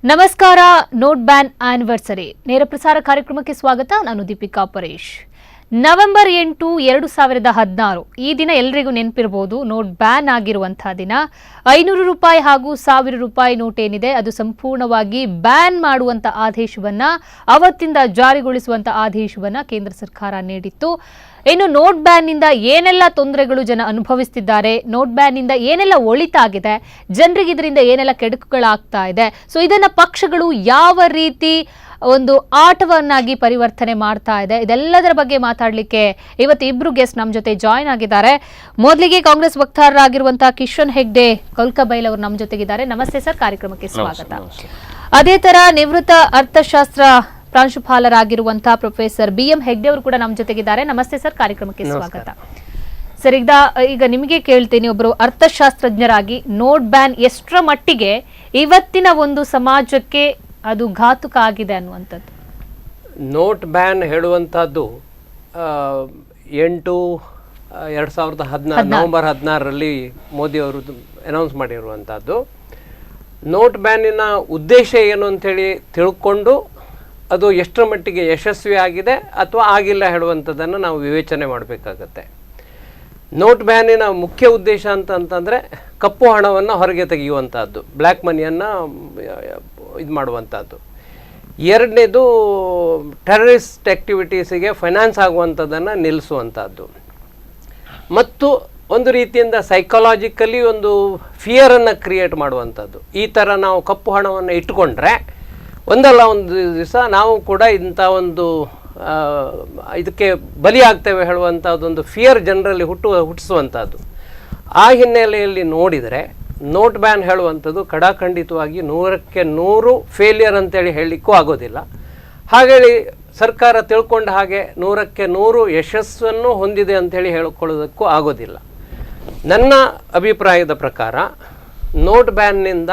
ನಮಸ್ಕಾರ. Note ban anniversary ನೇರ ಪ್ರಸಾರ ಕಾರ್ಯಕ್ರಮಕ್ಕೆ ಸ್ವಾಗತ. ನಾನು ದೀಪಿಕಾ ಪರೇಶ್. ನವೆಂಬರ್ 8, 2016 ಈ ದಿನ ಎಲ್ಲರಿಗೂ ನೆನಪಿರಬಹುದು. ನೋಟ್ ಬ್ಯಾನ್ ಆಗಿರುವಂತಹ ದಿನ. 500 ರೂಪಾಯಿ ಹಾಗೂ 1000 ರೂಪಾಯಿ ನೋಟ್ ಏನಿದೆ ಅದು ಸಂಪೂರ್ಣವಾಗಿ ಬ್ಯಾನ್ ಮಾಡುವಂತ ಆದೇಶವನ್ನ ಅವತ್ತಿಂದ ಜಾರಿಗೊಳಿಸುವಂತ ಆದೇಶವನ್ನ ಕೇಂದ್ರ ಸರ್ಕಾರ ನೀಡಿತ್ತು. ಇನ್ನು ನೋಟ್ ಬ್ಯಾನ್ ನಿಂದ ಏನೆಲ್ಲ ತೊಂದರೆಗಳು ಜನ ಅನುಭವಿಸುತ್ತಿದ್ದಾರೆ, ನೋಟ್ ಬ್ಯಾನ್ ನಿಂದ ಏನೆಲ್ಲ ಒಳಿತಾಗಿದೆ, ಜನರಿಗೆ ಇದರಿಂದ ಏನೆಲ್ಲ ಕೆಡುಕುಗಳಾಗ್ತಾ ಇದೆ, ಸೊ ಇದನ್ನ ಪಕ್ಷಗಳು ಯಾವ ರೀತಿ ಒಂದು ಆಟವನ್ನಾಗಿ ಪರಿವರ್ತನೆ ಮಾಡ್ತಾ ಇದೆ, ಇದೆಲ್ಲದರ ಬಗ್ಗೆ ಮಾತಾಡಲಿಕ್ಕೆ ಇವತ್ತು ಇಬ್ರು ಗೆಸ್ಟ್ ನಮ್ಮ ಜೊತೆ ಜಾಯಿನ್ ಆಗಿದ್ದಾರೆ. ಮೊದಲಿಗೆ ಕಾಂಗ್ರೆಸ್ ವಕ್ತಾರರಾಗಿರುವಂತಹ ಕಿಶನ್ ಹೆಗ್ಡೆ ಕಲ್ಕಬೈಲ್ ಅವರು ನಮ್ಮ ಜೊತೆಗಿದ್ದಾರೆ. ನಮಸ್ತೆ ಸರ್, ಕಾರ್ಯಕ್ರಮಕ್ಕೆ ಸ್ವಾಗತ. ಅದೇ ತರ ನಿವೃತ್ತ ಅರ್ಥಶಾಸ್ತ್ರ ಪ್ರಾಂಶುಪಾಲರಾಗಿರುವಂತಹ ಪ್ರೊಫೆಸರ್ BM ಹೆಗ್ಡೆ ಅವರು ಕೂಡ ನಮ್ಮ ಜೊತೆಗಿದ್ದಾರೆ. ನಮಸ್ತೆ ಸರ್, ಕಾರ್ಯಕ್ರಮಕ್ಕೆ ಸ್ವಾಗತ. ಸರ್, ಈಗ ನಿಮಗೆ ಕೇಳ್ತೀನಿ, ಒಬ್ಬರು ಅರ್ಥಶಾಸ್ತ್ರಜ್ಞರಾಗಿ ನೋಟ್ ಬ್ಯಾನ್ ಎಷ್ಟರ ಮಟ್ಟಿಗೆ ಇವತ್ತಿನ ಒಂದು ಸಮಾಜಕ್ಕೆ ಅದು ಘಾತುಕ ಆಗಿದೆ ಅನ್ನುವಂಥದ್ದು? ನೋಟ್ ಬ್ಯಾನ್ ಹೇಳುವಂಥದ್ದು 2016 ನವೆಂಬರ್ 16ರಲ್ಲಿ ಮೋದಿಯವರು ಅನೌನ್ಸ್ ಮಾಡಿರುವಂಥದ್ದು. ನೋಟ್ ಬ್ಯಾನಿನ ಉದ್ದೇಶ ಏನು ಅಂಥೇಳಿ ತಿಳ್ಕೊಂಡು ಅದು ಎಷ್ಟರ ಮಟ್ಟಿಗೆ ಯಶಸ್ವಿ ಆಗಿದೆ ಅಥವಾ ಆಗಿಲ್ಲ ಹೇಳುವಂಥದ್ದನ್ನು ನಾವು ವಿವೇಚನೆ ಮಾಡಬೇಕಾಗತ್ತೆ. ನೋಟ್ ಬ್ಯಾನಿನ ಮುಖ್ಯ ಉದ್ದೇಶ ಅಂತಂದರೆ ಕಪ್ಪು ಹಣವನ್ನು ಹೊರಗೆ ತೆಗೆಯುವಂಥದ್ದು, ಬ್ಲ್ಯಾಕ್ ಮನಿಯನ್ನು ಇದು ಮಾಡುವಂಥದ್ದು. ಎರಡನೇದು ಟೆರರಿಸ್ಟ್ ಆ್ಯಕ್ಟಿವಿಟೀಸಿಗೆ ಫೈನಾನ್ಸ್ ಆಗುವಂಥದ್ದನ್ನು ನಿಲ್ಲಿಸುವಂಥದ್ದು. ಮತ್ತು ಒಂದು ರೀತಿಯಿಂದ ಸೈಕಾಲಜಿಕಲಿ ಒಂದು ಫಿಯರನ್ನು ಕ್ರಿಯೇಟ್ ಮಾಡುವಂಥದ್ದು. ಈ ಥರ ನಾವು ಕಪ್ಪು ಹಣವನ್ನು ಇಟ್ಕೊಂಡ್ರೆ ಒಂದಲ್ಲ ಒಂದು ದಿವಸ ನಾವು ಕೂಡ ಇಂಥ ಒಂದು ಇದಕ್ಕೆ ಬಲಿಯಾಗ್ತೇವೆ ಹೇಳುವಂಥದ್ದೊಂದು ಫಿಯರ್ ಜನರಲ್ಲಿ ಹುಟ್ಟಿಸುವಂಥದ್ದು. ಆ ಹಿನ್ನೆಲೆಯಲ್ಲಿ ನೋಡಿದರೆ ನೋಟ್ ಬ್ಯಾನ್ ಹೇಳುವಂಥದ್ದು ಕಡಾಖಂಡಿತವಾಗಿ 100ಕ್ಕೆ 100 ಫೇಲಿಯರ್ ಅಂತೇಳಿ ಹೇಳಲಿಕ್ಕೂ ಆಗೋದಿಲ್ಲ. ಹಾಗೇಳಿ ಸರ್ಕಾರ ತಿಳ್ಕೊಂಡ ಹಾಗೆ 100ಕ್ಕೆ 100 ಯಶಸ್ಸನ್ನು ಹೊಂದಿದೆ ಅಂಥೇಳಿ ಹೇಳ್ಕೊಳ್ಳೋದಕ್ಕೂ ಆಗೋದಿಲ್ಲ. ನನ್ನ ಅಭಿಪ್ರಾಯದ ಪ್ರಕಾರ ನೋಟ್ ಬ್ಯಾನ್ನಿಂದ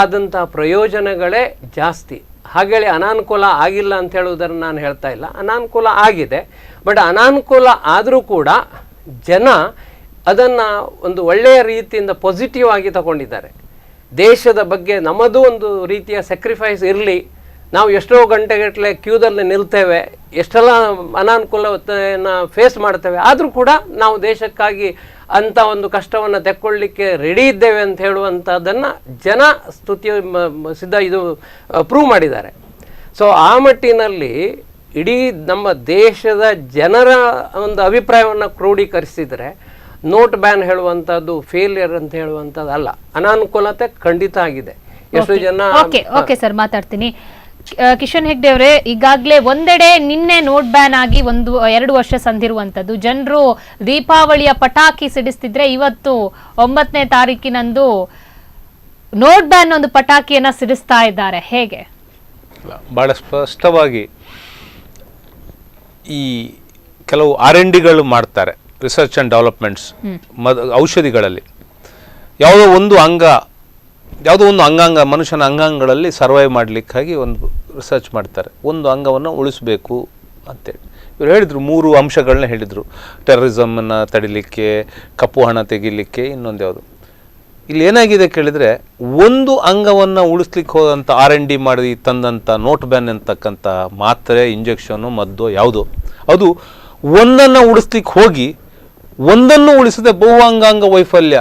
ಆದಂಥ ಪ್ರಯೋಜನಗಳೇ ಜಾಸ್ತಿ. ಹಾಗೇಳಿ ಅನಾನುಕೂಲ ಆಗಿಲ್ಲ ಅಂತ ಹೇಳುವುದನ್ನು ನಾನು ಹೇಳ್ತಾ ಇಲ್ಲ, ಅನಾನುಕೂಲ ಆಗಿದೆ. ಬಟ್ ಅನಾನುಕೂಲ ಆದರೂ ಕೂಡ ಜನ ಅದನ್ನು ಒಂದು ಒಳ್ಳೆಯ ರೀತಿಯಿಂದ ಪಾಸಿಟಿವ್ ಆಗಿ ತಗೊಂಡಿದ್ದಾರೆ. ದೇಶದ ಬಗ್ಗೆ ನಮ್ಮದು ಒಂದು ರೀತಿಯ ಸ್ಯಾಕ್ರಿಫೈಸ್ ಇರಲಿ, ನಾವು ಎಷ್ಟೋ ಗಂಟೆಗಟ್ಟಲೆ ಕ್ಯೂದಲ್ಲಿ ನಿಲ್ತೇವೆ, ಎಷ್ಟೆಲ್ಲ ಅನಾನುಕೂಲತೆಯನ್ನು ಫೇಸ್ ಮಾಡ್ತೇವೆ, ಆದರೂ ಕೂಡ ನಾವು ದೇಶಕ್ಕಾಗಿ ಅಂಥ ಒಂದು ಕಷ್ಟವನ್ನು ತೆಕ್ಕೊಳ್ಳಿಕ್ಕೆ ರೆಡಿ ಇದ್ದೇವೆ ಅಂತ ಹೇಳುವಂಥದ್ದನ್ನು ಜನ ಪ್ರೂವ್ ಮಾಡಿದ್ದಾರೆ. ಸೊ ಆ ಮಟ್ಟಿನಲ್ಲಿ ಇಡೀ ನಮ್ಮ ದೇಶದ ಜನರ ಒಂದು ಅಭಿಪ್ರಾಯವನ್ನು ಕ್ರೋಢೀಕರಿಸಿದರೆ ನೋಟ್ ಬ್ಯಾನ್ ಹೇಳುವಂಥದ್ದು ಫೇಲಿಯರ್ ಅಂತ ಹೇಳುವಂಥದ್ದು ಅಲ್ಲ, ಅನಾನುಕೂಲತೆ ಖಂಡಿತ ಆಗಿದೆ. ಎಷ್ಟು ಜನ ಓಕೆ ಸರ್, ಮಾತಾಡ್ತೀನಿ. ಕಿಶನ್ ಹೆಗ್ಡೆ ಅವರೇ, ಈಗಾಗಲೇ ಒಂದೆಡೆ ನಿನ್ನೆ ನೋಟ್ ಬ್ಯಾನ್ ಆಗಿ 1-2 ವರ್ಷ ಸಂದಿರುವಂತದ್ದು, ಜನರು ದೀಪಾವಳಿಯ ಪಟಾಕಿ ಸಿಡಿಸ್ತಿದ್ರೆ ಇವತ್ತು 9ನೇ ತಾರೀಕಿನಂದು ನೋಟ್ ಬ್ಯಾನ್ ಒಂದು ಪಟಾಕಿಯನ್ನ ಸಿಡಿಸ್ತಾ ಇದ್ದಾರೆ. ಹೇಗೆ? ಬಹಳ ಸ್ಪಷ್ಟವಾಗಿ ಈ ಕೆಲವು R&Dಗಳು ಮಾಡ್ತಾರೆ, ರಿಸರ್ಚ್ ಅಂಡ್ ಡೆವಲಪ್ಮೆಂಟ್ಸ್. ಔಷಧಿಗಳಲ್ಲಿ ಯಾವುದೋ ಒಂದು ಅಂಗಾಂಗ ಮನುಷ್ಯನ ಅಂಗಾಂಗಗಳಲ್ಲಿ ಸರ್ವೈವ್ ಮಾಡಲಿಕ್ಕಾಗಿ ಒಂದು ರಿಸರ್ಚ್ ಮಾಡ್ತಾರೆ, ಒಂದು ಅಂಗವನ್ನು ಉಳಿಸಬೇಕು ಅಂತೇಳಿ. ಇವರು ಹೇಳಿದರು 3 ಅಂಶಗಳನ್ನ ಹೇಳಿದರು: ಟೆರರಿಸಮನ್ನು ತಡಿಲಿಕ್ಕೆ, ಕಪ್ಪು ಹಣ ತೆಗಿಲಿಕ್ಕೆ, ಇನ್ನೊಂದು ಯಾವುದು. ಇಲ್ಲಿ ಏನಾಗಿದೆ ಕೇಳಿದರೆ, ಒಂದು ಅಂಗವನ್ನು ಉಳಿಸ್ಲಿಕ್ಕೆ ಹೋದಂಥ R&D ಮಾಡಿ ತಂದಂಥ ನೋಟ್ ಬ್ಯಾನ್ ಅಂತಕ್ಕಂಥ ಮಾತ್ರೆ, ಇಂಜೆಕ್ಷನು, ಮದ್ದು ಯಾವುದೋ ಅದು ಒಂದನ್ನು ಉಳಿಸ್ಲಿಕ್ಕೆ ಹೋಗಿ ಒಂದನ್ನು ಉಳಿಸದೆ ಬಹು ಅಂಗಾಂಗ ವೈಫಲ್ಯ,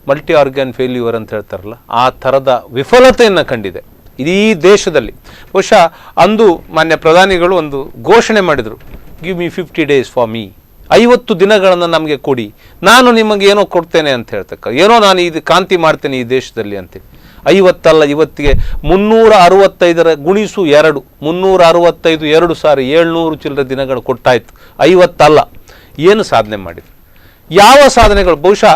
ಮಲ್ಟಿ ಆರ್ಗ್ಯಾನ್ ಫೇಲ್ಯೂರ್ ಅಂತ ಹೇಳ್ತಾರಲ್ಲ, ಆ ಥರದ ವಿಫಲತೆಯನ್ನು ಕಂಡಿದೆ ಇಡೀ ದೇಶದಲ್ಲಿ. ಬಹುಶಃ ಅಂದು ಮಾನ್ಯ ಪ್ರಧಾನಿಗಳು ಒಂದು ಘೋಷಣೆ ಮಾಡಿದರು, give me 50 days for me, 50 ದಿನಗಳನ್ನು ನಮಗೆ ಕೊಡಿ, ನಾನು ನಿಮಗೆ ಏನೋ ಕೊಡ್ತೇನೆ ಅಂತ ಹೇಳ್ತಕ್ಕ, ಏನೋ ನಾನು ಇದು ಕ್ರಾಂತಿ ಮಾಡ್ತೇನೆ ಈ ದೇಶದಲ್ಲಿ ಅಂತೇಳಿ. 50 ಅಲ್ಲ, ಇವತ್ತಿಗೆ 365 ಗುಣಿಸು 2, 365 2 ಸಾರಿ 700 ಚಿಲ್ಲರೆ ದಿನಗಳು ಕೊಟ್ಟಾಯ್ತು. 50 ಅಲ್ಲ, ಏನು ಸಾಧನೆ ಮಾಡಿದ್ರು, ಯಾವ ಸಾಧನೆಗಳು? ಬಹುಶಃ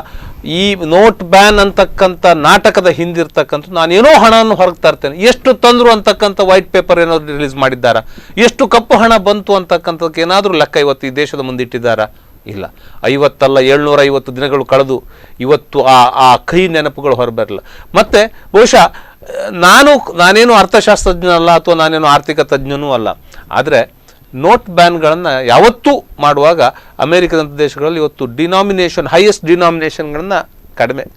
ಈ ನೋಟ್ ಬ್ಯಾನ್ ಅಂತಕ್ಕಂಥ ನಾಟಕದ ಹಿಂದಿರ್ತಕ್ಕಂಥ ನಾನೇನೋ ಹಣವನ್ನು ಹೊರಗೆ ತರ್ತೇನೆ, ಎಷ್ಟು ತಂದರು ಅಂತಕ್ಕಂಥ ವೈಟ್ ಪೇಪರ್ ಏನಾದರೂ ರಿಲೀಸ್ ಮಾಡಿದ್ದಾರಾ? ಎಷ್ಟು ಕಪ್ಪು ಹಣ ಬಂತು ಅಂತಕ್ಕಂಥದ್ದಕ್ಕೆ ಏನಾದರೂ ಲೆಕ್ಕ ಇವತ್ತು ಈ ದೇಶದ ಮುಂದಿಟ್ಟಿದ್ದಾರಾ? ಇಲ್ಲ. 50 ಅಲ್ಲ, 750 ದಿನಗಳು ಕಳೆದು ಇವತ್ತು ಆ ಕಹಿ ನೆನಪುಗಳು ಹೊರಬರಲ್ಲ. ಮತ್ತು ಬಹುಶಃ ನಾನೇನು ಅರ್ಥಶಾಸ್ತ್ರಜ್ಞ ಅಲ್ಲ, ಅಥವಾ ನಾನೇನು ಆರ್ಥಿಕ ತಜ್ಞನೂ ಅಲ್ಲ, ಆದರೆ ನೋಟ್ ಬ್ಯಾನ್ಗಳನ್ನು ಯಾವತ್ತೂ ಮಾಡುವಾಗ ಅಮೇರಿಕದಂಥ ದೇಶಗಳಲ್ಲಿ ಇವತ್ತು ಹೈಯೆಸ್ಟ್ ಡಿನಾಮಿನೇಷನ್ಗಳನ್ನು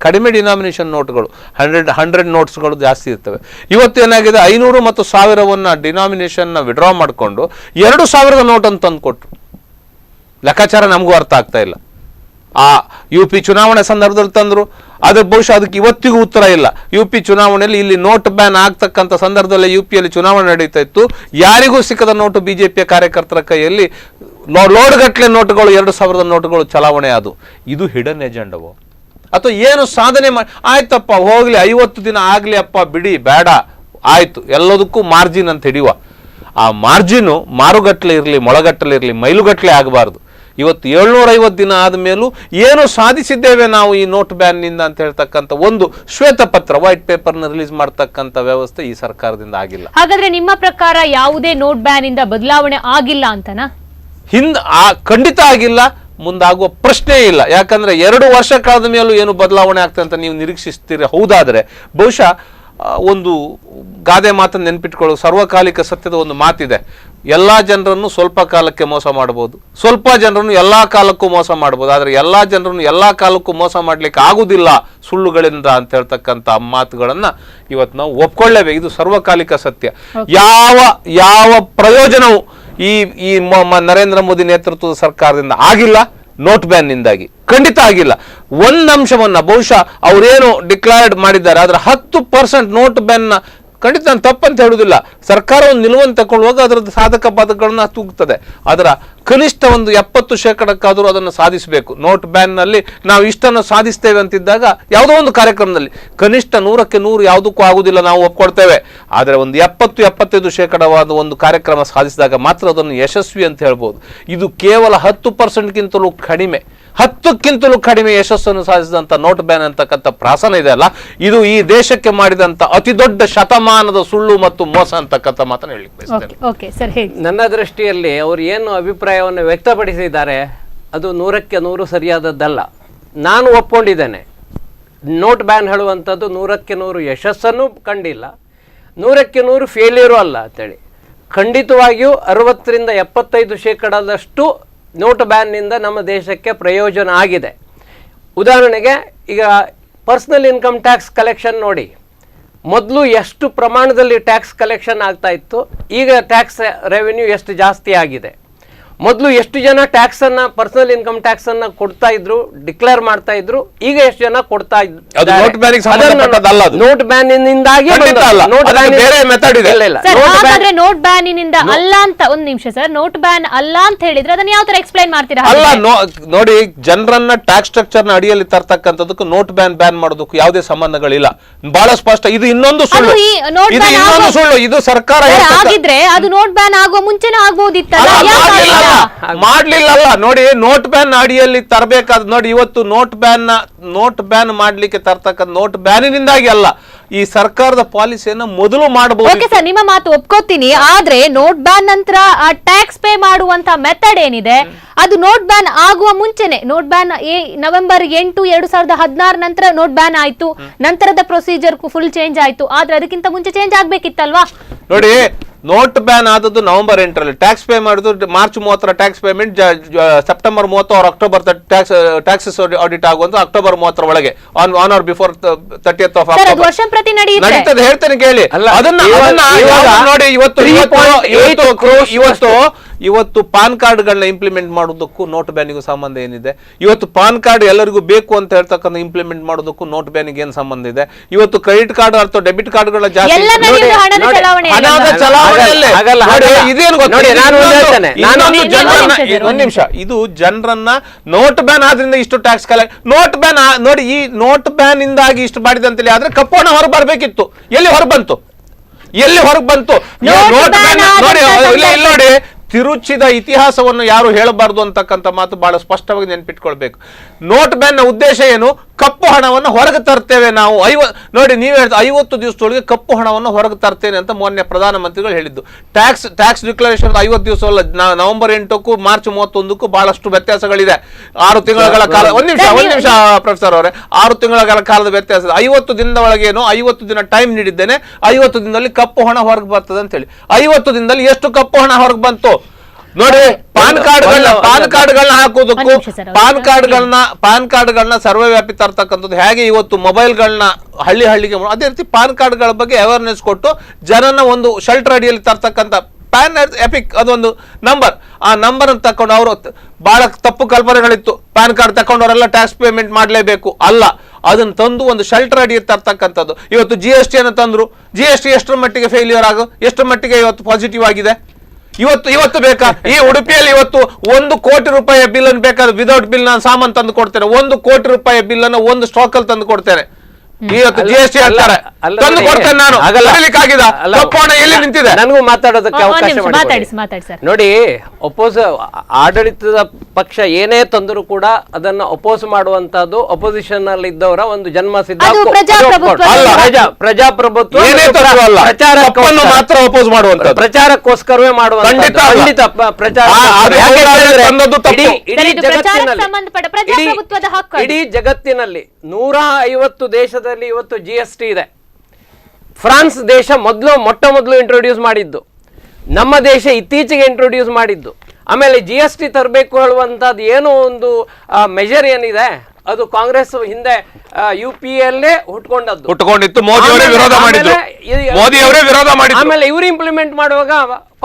ಕಡಿಮೆ ಡಿನಾಮಿನೇಷನ್ ನೋಟ್ಗಳು 100 ನೋಟ್ಸ್ಗಳು ಜಾಸ್ತಿ ಇರ್ತವೆ. ಇವತ್ತು ಏನಾಗಿದೆ 500 ಮತ್ತು 1000 ಡಿನಾಮಿನೇಷನ್ನ ವಿಡ್ರಾ ಮಾಡಿಕೊಂಡು 2000 ನೋಟ್ ಅಂತ ತಂದುಕೊಟ್ರು. ಲೆಕ್ಕಾಚಾರ ನಮಗೂ ಅರ್ಥ ಆಗ್ತಾ ಇಲ್ಲ. ಆ UP ಚುನಾವಣೆ ಸಂದರ್ಭದಲ್ಲಿ ತಂದ್ರು, ಅದ್ರ ಬಹುಶಃ ಅದಕ್ಕೆ ಇವತ್ತಿಗೂ ಉತ್ತರ ಇಲ್ಲ. UP ಚುನಾವಣೆಯಲ್ಲಿ ಇಲ್ಲಿ ನೋಟ್ ಬ್ಯಾನ್ ಆಗ್ತಕ್ಕಂಥ ಸಂದರ್ಭದಲ್ಲಿ UPಯಲ್ಲಿ ಚುನಾವಣೆ ನಡೀತಾ ಇತ್ತು, ಯಾರಿಗೂ ಸಿಕ್ಕದ ನೋಟು BJPಯ ಕಾರ್ಯಕರ್ತರ ಕೈಯಲ್ಲಿ ಲೋಡ್ಗಟ್ಲೆ ನೋಟುಗಳು 2000 ನೋಟುಗಳು ಚಲಾವಣೆ ಅದು. ಇದು ಹಿಡನ್ ಎಜೆಂಡವೋ ಅಥವಾ ಏನು ಸಾಧನೆ ಮಾಡಿ ಆಯ್ತಪ್ಪ ಹೋಗ್ಲಿ 50 ದಿನ ಆಗ್ಲಿ ಅಪ್ಪ ಬಿಡಿ ಬೇಡ ಆಯ್ತು ಎಲ್ಲದಕ್ಕೂ ಮಾರ್ಜಿನ್ ಅಂತ ಹಿಡಿಯುವ. ಆ ಮಾರ್ಜಿನು ಮಾರುಗಟ್ಲೆ ಇರಲಿ ಮೊಳಗಟ್ಟಲೆ ಇರಲಿ ಮೈಲುಗಟ್ಲೆ ಆಗಬಾರ್ದು. ಇವತ್ತು 750 ದಿನ ಆದಮೇಲೂ ಏನು ಸಾಧಿಸಿದ್ದೇವೆ ನಾವು ಈ ನೋಟ್ ಬ್ಯಾನ್ನಿಂದ ಅಂತ ಹೇಳ್ತಕ್ಕಂಥ ಒಂದು ಶ್ವೇತಪತ್ರ ವೈಟ್ ಪೇಪರ್ನ ರಿಲೀಸ್ ಮಾಡ್ತಕ್ಕಂಥ ವ್ಯವಸ್ಥೆ ಈ ಸರ್ಕಾರದಿಂದ ಆಗಿಲ್ಲ. ಹಾಗಾದ್ರೆ ನಿಮ್ಮ ಪ್ರಕಾರ ಯಾವುದೇ ನೋಟ್ ಬ್ಯಾನ್ ಇಂದ ಬದಲಾವಣೆ ಆಗಿಲ್ಲ ಅಂತನಾ? ಖಂಡಿತ ಆಗಿಲ್ಲ, ಮುಂದಾಗುವ ಪ್ರಶ್ನೆ ಇಲ್ಲ. ಯಾಕಂದ್ರೆ 2 ವರ್ಷ ಕಳೆದ ಮೇಲೂ ಏನು ಬದಲಾವಣೆ ಆಗ್ತದೆ ಅಂತ ನೀವು ನಿರೀಕ್ಷಿಸ್ತೀರಿ ಹೌದಾದ್ರೆ ಬಹುಶಃ ಒಂದು ಗಾದೆ ಮಾತನ್ನು ನೆನ್ಪಿಟ್ಕೊಳ್ಳೋ ಸರ್ವಕಾಲಿಕ ಸತ್ಯದ ಒಂದು ಮಾತಿದೆ, ಎಲ್ಲಾ ಜನರನ್ನು ಸ್ವಲ್ಪ ಕಾಲಕ್ಕೆ ಮೋಸ ಮಾಡಬಹುದು, ಸ್ವಲ್ಪ ಜನರನ್ನು ಎಲ್ಲಾ ಕಾಲಕ್ಕೂ ಮೋಸ ಮಾಡಬಹುದು, ಆದ್ರೆ ಎಲ್ಲಾ ಜನರನ್ನು ಎಲ್ಲಾ ಕಾಲಕ್ಕೂ ಮೋಸ ಮಾಡ್ಲಿಕ್ಕೆ ಆಗುದಿಲ್ಲ ಸುಳ್ಳುಗಳಿಂದ ಅಂತ ಹೇಳ್ತಕ್ಕಂಥ ಮಾತುಗಳನ್ನ ಇವತ್ತು ನಾವು ಒಪ್ಕೊಳ್ಳೇಬೇಕು. ಇದು ಸರ್ವಕಾಲಿಕ ಸತ್ಯ. ಯಾವ ಪ್ರಯೋಜನವು ಈ ನರೇಂದ್ರ ಮೋದಿ ನೇತೃತ್ವದ ಸರ್ಕಾರದಿಂದ ಆಗಿಲ್ಲ, ನೋಟ್ ಬ್ಯಾನ್ನಿಂದಾಗಿ ಖಂಡಿತ ಆಗಿಲ್ಲ. ಒಂದು ಅಂಶವನ್ನ ಬಹುಶಃ ಅವರೇನು ಡಿಕ್ಲೇರ್ಡ್ ಮಾಡಿದ್ದಾರೆ ಅದರ 10% ನೋಟ್ ಬ್ಯಾನ್ನ ಖಂಡಿತ ನಾನು ತಪ್ಪಂತ ಹೇಳುವುದಿಲ್ಲ. ಸರ್ಕಾರ ಒಂದು ನಿಲುವನ್ನು ತಗೊಳ್ಳುವಾಗ ಅದರ ಸಾಧಕ ಬಾಧಕಗಳನ್ನ ತೂಗ್ತದೆ. ಅದರ ಕನಿಷ್ಠ ಒಂದು 70% ಅದನ್ನು ಸಾಧಿಸಬೇಕು. ನೋಟ್ ಬ್ಯಾನ್ ನಲ್ಲಿ ನಾವು ಇಷ್ಟನ್ನು ಸಾಧಿಸ್ತೇವೆ ಅಂತಿದ್ದಾಗ ಯಾವುದೋ ಒಂದು ಕಾರ್ಯಕ್ರಮದಲ್ಲಿ ಕನಿಷ್ಠ 100ಕ್ಕೆ 100 ಯಾವುದಕ್ಕೂ ಆಗುದಿಲ್ಲ, ನಾವು ಒಪ್ಕೊಳ್ತೇವೆ. ಆದರೆ ಒಂದು 70-75% ಒಂದು ಕಾರ್ಯಕ್ರಮ ಸಾಧಿಸಿದಾಗ ಮಾತ್ರ ಅದನ್ನು ಯಶಸ್ವಿ ಅಂತ ಹೇಳ್ಬೋದು. ಇದು ಕೇವಲ 10%ಗಿಂತಲೂ ಕಡಿಮೆ, 10ಕ್ಕಿಂತಲೂ ಕಡಿಮೆ ಯಶಸ್ಸನ್ನು ಸಾಧಿಸಿದಂಥ ನೋಟ್ ಬ್ಯಾನ್ ಅಂತಕ್ಕಂಥ ಪ್ರಾಸನ ಇದೆ ಅಲ್ಲ, ಇದು ಈ ದೇಶಕ್ಕೆ ಮಾಡಿದಂಥ ಅತಿ ದೊಡ್ಡ ಶತಮಾನದ ಸುಳ್ಳು ಮತ್ತು ಮೋಸ ಅಂತಕ್ಕಂಥ ಮಾತನ್ನು ಹೇಳಲಿಕ್ಕೆ ನನ್ನ ದೃಷ್ಟಿಯಲ್ಲಿ ಅವರು ಏನು ಅಭಿಪ್ರಾಯವನ್ನು ವ್ಯಕ್ತಪಡಿಸಿದ್ದಾರೆ ಅದು 100ಕ್ಕೆ 100 ಸರಿಯಾದದ್ದಲ್ಲ. ನಾನು ಒಪ್ಕೊಂಡಿದ್ದೇನೆ, ನೋಟ್ ಬ್ಯಾನ್ ಹೇಳುವಂಥದ್ದು 100ಕ್ಕೆ 100 ಯಶಸ್ಸನ್ನು ಕಂಡಿಲ್ಲ, 100ಕ್ಕೆ 100 ಫೇಲ್ಯೂರು ಅಲ್ಲ ಅಂತೇಳಿ. ಖಂಡಿತವಾಗಿಯೂ 60-75% ನೋಟ್ ಬ್ಯಾನ್ನಿಂದ ನಮ್ಮ ದೇಶಕ್ಕೆ ಪ್ರಯೋಜನ ಆಗಿದೆ. ಉದಾಹರಣೆಗೆ ಈಗ ಪರ್ಸನಲ್ ಇನ್ಕಮ್ ಟ್ಯಾಕ್ಸ್ ಕಲೆಕ್ಷನ್ ನೋಡಿ, ಮೊದಲು ಎಷ್ಟು ಪ್ರಮಾಣದಲ್ಲಿ ಟ್ಯಾಕ್ಸ್ ಕಲೆಕ್ಷನ್ ಆಗ್ತಾ ಇತ್ತು, ಈಗ ಟ್ಯಾಕ್ಸ್ ರೆವೆನ್ಯೂ ಎಷ್ಟು ಜಾಸ್ತಿ ಆಗಿದೆ. ಮೊದಲು ಎಷ್ಟು ಜನ ಟ್ಯಾಕ್ಸನ್ನು ಪರ್ಸನಲ್ ಇನ್ಕಮ್ ಟ್ಯಾಕ್ಸನ್ನು ಕೊಡ್ತಾ ಇದ್ರು, ಡಿಕ್ಲೇರ್ ಮಾಡ್ತಾ ಇದ್ರು, ಈಗ ಎಷ್ಟು ಜನ ಕೊಡ್ತಾ ಇದ್ದಾರೆ. ನೋಟ್ ಬ್ಯಾನಿನಿಂದಾಗಿ ನೋಟ್ ಬ್ಯಾನಿನಿಂದ ಅಲ್ಲ ಅಂತ ಒಂದು ನಿಮಿಷ ಸರ್, ನೋಟ್ ಬ್ಯಾನ್ ಅಲ್ಲ ಅಂತ ಹೇಳಿದ್ರೆ ಅದನ್ನ ಯಾವ ತರ ಎಕ್ಸ್ಪ್ಲೈನ್ ಮಾಡ್ತೀರಾ? ಅಲ್ಲ ನೋಡಿ, ಜನರನ್ನ ಟ್ಯಾಕ್ಸ್ ಸ್ಟ್ರಕ್ಚರ್ ನ ಅಡಿಯಲ್ಲಿ ತರ್ತಕ್ಕಂಥದಕ್ಕೂ ನೋಟ್ ಬ್ಯಾನ್ ಮಾಡೋದಕ್ಕೂ ಯಾವುದೇ ಸಂಬಂಧಗಳಿಲ್ಲ, ಬಹಳ ಸ್ಪಷ್ಟ. ಇದು ಇನ್ನೊಂದು ಸುಳ್ಳು, ಇದು ಸರ್ಕಾರ ಆಗಿದ್ರೆ ಅದು ನೋಟ್ ಬ್ಯಾನ್ ಆಗುವ ಮುಂಚೆನೇ ಆಗ್ಬಹುದಿತ್ತಲ್ಲ, ಮಾಡ್ಲಿಲ್ಲಲ್ಲ. ನೋಡಿ, ನೋಟ್ ಬ್ಯಾನ್ ಅಡಿಯಲ್ಲಿ ತರಬೇಕಾದ ನೋಡಿ, ಇವತ್ತು ನೋಟ್ ಬ್ಯಾನ್ ಮಾಡ್ಲಿಕ್ಕೆ ತರ್ತಕ್ಕಂಥ ನೋಟ್ ಬ್ಯಾನಿನಿಂದಾಗಿ ಅಲ್ಲ, ಈ ಸರ್ಕಾರದ ಪಾಲಿಸಿಯನ್ನ ಮೊದಲು ಮಾಡಬಹುದು. ಸರ್, ನಿಮ್ಮ ಮಾತು ಒಪ್ಕೋತೀನಿ. ಆದ್ರೆ ನೋಟ್ ಬ್ಯಾನ್ ನಂತರ ಟ್ಯಾಕ್ಸ್ ಪೇ ಮಾಡುವಂತ ಮೆಥಡ್ ಏನಿದೆ ಅದು ನೋಟ್ ಬ್ಯಾನ್ ಆಗುವ ಮುಂಚೆನೆ, ನೋಟ್ ಬ್ಯಾನ್ ನವೆಂಬರ್ 8, 2016 ನಂತರ ನೋಟ್ ಬ್ಯಾನ್ ಆಯ್ತು, ನಂತರದ ಪ್ರೊಸೀಜರ್ ಫುಲ್ ಚೇಂಜ್ ಆಯ್ತು. ಆದ್ರೆ ಅದಕ್ಕಿಂತ ಮುಂಚೆ ಚೇಂಜ್ ಆಗ್ಬೇಕಿತ್ತಲ್ವಾ? ನೋಡಿ, ನೋಟ್ ಬ್ಯಾನ್ ಆದದ್ದು ನವೆಂಬರ್ 8ರಲ್ಲಿ, ಟ್ಯಾಕ್ಸ್ ಪೇ ಮಾಡಿದ್ದು March 30 tax payment, September 30 or October taxes audit ಆಗುವಂತ ಅಕ್ಟೋಬರ್ 30 ಒಳಗೆ on or before 30th of October ವರ್ಷ ಪ್ರತಿ ನಡೀತದೆ. ಹೇಳ್ತೇನೆ ಕೇಳಿ, ಅದನ್ನ ನೋಡಿ, ಇವತ್ತು ಪಾನ್ ಕಾರ್ಡ್ಗಳನ್ನ ಇಂಪ್ಲಿಮೆಂಟ್ ಮಾಡೋದಕ್ಕೂ ನೋಟ್ ಬ್ಯಾನಿಗೂ ಸಂಬಂಧ ಏನಿದೆ? ಇವತ್ತು ಪಾನ್ ಕಾರ್ಡ್ ಎಲ್ಲರಿಗೂ ಬೇಕು ಅಂತ ಹೇಳ್ತಕ್ಕಂಥ ಇಂಪ್ಲಿಮೆಂಟ್ ಮಾಡೋದಕ್ಕೂ ನೋಟ್ ಬ್ಯಾನಿಗೆ ಏನ್ ಸಂಬಂಧ ಇದೆ? ಇವತ್ತು ಕ್ರೆಡಿಟ್ ಕಾರ್ಡ್ ಅಥವಾ ಡೆಬಿಟ್ ಕಾರ್ಡ್ಗಳ ಜಾಸ್ತಿ ಒಂದ್ ನಿಮಿಷ, ಇದು ಜನರನ್ನ ನೋಟ್ ಬ್ಯಾನ್ ಆದ್ರಿಂದ ಇಷ್ಟು ಟ್ಯಾಕ್ಸ್ ಕಲೆಕ್ಟ್, ನೋಟ್ ಬ್ಯಾನ್ ನೋಡಿ, ಈ ನೋಟ್ ಬ್ಯಾನ್ ಇಂದಾಗಿ ಇಷ್ಟು ಮಾಡಿದೆ ಅಂತೇಳಿ ಆದ್ರೆ ಕಪ್ಪು ಹಣ ಹೊರ ಬರ್ಬೇಕಿತ್ತು. ಎಲ್ಲಿ ಹೊರಗೆ ಬಂತು? ನೋಟ್ ಬ್ಯಾನ್ ನೋಡಿ, ತಿರುಚಿದ ಇತಿಹಾಸವನ್ನು ಯಾರು ಹೇಳಬಾರದು ಅಂತಕ್ಕಂಥ ಮಾತು ಬಹಳ ಸ್ಪಷ್ಟವಾಗಿ ನೆನ್ಪಿಟ್ಕೊಳ್ಬೇಕು. ನೋಟ್ ಬ್ಯಾನ್ ನ ಉದ್ದೇಶ ಏನು? ಕಪ್ಪು ಹಣವನ್ನು ಹೊರಗೆ ತರ್ತೇವೆ ನಾವು. ನೋಡಿ, ನೀವು ಹೇಳ್ತಾ 50 ದಿವಸದೊಳಗೆ ಕಪ್ಪು ಹಣವನ್ನು ಹೊರಗೆ ತರ್ತೇನೆ ಅಂತ ಮೊನ್ನೆ ಪ್ರಧಾನಮಂತ್ರಿಗಳು ಹೇಳಿದ್ದು. ಟ್ಯಾಕ್ಸ್ ಡಿಕ್ಲರೇಷನ್ 50 ದಿವಸ ಅಲ್ಲ, ನವೆಂಬರ್ 8ಕ್ಕೂ ಮಾರ್ಚ್ 31ಕ್ಕೂ ಬಹಳಷ್ಟು ವ್ಯತ್ಯಾಸಗಳಿದೆ. 6 ತಿಂಗಳ ಕಾಲ. ಒಂದ್ ನಿಮಿಷ ಪ್ರೊಫೆಸರ್ ಅವರೇ, 6 ತಿಂಗಳ ಕಾಲದ ವ್ಯತ್ಯಾಸ. 50 ದಿನದ ಒಳಗೇನು 50 ದಿನ ಟೈಮ್ ನೀಡಿದ್ದೇನೆ, 50 ದಿನದಲ್ಲಿ ಕಪ್ಪು ಹಣ ಹೊರಗೆ ಬರ್ತದೆ ಅಂತ ಹೇಳಿ. 50 ದಿನದಲ್ಲಿ ಎಷ್ಟು ಕಪ್ಪು ಹಣ ಹೊರಗೆ ಬಂತು? ನೋಡಿ ಪಾನ್ ಕಾರ್ಡ್ಗಳನ್ನ ಹಾಕೋದಕ್ಕೂ ಒಂದ್ ನಿಮಿಷ ಸರ್, ಪಾನ್ ಕಾರ್ಡ್ಗಳನ್ನ ಸರ್ವವ್ಯಾಪಿ ತರ್ತಕ್ಕಂಥದ್ದು ಹೇಗೆ ಇವತ್ತು ಮೊಬೈಲ್ಗಳನ್ನ ಹಳ್ಳಿಗೆ ಅದೇ ರೀತಿ ಪಾನ್ ಕಾರ್ಡ್ಗಳ ಬಗ್ಗೆ ಅವೇರ್ನೆಸ್ ಕೊಟ್ಟು ಜನನ ಒಂದು ಶೆಲ್ಟರ್ ಅಡಿಯಲ್ಲಿ ತರ್ತಕ್ಕಂಥ ಪ್ಯಾನ್ ಎಪಿಕ್ ಅದೊಂದು ನಂಬರ್, ಆ ನಂಬರ್ ಅನ್ನು ತಕೊಂಡು ಅವರು ಬಹಳ ತಪ್ಪು ಕಲ್ಪನೆಗಳಿತ್ತು. ಪ್ಯಾನ್ ಕಾರ್ಡ್ ತಕೊಂಡವರೆಲ್ಲ ಟ್ಯಾಕ್ಸ್ ಪೇಮೆಂಟ್ ಮಾಡಲೇಬೇಕು, ಅಲ್ಲ, ಅದನ್ನು ತಂದು ಒಂದು ಶೆಲ್ಟರ್ ಅಡಿ ತರ್ತಕ್ಕಂಥದ್ದು. ಇವತ್ತು GST ಅನ್ನು ತಂದ್ರು, GST ಎಷ್ಟರ ಮಟ್ಟಿಗೆ ಫೇಲ್ಯೂರ್ ಎಷ್ಟರ ಮಟ್ಟಿಗೆ ಇವತ್ತು ಪಾಸಿಟಿವ್ ಆಗಿದೆ. ಇವತ್ತು ಬೇಕಾ ಈ ಉಡುಪಿಯಲ್ಲಿ ಇವತ್ತು 1 ಕೋಟಿ ರೂಪಾಯಿಯ ಬಿಲ್ ಅನ್ನು ಬೇಕಾದ್ರೆ ವಿದೌಟ್ ಬಿಲ್ ನಾನು ಸಾಮಾನು ತಂದು ಕೊಡ್ತೇನೆ. 1 ಕೋಟಿ ರೂಪಾಯಿಯ ಬಿಲ್ ಅನ್ನು ಒಂದು ಸ್ಟಾಕ್ ಅಲ್ಲಿ ತಂದು ಕೊಡ್ತೇನೆ. ಇವತ್ತು GST ಹೇಳ್ತಾರೆ ತಂದು ಕೊಡ್ತೇನೆ ನಾನು, ಎಲ್ಲಿ ನಿಂತಿದೆ? ನನಗೂ ಮಾತಾಡೋದಕ್ಕೆ ಅವಕಾಶ ಮಾತಾಡಿ ಸರ್. ನೋಡಿ, ಆಡಳಿತದ ಪಕ್ಷ ಏನೇ ತಂದರೂ ಕೂಡ ಅದನ್ನ ಅಪೋಸ್ ಮಾಡುವಂತದ್ದು ಅಪೋಸಿಷನ್ ಅಲ್ಲಿ ಇದ್ದವರ ಒಂದು ಜನ್ಮಸಿದ್ಧ ಪ್ರಜಾಪ್ರಭುತ್ವ. ಮಾತ್ರ ಅಪೋಸ್ ಮಾಡುವಂತ ಪ್ರಚಾರಕ್ಕೋಸ್ಕರವೇ ಮಾಡುವಂತ ಇಡೀ ಜಗತ್ತಿನಲ್ಲಿ 150 ದೇಶದಲ್ಲಿ ಇವತ್ತು GST ಇದೆ. ಫ್ರಾನ್ಸ್ ದೇಶ ಮೊಟ್ಟ ಮೊದಲು ಇಂಟ್ರೊಡ್ಯೂಸ್ ಮಾಡಿದ್ದು, ನಮ್ಮ ದೇಶ ಇತ್ತೀಚೆಗೆ ಇಂಟ್ರೊಡ್ಯೂಸ್ ಮಾಡಿದ್ದು. ಆಮೇಲೆ GST ತರಬೇಕು ಹೇಳುವಂತದ್ದು ಏನೋ ಒಂದು ಮೆಜರ್ ಏನಿದೆ ಅದು ಕಾಂಗ್ರೆಸ್ ಹಿಂದೆ UPA ಹುಟ್ಕೊಂಡಿತ್ತು. ಆಮೇಲೆ ಇವರು ಇಂಪ್ಲಿಮೆಂಟ್ ಮಾಡುವಾಗ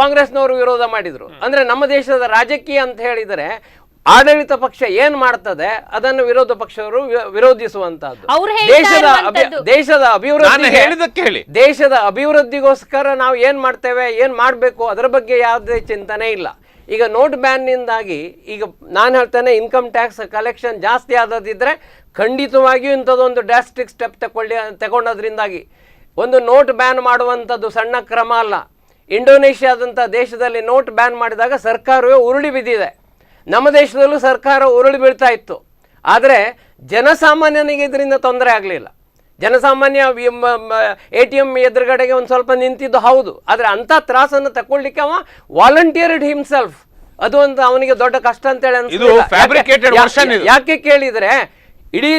ಕಾಂಗ್ರೆಸ್ನವರು ವಿರೋಧ ಮಾಡಿದ್ರು. ಅಂದ್ರೆ ನಮ್ಮ ದೇಶದ ರಾಜಕೀಯ ಅಂತ ಹೇಳಿದರೆ ಆಡಳಿತ ಪಕ್ಷ ಏನ್ ಮಾಡ್ತದೆ ಅದನ್ನು ವಿರೋಧ ಪಕ್ಷವರು ವಿರೋಧಿಸುವಂತಹದ್ದು. ದೇಶದ ಅಭಿವೃದ್ಧಿಗೋಸ್ಕರ ನಾವು ಏನ್ ಮಾಡ್ತೇವೆ, ಏನ್ ಮಾಡ್ಬೇಕು ಅದರ ಬಗ್ಗೆ ಯಾವುದೇ ಚಿಂತನೆ ಇಲ್ಲ. ಈಗ ನೋಟ್ ಬ್ಯಾನ್ ನಿಂದಾಗಿ ಈಗ ನಾನು ಹೇಳ್ತೇನೆ, ಇನ್ಕಮ್ ಟ್ಯಾಕ್ಸ್ ಕಲೆಕ್ಷನ್ ಜಾಸ್ತಿ ಆದದಿದ್ರೆ ಖಂಡಿತವಾಗಿಯೂ ಇಂಥದ್ದೊಂದು ಡ್ರಾಸ್ಟಿಕ್ ಸ್ಟೆಪ್ ತಗೊಂಡದ್ರಿಂದಾಗಿ ಒಂದು ನೋಟ್ ಬ್ಯಾನ್ ಮಾಡುವಂಥದ್ದು ಸಣ್ಣ ಕ್ರಮ ಅಲ್ಲ. ಇಂಡೋನೇಷ್ಯಾದಂಥ ದೇಶದಲ್ಲಿ ನೋಟ್ ಬ್ಯಾನ್ ಮಾಡಿದಾಗ ಸರ್ಕಾರವೇ ಉರುಳಿ ಬಿದ್ದಿದೆ. ನಮ್ಮ ದೇಶದಲ್ಲೂ ಸರ್ಕಾರ ಉರುಳಿ ಬೀಳ್ತಾ ಇತ್ತು. ಆದರೆ ಜನಸಾಮಾನ್ಯನಿಗೆ ಇದರಿಂದ ತೊಂದರೆ ಆಗಲಿಲ್ಲ. ಜನಸಾಮಾನ್ಯ ATM ಎದುರುಗಡೆಗೆ ಒಂದು ಸ್ವಲ್ಪ ನಿಂತಿದ್ದು ಹೌದು, ಆದರೆ ಅಂಥ ತ್ರಾಸನ್ನು ತಗೊಳ್ಳಿಕ್ಕೆ ಅವ ವಾಲಂಟಿಯರ್ಡ್ ಹಿಮ್ಸೆಲ್ಫ್. ಅದು ಒಂದು ಅವನಿಗೆ ದೊಡ್ಡ ಕಷ್ಟ ಅಂತೇಳಿ ಅನ್ಸುತ್ತೆ. ಯಾಕೆ ಕೇಳಿದರೆ ಇಡೀ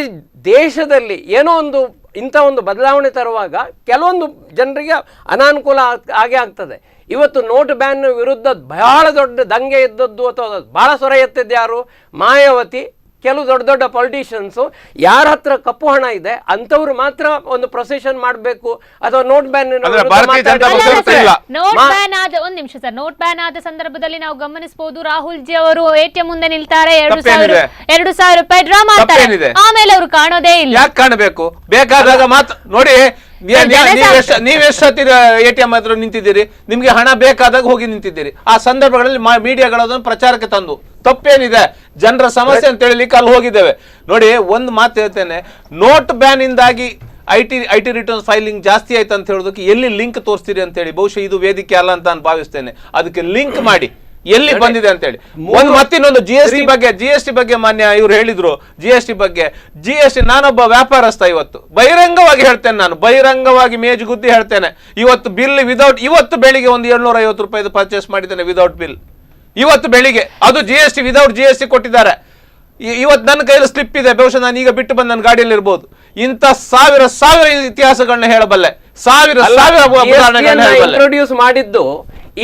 ದೇಶದಲ್ಲಿ ಏನೋ ಒಂದು ಇಂಥ ಒಂದು ಬದಲಾವಣೆ ತರುವಾಗ ಕೆಲವೊಂದು ಜನರಿಗೆ ಅನಾನುಕೂಲ ಆಗೇ ಆಗ್ತದೆ. ಇವತ್ತು ನೋಟ್ ಬ್ಯಾನ್ ವಿರುದ್ಧ ಬಹಳ ದೊಡ್ಡ ದಂಗೆ ಇದ್ದದ್ದು ಅಥವಾ ಬಹಳ ಸ್ವರ ಎತ್ತಿದ್ದು ಯಾರು? ಮಾಯಾವತಿ, ಕೆಲವು ದೊಡ್ಡ ದೊಡ್ಡ ಪೊಲಿಟಿಷಿಯನ್ಸು. ಯಾರ ಹತ್ರ ಕಪ್ಪು ಹಣ ಇದೆ ಅಂಥವ್ರು ಮಾತ್ರ ಒಂದು ಪ್ರೊಸೆಷನ್ ಮಾಡಬೇಕು ಅಥವಾ ನೋಟ್ ಬ್ಯಾನ್. ಒಂದ್ ನಿಮಿಷ ಸರ್, ನೋಟ್ ಬ್ಯಾನ್ ಆದ ಸಂದರ್ಭದಲ್ಲಿ ನಾವು ಗಮನಿಸಬಹುದು, ರಾಹುಲ್ ಜಿ ಅವರು ATM ಮುಂದೆ ನಿಲ್ತಾರೆ, 2,000 ರೂಪಾಯಿ ಡ್ರಾ ಮಾಡ್ತಾರೆ, ಆಮೇಲೆ ಅವರು ಕಾಣೋದೇ ಇಲ್ಲ. ಯಾಕೆ ಕಾಣಬೇಕು? ಬೇಕಾದಾಗ ಮಾತ್ರ ನೋಡಿ. ನೀವೆಷ್ಟೊತ್ತಿ ATM ಹತ್ರ ನಿಂತಿದ್ದೀರಿ, ನಿಮ್ಗೆ ಹಣ ಬೇಕಾದಾಗ ಹೋಗಿ ನಿಂತಿದ್ದೀರಿ. ಆ ಸಂದರ್ಭಗಳಲ್ಲಿ ಮೀಡಿಯಾಗಳದನ್ನು ಪ್ರಚಾರಕ್ಕೆ ತಂದು ತಪ್ಪೇನಿದೆ, ಜನರ ಸಮಸ್ಯೆ ಅಂತ ಹೇಳಲಿಕ್ಕೆ ಅಲ್ಲಿ ಹೋಗಿದ್ದೇವೆ. ನೋಡಿ, ಒಂದು ಮಾತು ಹೇಳ್ತೇನೆ, ನೋಟ್ ಬ್ಯಾನ್ ಇಂದಾಗಿ ಐಟಿ ರಿಟರ್ನ್ಸ್ ಫೈಲಿಂಗ್ ಜಾಸ್ತಿ ಆಯ್ತು ಅಂತ ಹೇಳೋದಕ್ಕೆ ಎಲ್ಲಿ ಲಿಂಕ್ ತೋರಿಸ್ತೀರಿ ಅಂತ ಹೇಳಿ ಬಹುಶಃ ಇದು ವೇದಿಕೆ ಅಲ್ಲ ಅಂತ ನಾನು ಭಾವಿಸ್ತೇನೆ. ಅದಕ್ಕೆ ಲಿಂಕ್ ಮಾಡಿ ಎಲ್ಲಿ ಬಂದಿದೆ ಅಂತ ಹೇಳಿ. ಒಂದು ಮತ್ತಿನ್ನೊಂದು GST ಬಗ್ಗೆ ಮಾನ್ಯ ಇವ್ರು ಹೇಳಿದ್ರು. GST ಬಗ್ಗೆ ನಾನೊಬ್ಬ ವ್ಯಾಪಾರಸ್ಥ, ಇವತ್ತು ಬಹಿರಂಗವಾಗಿ ಹೇಳ್ತೇನೆ, ನಾನು ಬಹಿರಂಗವಾಗಿ ಮೇಜುಗುದ್ದಿ ಹೇಳ್ತೇನೆ, ಇವತ್ತು ಬಿಲ್ ಇವತ್ತು ಬೆಳಿಗ್ಗೆ ಒಂದು 750 ರೂಪಾಯಿದು ಪರ್ಚೇಸ್ ಮಾಡಿದ್ದೇನೆ ವಿದೌಟ್ ಬಿಲ್. ಇವತ್ತು ಬೆಳಿಗ್ಗೆ ಅದು ವಿದೌಟ್ GST ಕೊಟ್ಟಿದ್ದಾರೆ. ಇವತ್ತು ನನ್ನ ಕೈಯಲ್ಲಿ ಸ್ಲಿಪ್ ಇದೆ, ಬಹುಶಃ ನಾನು ಈಗ ಬಿಟ್ಟು ಬಂದು ನನ್ನ ಗಾಡಿಯಲ್ಲಿ ಇರ್ಬೋದು. ಇಂಥ ಸಾವಿರ ಇತಿಹಾಸಗಳನ್ನ ಹೇಳಬಲ್ಲೆ, ಸಾವಿರ ಇಂಟ್ರೊಡ್ಯೂಸ್ ಮಾಡಿದ್ದು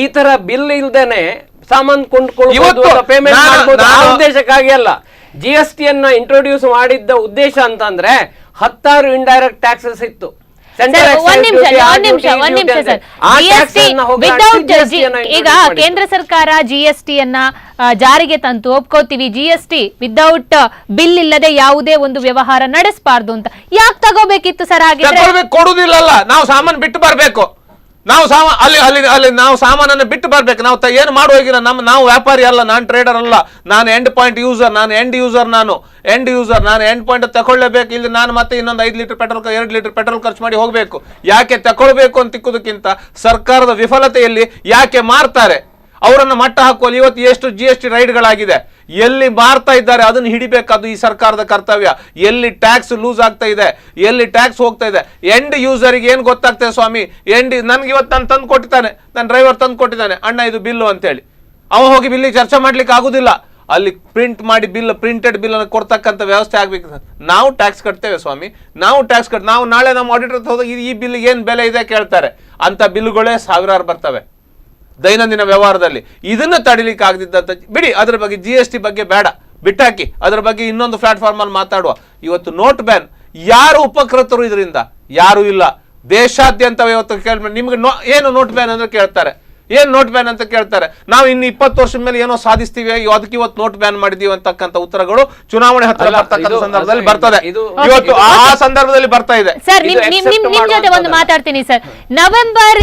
ಈ ತರ ಬಿಲ್ ಇಲ್ದೇನೆ ಸಾಮಾನು ಕೊಂಡ್ಕೊಳ್ಳಬಹುದು, ಪೇಮೆಂಟ್ ಮಾಡಬಹುದು, ಆ ಉದ್ದೇಶಕ್ಕಾಗಿ ಅಲ್ಲ. GST ಅನ್ನ ಇಂಟ್ರೊಡ್ಯೂಸ್ ಮಾಡಿದ್ದ ಉದ್ದೇಶ ಅಂತಂದ್ರೆ 10 ಇಂಡೈರೆಕ್ಟ್ ಟ್ಯಾಕ್ಸಸ್ ಇತ್ತು. ಈಗ ಕೇಂದ್ರ ಸರ್ಕಾರ GST ಅನ್ನ ಜಾರಿಗೆ ತಂತು, ಒಪ್ಕೋತೀವಿ, GST ವಿದೌಟ್ ಬಿಲ್ ಇಲ್ಲದೆ ಯಾವುದೇ ಒಂದು ವ್ಯವಹಾರ ನಡೆಸಬಾರ್ದು ಅಂತ. ಯಾಕೆ ತಗೋಬೇಕಿತ್ತು ಸರ್? ಹಾಗೆ ಕೊಡುದಿಲ್ಲಲ್ಲ, ನಾವು ಸಾಮಾನು ಬಿಟ್ಟು ಬರ್ಬೇಕು. ನಾವು ಅಲ್ಲಿ ನಾವು ಸಾಮಾನನ್ನು ಬಿಟ್ಟು ಬರ್ಬೇಕು. ನಾವು ಏನು ಮಾಡುವಾಗಿಲ್ಲ. ನಾವು ವ್ಯಾಪಾರಿ ಅಲ್ಲ, ನಾನು ಟ್ರೇಡರ್ ಅಲ್ಲ, ನಾನು ಎಂಡ್ ಪಾಯಿಂಟ್ ಯೂಸರ್, ನಾನು ಎಂಡ್ ಯೂಸರ್, ನಾನು ಎಂಡ್ ಪಾಯಿಂಟ್ ತಗೊಳ್ಳೇಬೇಕು. ಇಲ್ಲಿ ನಾನು ಮತ್ತೆ ಇನ್ನೊಂದು 5 ಲೀಟರ್ ಪೆಟ್ರೋಲ್ 2 ಲೀಟರ್ ಪೆಟ್ರೋಲ್ ಖರ್ಚು ಮಾಡಿ ಹೋಗಬೇಕು. ಯಾಕೆ ತಗೊಳ್ಬೇಕು ಅಂತ ತಿಕ್ಕುದಕ್ಕಿಂತ ಸರ್ಕಾರದ ವಿಫಲತೆಯಲ್ಲಿ ಯಾಕೆ ಮಾರ್ತಾರೆ ಅವರನ್ನು ಮಟ್ಟ ಹಾಕುವಲ್ಲಿ ಇವತ್ತು ಎಷ್ಟು GST ರೈಡ್ಗಳಾಗಿದೆ. ಎಲ್ಲಿ ಮಾರ್ತಾ ಇದ್ದಾರೆ ಅದನ್ನು ಹಿಡಿಬೇಕಾದ್ದು ಈ ಸರ್ಕಾರದ ಕರ್ತವ್ಯ. ಎಲ್ಲಿ ಟ್ಯಾಕ್ಸ್ ಲೂಸ್ ಆಗ್ತಾ ಇದೆ, ಎಲ್ಲಿ ಟ್ಯಾಕ್ಸ್ ಹೋಗ್ತಾ ಇದೆ, ಎಂಡ್ ಯೂಸರಿಗೆ ಏನು ಗೊತ್ತಾಗ್ತದೆ ಸ್ವಾಮಿ? ನನ್ಗೆ ಇವತ್ತು ನಾನು ತಂದು ಕೊಟ್ಟಿದ್ದಾನೆ, ನನ್ನ ಡ್ರೈವರ್ ತಂದು ಕೊಟ್ಟಿದ್ದಾನೆ, ಅಣ್ಣ ಇದು ಬಿಲ್ಲು ಅಂತೇಳಿ, ಅವ ಹೋಗಿ ಬಿಲ್ಲಿಗೆ ಚರ್ಚೆ ಮಾಡ್ಲಿಕ್ಕೆ ಆಗುದಿಲ್ಲ. ಅಲ್ಲಿ ಪ್ರಿಂಟ್ ಮಾಡಿ ಪ್ರಿಂಟೆಡ್ ಬಿಲ್ ಅನ್ನು ಕೊಡ್ತಕ್ಕಂಥ ವ್ಯವಸ್ಥೆ ಆಗ್ಬೇಕು. ನಾವು ಟ್ಯಾಕ್ಸ್ ಕಟ್ತೇವೆ ಸ್ವಾಮಿ, ನಾವು ನಾಳೆ ನಮ್ಮ ಆಡಿಟರ್ ಹೋದಾಗ ಈ ಬಿಲ್ಗೆ ಏನು ಬೆಲೆ ಇದೆ ಕೇಳ್ತಾರೆ. ಅಂತ ಬಿಲ್ಗಳೇ ಸಾವಿರಾರು ಬರ್ತವೆ. ದೈನಂದಿನ ವ್ಯವಹಾರದಲ್ಲಿ. ಇದನ್ನ ತಡಿಲಿಕ್ಕೆ ಆಗದಿದ್ದಂತ ಬಿಡಿ, ಅದ್ರ ಬಗ್ಗೆ GST ಬಗ್ಗೆ ಬೇಡ, ಬಿಟ್ಟಾಕಿ, ಅದ್ರ ಬಗ್ಗೆ ಇನ್ನೊಂದು ಪ್ಲಾಟ್ಫಾರ್ಮ್ ಅಲ್ಲಿ ಮಾತಾಡುವ. ಇವತ್ತು ನೋಟ್ ಬ್ಯಾನ್ ಯಾರು ಉಪಕೃತರು ಇದರಿಂದ? ಯಾರು ಇಲ್ಲ. ದೇಶಾದ್ಯಂತ ಇವತ್ತು ನಿಮ್ಗೆ ಏನು ನೋಟ್ ಬ್ಯಾನ್ ಅಂದ್ರೆ ಕೇಳ್ತಾರೆ, ಏನ್ ನೋಟ್ ಬ್ಯಾನ್ ಅಂತ ಕೇಳ್ತಾರೆ. ನಾವು ಇನ್ನು 20 ವರ್ಷದ ಮೇಲೆ ಏನೋ ಸಾಧಿಸ್ತೀವಿ, ಅದಕ್ಕೆ ಇವತ್ತು ನೋಟ್ ಬ್ಯಾನ್ ಮಾಡಿದೀವಿ ಅಂತಕ್ಕಂಥ ಉತ್ತರಗಳು ಚುನಾವಣೆ ಹತ್ರ ಬರ್ತಕ್ಕಂಥ ಸಂದರ್ಭದಲ್ಲಿ ಬರ್ತದೆ. ಇವತ್ತು ಆ ಸಂದರ್ಭದಲ್ಲಿ ಬರ್ತಾ ಇದೆ. ಸರ್ ನಿಮ್ ಜೊತೆ ಒಂದು ಮಾತಾಡ್ತೀನಿ ಸರ್. ನವೆಂಬರ್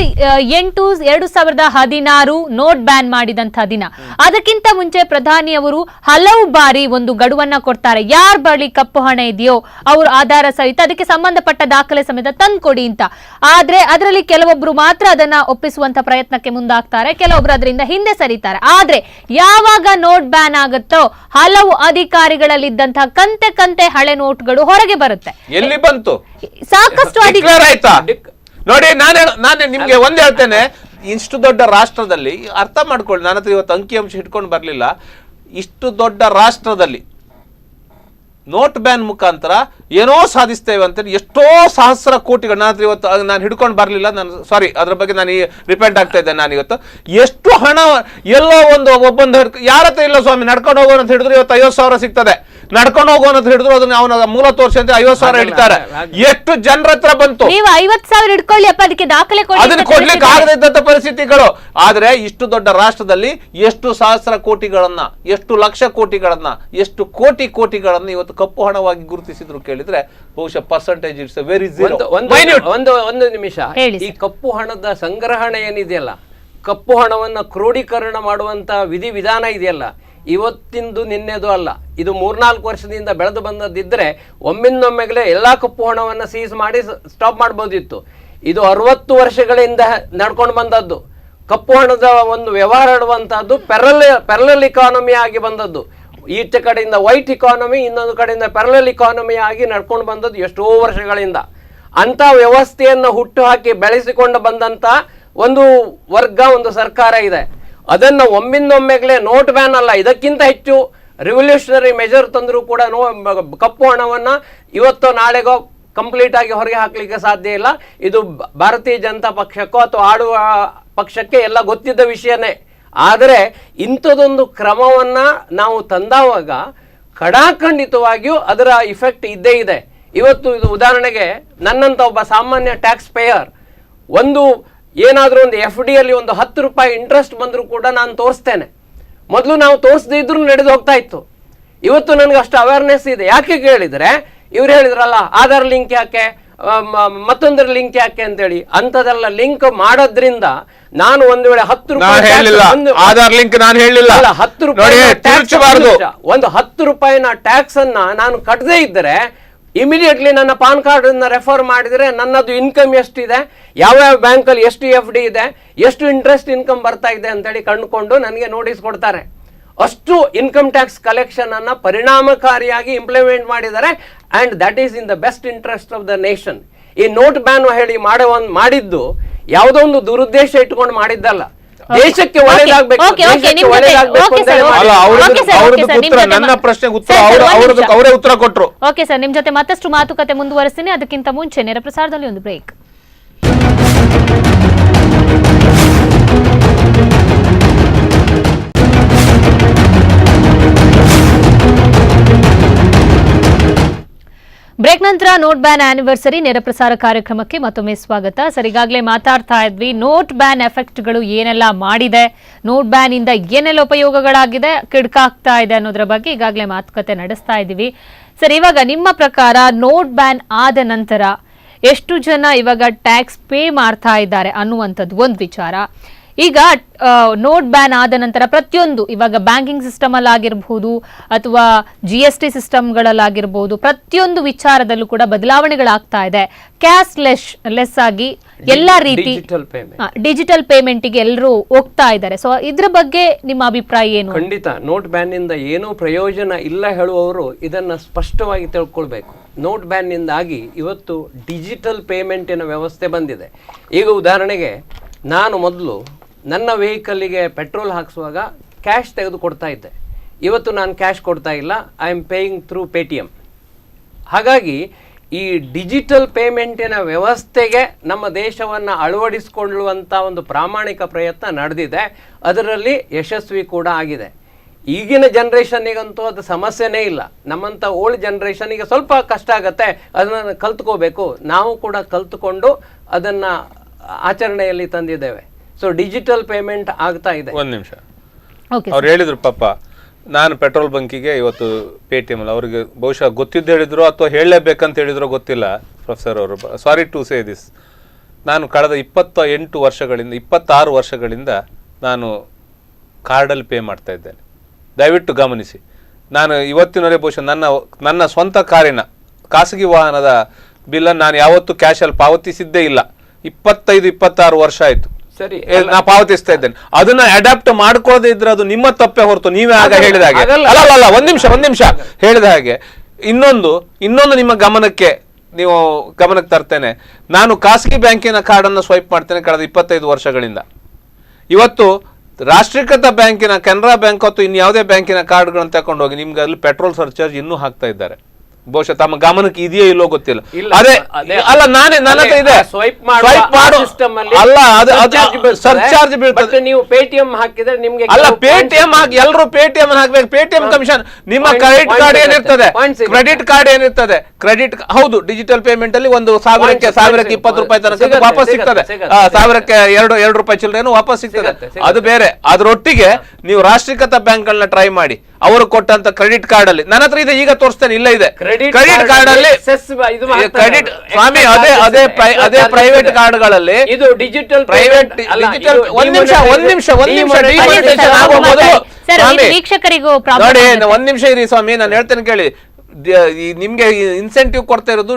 8, 2016 ನೋಟ್ ಬ್ಯಾನ್ ಮಾಡಿದಂತಹ ದಿನ. ಅದಕ್ಕಿಂತ ಮುಂಚೆ ಪ್ರಧಾನಿಯವರು ಹಲವು ಬಾರಿ ಒಂದು ಗಡುವನ್ನ ಕೊಡ್ತಾರೆ, ಯಾರ ಬಳಿ ಕಪ್ಪು ಹಣ ಇದೆಯೋ ಅವರು ಆಧಾರ ಸಹಿತ ಅದಕ್ಕೆ ಸಂಬಂಧಪಟ್ಟ ದಾಖಲೆ ಸಮೇತ ತಂದ್ಕೊಡಿ ಅಂತ. ಆದ್ರೆ ಅದರಲ್ಲಿ ಕೆಲವೊಬ್ರು ಮಾತ್ರ ಅದನ್ನ ಒಪ್ಪಿಸುವಂತ ಪ್ರಯತ್ನಕ್ಕೆ ಮುಂದಾಗ್ತಾರೆ, ಕೆಲವೊಬ್ರು ಅದರಿಂದ ಹಿಂದೆ ಸರಿತಾರೆ. ಆದ್ರೆ ಯಾವಾಗ ನೋಟ್ ಬ್ಯಾನ್ ಆಗುತ್ತೋ ಹಲವು ಅಧಿಕಾರಿಗಳಲ್ಲಿದ್ದಂತಹ ಕಂತೆ ಹಳೆ ನೋಟ್ಗಳು ಹೊರಗೆ ಬರುತ್ತೆ. ಎಲ್ಲಿ ಬಂತು? ಸಾಕಷ್ಟು ಆಯ್ತಾ ನೋಡಿ. ನಾನು ನಿಮ್ಗೆ ಒಂದ್ ಹೇಳ್ತೇನೆ, ಇಷ್ಟು ದೊಡ್ಡ ರಾಷ್ಟ್ರದಲ್ಲಿ ಅರ್ಥ ಮಾಡ್ಕೊಳ್ಳಿ, ನನ್ನ ಹತ್ರ ಇವತ್ತು ಅಂಕಿಅಂಶ ಇಟ್ಕೊಂಡು ಬರ್ಲಿಲ್ಲ. ಇಷ್ಟು ದೊಡ್ಡ ರಾಷ್ಟ್ರದಲ್ಲಿ ನೋಟ್ ಬ್ಯಾನ್ ಮುಖಾಂತರ ಏನೋ ಸಾಧಿಸ್ತೇವೆ ಅಂತ ಎಷ್ಟೋ ಸಹಸ್ರ ಕೋಟಿಗಳು, ನನ್ನ ಹತ್ರ ಇವತ್ತು ನಾನು ಹಿಡ್ಕೊಂಡು ಬರಲಿಲ್ಲ, ನಾನು ಸಾರಿ, ಅದ್ರ ಬಗ್ಗೆ ನಾನು ರಿಪೆಂಟ್ ಆಗ್ತಾ ಇದ್ದೇನೆ. ನಾನು ಇವತ್ತು ಎಷ್ಟು ಹಣ ಎಲ್ಲೋ ಒಬ್ಬೊಂದು ಯಾರ ಹತ್ರ ಇಲ್ಲ ಸ್ವಾಮಿ, ನಡ್ಕೊಂಡು ಹೋಗೋಣ ಅಂತ ಹಿಡಿದ್ರು ಇವತ್ತು 50,000 ಸಿಗ್ತದೆ, ನಡ್ಕೊಂಡು ಹೋಗೋಣ ಅಂತ ಹಿಡಿದ್ರು ಅದನ್ನ ಅವನ ಮೂಲ ತೋರಿಸಿ ಅಂತ 50,000 ಹಿಡಿತಾರೆ. ಎಷ್ಟು ಜನರ ಹತ್ರ ಬಂತು? ನೀವು 50,000 ಇಟ್ಕೊಳ್ಳಿ ಅಪ್ಪ, ಅದಕ್ಕೆ ದಾಖಲೆ ಅದನ್ನ ಕೊಡ್ಲಿಕ್ಕೆ ಆಗದಿದ್ದಂತ ಪರಿಸ್ಥಿತಿಗಳು. ಆದ್ರೆ ಇಷ್ಟು ದೊಡ್ಡ ರಾಷ್ಟ್ರದಲ್ಲಿ ಎಷ್ಟು ಸಹಸ್ರ ಕೋಟಿಗಳನ್ನ, ಎಷ್ಟು ಲಕ್ಷ ಕೋಟಿಗಳನ್ನ, ಎಷ್ಟು ಕೋಟಿಗಳನ್ನ ಇವತ್ತು ಕಪ್ಪು ಹಣವಾಗಿ ಗುರುತಿಸಿದ್ರು ಕೇಳಿದ್ರೆ ಬಹುಶಃ ಪರ್ಸೆಂಟೇಜ್ ಇಟ್ಸ್ ವೆರಿ ಝೀರೋ. ಒಂದು ನಿಮಿಷ, ಈ ಕಪ್ಪು ಹಣದ ಸಂಗ್ರಹಣೆ ಏನಿದೆಯಲ್ಲ, ಕಪ್ಪು ಹಣವನ್ನ ಕ್ರೋಢೀಕರಣ ಮಾಡುವಂತ ವಿಧಾನ ಇದೆಯಲ್ಲ, ಇವತ್ತಿಂದು ನಿನ್ನೆದು ಅಲ್ಲ. ಇದು 3-4 ವರ್ಷದಿಂದ ಬೆಳೆದು ಬಂದದ್ದಿದ್ರೆ ಒಮ್ಮಿಂದೊಮ್ಮೆಗಲೇ ಎಲ್ಲಾ ಕಪ್ಪು ಹಣವನ್ನ ಸೀಸ್ ಮಾಡಿ ಸ್ಟಾಪ್ ಮಾಡ್ಬೋದಿತ್ತು. ಇದು 60 ವರ್ಷಗಳಿಂದ ನಡ್ಕೊಂಡು ಬಂದದ್ದು. ಕಪ್ಪು ಹಣದ ಒಂದು ವ್ಯವಹಾರ ಆಡುವಂತಹದ್ದು ಪ್ಯಾರಲಲ್ ಇಕಾನಮಿ ಆಗಿ ಬಂದದ್ದು. ಈಚೆ ಕಡೆಯಿಂದ ವೈಟ್ ಇಕಾನಮಿ, ಇನ್ನೊಂದು ಕಡೆಯಿಂದ ಪ್ಯಾರಲಲ್ ಇಕಾನಮಿ ಆಗಿ ನಡ್ಕೊಂಡು ಬಂದದ್ದು ಎಷ್ಟೋ ವರ್ಷಗಳಿಂದ. ಅಂತ ವ್ಯವಸ್ಥೆಯನ್ನು ಹುಟ್ಟು ಹಾಕಿ ಬೆಳೆಸಿಕೊಂಡು ಬಂದಂತ ಒಂದು ವರ್ಗ, ಒಂದು ಸರ್ಕಾರ ಇದೆ. ಅದನ್ನ ಒಮ್ಮಿಂದೊಮ್ಮೆಗಲೇ ನೋಟ್ ಬ್ಯಾನ್ ಅಲ್ಲ, ಇದಕ್ಕಿಂತ ಹೆಚ್ಚು ರಿವಲ್ಯೂಷನರಿ ಮೆಜರ್ ತಂದರೂ ಕೂಡ ಕಪ್ಪು ಹಣವನ್ನ ಇವತ್ತೋ ನಾಳೆಗೋ ಕಂಪ್ಲೀಟ್ ಆಗಿ ಹೊರಗೆ ಹಾಕ್ಲಿಕ್ಕೆ ಸಾಧ್ಯ ಇಲ್ಲ. ಇದು ಭಾರತೀಯ ಜನತಾ ಪಕ್ಷಕ್ಕೋ ಅಥವಾ ಆಡುವ ಪಕ್ಷಕ್ಕೆ ಎಲ್ಲ ಗೊತ್ತಿದ್ದ ವಿಷಯನೇ. ಆದರೆ ಇಂಥದೊಂದು ಕ್ರಮವನ್ನ ನಾವು ತಂದಾವಾಗ ಖಡಾಖಂಡಿತವಾಗಿಯೂ ಅದರ ಇಫೆಕ್ಟ್ ಇದ್ದೇ ಇದೆ. ಇವತ್ತು ಇದು ಉದಾಹರಣೆಗೆ ನನ್ನಂತ ಒಬ್ಬ ಸಾಮಾನ್ಯ ಟ್ಯಾಕ್ಸ್ ಪೇಯರ್ ಏನಾದ್ರೂ ಒಂದು FD ಅಲ್ಲಿ ಒಂದು 10 ರೂಪಾಯಿ ಇಂಟ್ರೆಸ್ಟ್ ಬಂದರೂ ಕೂಡ ನಾನು ತೋರಿಸ್ತೇನೆ. ಮೊದಲು ನಾವು ತೋರಿಸದೇ ಇದ್ರೂ ನಡೆದು ಹೋಗ್ತಾ ಇತ್ತು. ಇವತ್ತು ನನಗೆ ಅಷ್ಟು ಅವೇರ್ನೆಸ್ ಇದೆ. ಯಾಕೆ ಕೇಳಿದ್ರೆ ಇವ್ರು ಹೇಳಿದ್ರಲ್ಲ ಆಧಾರ್ ಲಿಂಕ್ ಯಾಕೆ, ಮತ್ತೊಂದರ ಲಿಂಕ್ ಯಾಕೆ ಅಂತೇಳಿ, ಅಂತದೆಲ್ಲ ಲಿಂಕ್ ಮಾಡೋದ್ರಿಂದ ನಾನು ಒಂದು ವೇಳೆ 10 ರೂಪಾಯಿ ಆಧಾರ್ ಲಿಂಕ್ ನಾನು ಹೇಳಿಲ್ಲ, 10 ರೂಪಾಯಿ ಒಂದು 10 ರೂಪಾಯಿನ ಟ್ಯಾಕ್ಸ್ ಅನ್ನ ನಾನು ಕಟ್ಟದೇ ಇದ್ದರೆ ಇಮಿಡಿಯೇಟ್ಲಿ ನನ್ನ ಪಾನ್ ಕಾರ್ಡ್ ಅನ್ನ ರೆಫರ್ ಮಾಡಿದ್ರೆ ನನ್ನದು ಇನ್ಕಮ್ ಎಷ್ಟಿದೆ, ಯಾವ ಬ್ಯಾಂಕಲ್ಲಿ ಎಷ್ಟು FD ಇದೆ, ಎಷ್ಟು ಇಂಟ್ರೆಸ್ಟ್ ಇನ್ಕಮ್ ಬರ್ತಾ ಇದೆ ಅಂತೇಳಿ ಕಂಡುಕೊಂಡು ನನಗೆ ನೋಟಿಸ್ ಕೊಡ್ತಾರೆ. ಅಷ್ಟು ಇನ್ಕಮ್ ಟ್ಯಾಕ್ಸ್ ಕಲೆಕ್ಷನ್ ಅನ್ನ ಪರಿಣಾಮಕಾರಿಯಾಗಿ ಇಂಪ್ಲಿಮೆಂಟ್ ಮಾಡಿದ್ದಾರೆ. And that is in the best interest of the nation. ಈ ನೋಟ್ ಬ್ಯಾನ್ ಹೇಳಿ ಮಾಡಿದ್ದು ಯಾವುದೋ ಒಂದು ದುರುದ್ದೇಶ ಇಟ್ಕೊಂಡು ಮಾಡಿದ್ದಲ್ಲ, ದೇಶಕ್ಕೆ ಒಳ್ಳೆಯದಾಗಬೇಕು. ನನ್ನ ಪ್ರಶ್ನೆಗೆ ಉತ್ತರ ಅವರೇ ಉತ್ತರ ಕೊಟ್ಟರು. ಓಕೆ ಸರ್, ನಿಮ್ ಜೊತೆ ಮತ್ತಷ್ಟು ಮಾತುಕತೆ ಮುಂದುವರಿಸ್ತೀನಿ. ಅದಕ್ಕಿಂತ ಮುಂಚೆ ನೇರ ಪ್ರಸಾರದಲ್ಲಿ ಒಂದು ಬ್ರೇಕ್. ಬ್ರೇಕ್ ನಂತರ ನೋಟ್ ಬ್ಯಾನ್ ಆನಿವರ್ಸರಿ ನೇರ ಪ್ರಸಾರ ಕಾರ್ಯಕ್ರಮಕ್ಕೆ ಮತ್ತೊಮ್ಮೆ ಸ್ವಾಗತ. ಸರ್, ಈಗಾಗಲೇ ಮಾತಾಡ್ತಾ ಇದ್ವಿ ನೋಟ್ ಬ್ಯಾನ್ ಎಫೆಕ್ಟ್ಗಳು ಏನೆಲ್ಲ ಮಾಡಿದೆ, ನೋಟ್ ಬ್ಯಾನ್ ಇಂದ ಏನೆಲ್ಲ ಉಪಯೋಗಗಳಾಗಿದೆ, ಕಿಡ್ಕಾಗ್ತಾ ಇದೆ ಅನ್ನೋದ್ರ ಬಗ್ಗೆ ಈಗಾಗಲೇ ಮಾತುಕತೆ ನಡೆಸ್ತಾ ಇದ್ದೀವಿ. ಸರ್, ಇವಾಗ ನಿಮ್ಮ ಪ್ರಕಾರ ನೋಟ್ ಬ್ಯಾನ್ ಆದ ನಂತರ ಎಷ್ಟು ಜನ ಇವಾಗ ಟ್ಯಾಕ್ಸ್ ಪೇ ಮಾಡ್ತಾ ಇದ್ದಾರೆ ಅನ್ನುವಂಥದ್ದು ಒಂದು ವಿಚಾರ. ಈಗ ನೋಟ್ ಬ್ಯಾನ್ ಆದ ನಂತರ ಪ್ರತಿಯೊಂದು ಇವಾಗ ಬ್ಯಾಂಕಿಂಗ್ ಸಿಸ್ಟಮ್ ಅಲ್ಲಿ ಆಗಿರಬಹುದು ಅಥವಾ GST ಸಿಸ್ಟಮ್ಗಳಲ್ಲಾಗಿರ್ಬಹುದು, ಪ್ರತಿಯೊಂದು ವಿಚಾರದಲ್ಲೂ ಕೂಡ ಬದಲಾವಣೆಗಳಾಗ್ತಾ ಇದೆ. ಕ್ಯಾಶ್ ಲೆಸ್ ಆಗಿ ಎಲ್ಲಾ ರೀತಿ ಡಿಜಿಟಲ್ ಪೇಮೆಂಟ್ಗೆ ಎಲ್ಲರೂ ಹೋಗ್ತಾ ಇದ್ದಾರೆ. ಸೊ ಇದ್ರ ಬಗ್ಗೆ ನಿಮ್ಮ ಅಭಿಪ್ರಾಯ ಏನು? ಖಂಡಿತ ನೋಟ್ ಬ್ಯಾನ್ ಇಂದ ಏನೂ ಪ್ರಯೋಜನ ಇಲ್ಲ ಹೇಳುವವರು ಇದನ್ನ ಸ್ಪಷ್ಟವಾಗಿ ತಿಳ್ಕೊಳ್ಬೇಕು. ನೋಟ್ ಬ್ಯಾನ್ ನಿಂದಾಗಿ ಇವತ್ತು ಡಿಜಿಟಲ್ ಪೇಮೆಂಟಿನ ವ್ಯವಸ್ಥೆ ಬಂದಿದೆ. ಈಗ ಉದಾಹರಣೆಗೆ ನಾನು ಮೊದಲು ನನ್ನ ವೆಹಿಕಲ್ಲಿಗೆ ಪೆಟ್ರೋಲ್ ಹಾಕಿಸುವಾಗ ಕ್ಯಾಶ್ ತೆಗೆದು ಕೊಡ್ತಾ ಇದ್ದೆ. ಇವತ್ತು ನಾನು ಕ್ಯಾಶ್ ಕೊಡ್ತಾ ಇಲ್ಲ, I am paying through Paytm. ಹಾಗಾಗಿ ಈ ಡಿಜಿಟಲ್ ಪೇಮೆಂಟಿನ ವ್ಯವಸ್ಥೆಗೆ ನಮ್ಮ ದೇಶವನ್ನು ಅಳವಡಿಸಿಕೊಳ್ಳುವಂಥ ಒಂದು ಪ್ರಾಮಾಣಿಕ ಪ್ರಯತ್ನ ನಡೆದಿದೆ. ಅದರಲ್ಲಿ ಯಶಸ್ವಿ ಕೂಡ ಆಗಿದೆ. ಈಗಿನ ಜನ್ರೇಷನ್ನಿಗಂತೂ ಅದು ಸಮಸ್ಯೆನೇ ಇಲ್ಲ. ನಮ್ಮಂಥ ಓಲ್ಡ್ ಜನ್ರೇಷನ್ನಿಗೆ ಸ್ವಲ್ಪ ಕಷ್ಟ ಆಗುತ್ತೆ, ಅದನ್ನು ಕಲ್ತ್ಕೋಬೇಕು. ನಾವು ಕೂಡ ಕಲ್ತ್ಕೊಂಡು ಅದನ್ನು ಆಚರಣೆಯಲ್ಲಿ ತಂದಿದ್ದೇವೆ. ಸೊ ಡಿಜಿಟಲ್ ಪೇಮೆಂಟ್ ಆಗ್ತಾ ಇದೆ. ಒಂದು ನಿಮಿಷ, ಅವ್ರು ಹೇಳಿದ್ರು ಪಾಪ, ನಾನು ಪೆಟ್ರೋಲ್ ಬಂಕಿಗೆ ಇವತ್ತು ಪೇಟಿಎಂ ಅಲ್ಲಿ ಅವ್ರಿಗೆ ಬಹುಶಃ ಗೊತ್ತಿದ್ದು ಹೇಳಿದ್ರು ಅಥವಾ ಹೇಳಲೇಬೇಕಂತ ಹೇಳಿದ್ರು ಗೊತ್ತಿಲ್ಲ ಪ್ರೊಫೆಸರ್ ಅವರು. ಸಾರಿ ಟು ಸೇ ದಿಸ್, ನಾನು ಕಳೆದ 26 ವರ್ಷಗಳಿಂದ ನಾನು ಕಾರ್ಡಲ್ಲಿ ಪೇ ಮಾಡ್ತಾ ಇದ್ದೇನೆ. ದಯವಿಟ್ಟು ಗಮನಿಸಿ, ನಾನು ಇವತ್ತಿನವರೆಗೆ ಬಹುಶಃ ನನ್ನ ಸ್ವಂತ ಕಾರಿನ ಖಾಸಗಿ ವಾಹನದ ಬಿಲ್ಲನ್ನು ನಾನು ಯಾವತ್ತೂ ಕ್ಯಾಶಲ್ಲಿ ಪಾವತಿಸಿದ್ದೇ ಇಲ್ಲ. 25-26 ವರ್ಷ ಆಯ್ತು ಸರಿ, ನಾ ಪಾವತಿಸ್ತಾ ಇದ್ದೇನೆ. ಅದನ್ನ ಅಡಾಪ್ಟ್ ಮಾಡ್ಕೊಳ್ಳದೆ ಇದ್ರೆ ಅದು ನಿಮ್ಮ ತಪ್ಪೇ ಹೊರತು ನೀವೇ ಆಗ ಹೇಳಿದ ಹಾಗೆ ಅಲ್ಲ. ಒಂದ್ ನಿಮಿಷ ಹೇಳಿದ ಹಾಗೆ ಇನ್ನೊಂದು ನಿಮ್ಮ ಗಮನಕ್ಕೆ ತರ್ತೇನೆ. ನಾನು ಖಾಸಗಿ ಬ್ಯಾಂಕಿನ ಕಾರ್ಡನ್ನು ಸ್ವೈಪ್ ಮಾಡ್ತೇನೆ ಕಳೆದ 25 ವರ್ಷಗಳಿಂದ. ಇವತ್ತು ರಾಷ್ಟ್ರೀಕೃತ ಬ್ಯಾಂಕಿನ ಕೆನರಾ ಬ್ಯಾಂಕ್ ಅಥವಾ ಇನ್ಯಾವುದೇ ಬ್ಯಾಂಕಿನ ಕಾರ್ಡ್ಗಳನ್ನು ತಗೊಂಡು ಹೋಗಿ ನಿಮ್ಗೆ ಅಲ್ಲಿ ಪೆಟ್ರೋಲ್ ಸರ್ಚಾರ್ಜ್ ಇನ್ನೂ ಹಾಕ್ತಾ ಇದ್ದಾರೆ. ಬಹುಶಃ ತಮ್ಮ ಗಮನಕ್ಕೆ ಇದೆಯೋ ಇಲ್ಲೋ ಗೊತ್ತಿಲ್ಲ. ಅಲ್ಲ ನನ್ನ ಹತ್ರ ಇದೆ, ಸ್ವೈಪ್ ಮಾಡು ಅಲ್ಲ, ಅದು ಸರ್ಚಾರ್ಜ್ ಬೀಳ್ತದೆ. ನೀವು ಪೇಟಿಎಂ ಹಾಕಿದ್ರೆ ನಿಮ್ಗೆ ಅಲ್ಲ, ಪೇಟಿಎಂ ಹಾಕಿ ಎಲ್ಲರೂ ಪೇಟಿಎಂ ಹಾಕ್ಬೇಕು. ಪೇಟಿಎಂ ಕಮಿಷನ್ ನಿಮ್ಮ ಕ್ರೆಡಿಟ್ ಕಾರ್ಡ್ ಏನಿರ್ತದೆ, ಕ್ರೆಡಿಟ್ ಹೌದು, ಡಿಜಿಟಲ್ ಪೇಮೆಂಟ್ ಅಲ್ಲಿ 1,000ಕ್ಕೆ 20 ತನಕ ವಾಪಸ್ ಸಿಗ್ತದೆ. 1000ಕ್ಕೆ 2 ರೂಪಾಯಿ ಚಿಲ್ಲರೇನು ವಾಪಸ್ ಸಿಗ್ತದೆ, ಅದು ಬೇರೆ. ಅದರೊಟ್ಟಿಗೆ ನೀವು ರಾಷ್ಟ್ರೀಕೃತ ಬ್ಯಾಂಕ್ ಗಳನ್ನ ಟ್ರೈ ಮಾಡಿ. ಅವರು ಕೊಟ್ಟಂತ ಕ್ರೆಡಿಟ್ ಕಾರ್ಡ್ ಅಲ್ಲಿ ನನ್ನ ಹತ್ರ ಇದೆ, ಈಗ ತೋರಿಸ್ತೇನೆ, ಇಲ್ಲ ಇದೆ ಕ್ರೆಡಿಟ್ ಕಾರ್ಡ್ ಅಲ್ಲಿ ಕ್ರೆಡಿಟ್ ಸ್ವಾಮಿ, ಅದೇ ಪ್ರೈವೇಟ್ ಕಾರ್ಡ್ಗಳಲ್ಲಿ ಇದು ಡಿಜಿಟಲ್ ಪ್ರೈವೇಟ್ ಒಂದ್ ನಿಮಿಷ ಡಿಮಾನಿಟೈಸೇಷನ್ ಆಗೋ ಮೊದಲು ನೋಡಿ, ಒಂದ್ ನಿಮಿಷ ಇರಿ ಸ್ವಾಮಿ, ನಾನು ಹೇಳ್ತೇನೆ ಕೇಳಿ. ನಿಮ್ಗೆ ಇನ್ಸೆಂಟಿವ್ ಕೊಡ್ತಾ ಇರೋದು